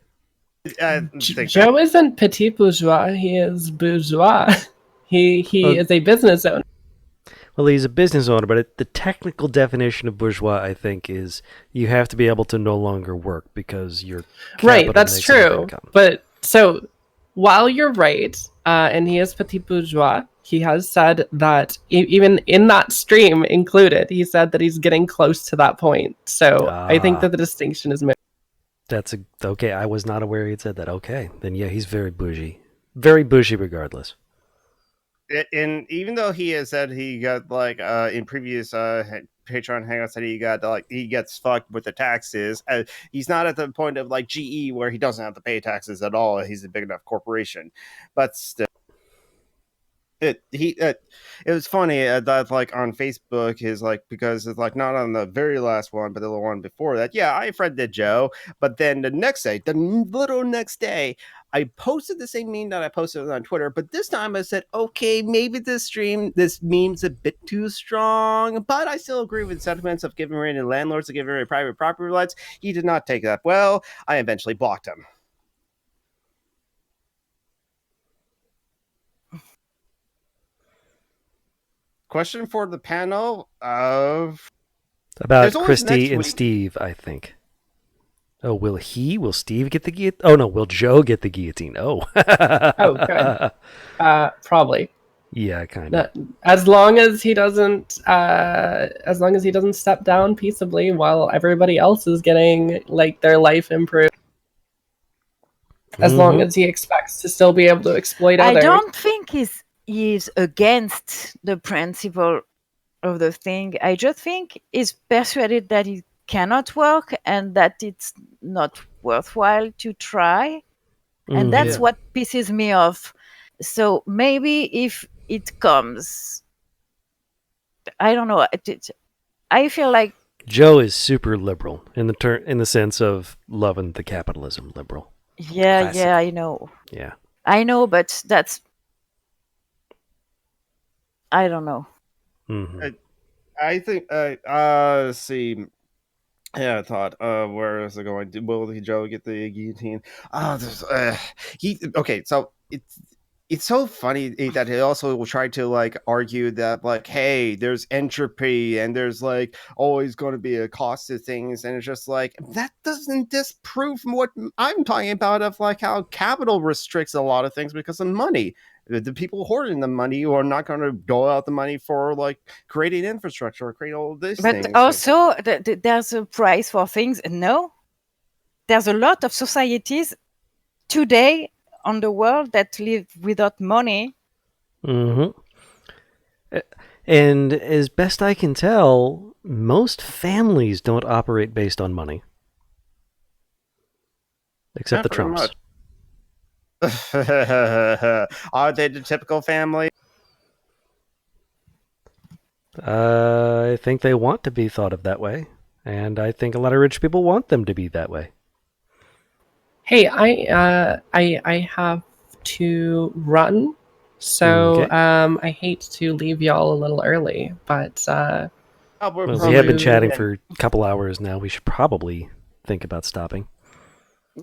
Joe isn't petit bourgeois. He is bourgeois. He is a business owner. Well, he's a business owner, but the technical definition of bourgeois, I think, is you have to be able to no longer work because your right. That's true. But so while you're right, and he is petit bourgeois, he has said that even in that stream included, he said that he's getting close to that point. So I think that the distinction is made. That's okay. I was not aware he had said that. Okay, then yeah, he's very bougie regardless. And even though he has said he got like in previous Patreon hangouts that he got like he gets fucked with the taxes, he's not at the point of like GE where he doesn't have to pay taxes at all. He's a big enough corporation, but still. It was funny that like on Facebook is like, because it's like not on the very last one but the one before that, yeah, I friended Joe, but then the little next day I posted the same meme that I posted on Twitter, but this time I said, okay, maybe this meme's a bit too strong, but I still agree with sentiments of giving rid of landlords to give rid of private property rights. He did not take that well. I eventually blocked him. question for the panel of About There's always Christy next and week. Steve, I think. Oh, will Steve get the guillotine? Oh, no, will Joe get the guillotine? Oh. Oh, good. Probably. Yeah, kind of. As long as he doesn't step down peaceably while everybody else is getting like their life improved. As long as he expects to still be able to exploit I others. don't think he's against the principle of the thing. I just think he's persuaded that it cannot work and that it's not worthwhile to try. And that's Yeah. what pisses me off. So maybe if it comes, I don't know. I feel like Joe is super liberal in the sense of loving the capitalism liberal. yeah, Classic. I know. Yeah. I know, but that's I don't know. Mm-hmm. I think let's see. Yeah, I thought, where is it going? Will Joe get the guillotine? Okay, so it's so funny that he also will try to like argue that like, hey, there's entropy and there's like always going to be a cost to things, and it's just like that doesn't disprove what I'm talking about of like how capital restricts a lot of things because of money. The people hoarding the money are not going to dole out the money for like creating infrastructure or creating all of these But things. also, there's a price for things. No, there's a lot of societies today on the world that live without money. Mm-hmm. And as best I can tell, most families don't operate based on money. Except the pretty Trumps. much. Are they the typical family? I think they want to be thought of that way. And I think a lot of rich people want them to be that way. Hey, I have to run, so Okay. I hate to leave y'all a little early, but We're Well, we have been probably- chatting for a couple hours now. We should probably think about stopping.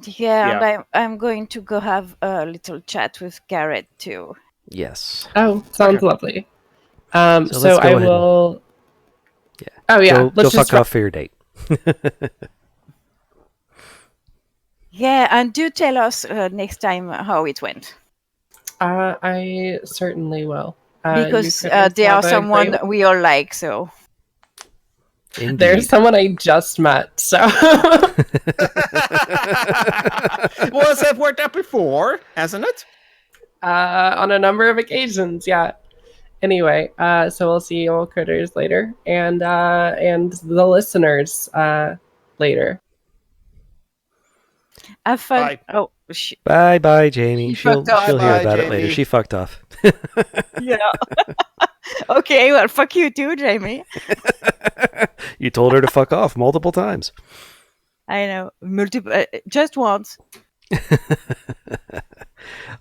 Yeah, and I'm going to go have a little chat with Garrett too. Yes. oh, sounds lovely. So let's go I ahead and- will. Yeah. Oh yeah, Go let's just fuck off for your date. Yeah, and do tell us next time how it went. I certainly will. Because you critters they are have a someone great- we all like, so. Indeed. There's someone I just met, so. Well, it's have worked out before, hasn't it? On a number of occasions, yeah. Anyway, so we'll see you all critters later, and the listeners later. Have fun. Bye. Oh, Bye, Jamie. She She'll fucked off. hear Bye, about it later. Jamie. She fucked off. yeah. Okay, well, fuck you too, Jamie. You told her to fuck off multiple times. I know. Just once.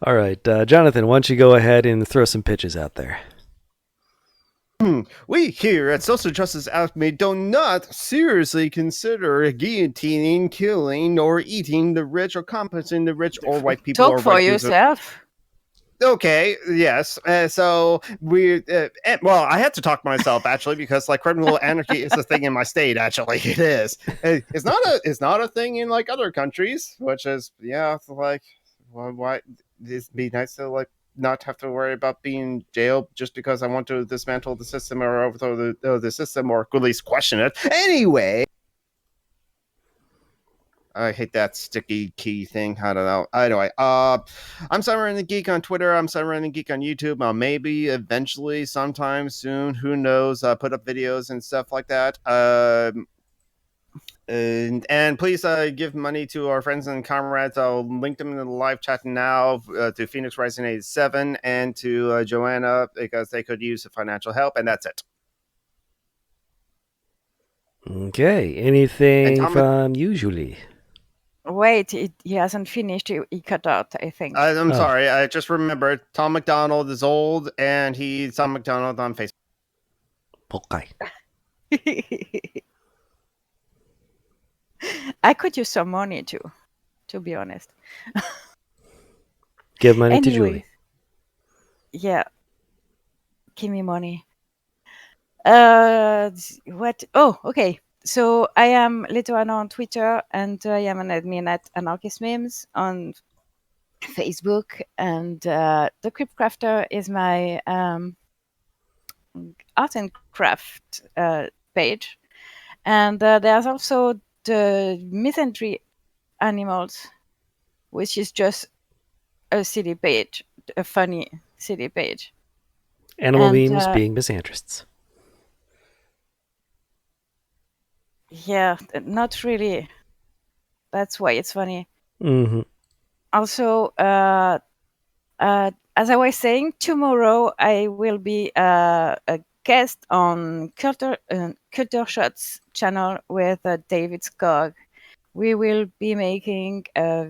All right, Jonathan, why don't you go ahead and throw some pitches out there? We here at Social Justice Alchemy do not seriously consider guillotining, killing, or eating the rich or compensating the rich or white people. Talk or for white people. yourself. Okay, yes. So we, well, I had to talk myself actually because like criminal anarchy is a thing in my state. Actually, it is. It's not a thing in like other countries, which is like, well, why? It'd be nice to like not have to worry about being jailed just because I want to dismantle the system or overthrow the system or at least question it. Anyway. I hate that sticky key thing. I don't know. Anyway, I'm Summer and the Geek on Twitter. I'm Summer and the Geek on YouTube. Maybe eventually, sometime soon, who knows, put up videos and stuff like that. And please give money to our friends and comrades. I'll link them in the live chat now to Phoenix Rising 87 and to Joanna because they could use the financial help. And that's it. Okay, anything Tom- from usually? Wait, he hasn't finished. He cut out, I think. I'm Oh. sorry. I just remembered Tom McDonald is old and he's Tom McDonald on Facebook. Okay. I could use some money too, to be honest. Give money to Anyways, Julie. yeah. Give me money. What? Oh, okay. So I am Letoana on Twitter, and I am an admin at Anarcho-Tomunists on Facebook, and the Crypt Crafter is my art and craft page. And there's also the Misandry Animals, which is just a silly page, a funny silly page. Animal And, memes being misandrists. Yeah, not really. That's why it's funny. Mm-hmm. Also, as I was saying, tomorrow I will be a guest on Culture Shots channel with David Skog. We will be making a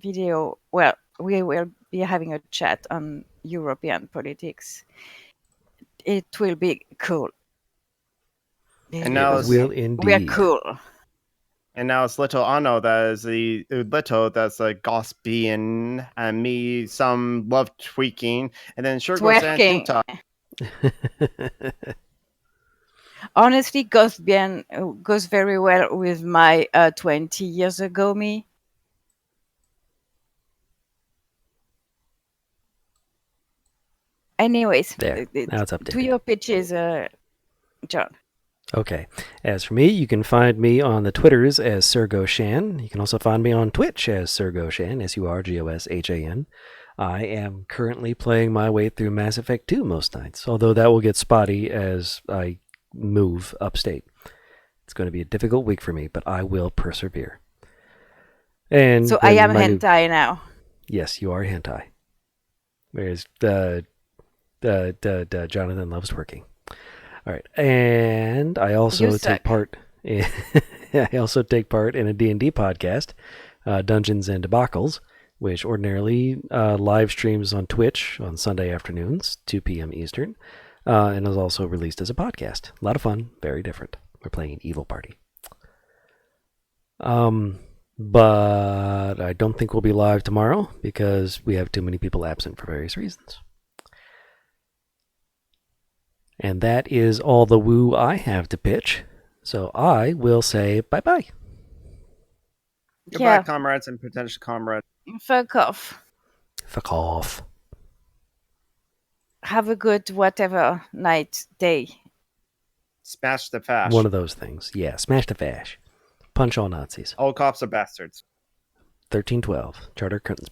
video. Well, we will be having a chat on European politics. It will be cool. And now It will We're indeed. cool. And now it's Little Ano that is the Little that's like gossiping and me some love tweaking, and then sure goes and Twerking. Honestly, Gothbian goes very well with my 20 years ago me. Anyways, There. Now it's do updated. your pitches, John. Okay. As for me, you can find me on the Twitters as SirGoshan. You can also find me on Twitch as SirGoshan, SurGoshan. I am currently playing my way through Mass Effect 2 most nights, although that will get spotty as I move upstate. It's going to be a difficult week for me, but I will persevere. And So I then am my hentai now. Yes, you are hentai. Whereas Jonathan loves twerking. All right, and I also take part. I also take part in a D&D podcast, Dungeons and Debacles, which ordinarily live streams on Twitch on Sunday afternoons, 2 p.m. Eastern, and is also released as a podcast. A lot of fun, very different. We're playing an evil party. But I don't think we'll be live tomorrow because we have too many people absent for various reasons. And that is all the woo I have to pitch. So I will say bye-bye. Goodbye, comrades and potential comrades. Fuck off. Fuck off. Have a good whatever night, day. Smash the fash. One of those things. Yeah, smash the fash. Punch all Nazis. All cops are bastards. 1312. Charter Curtains.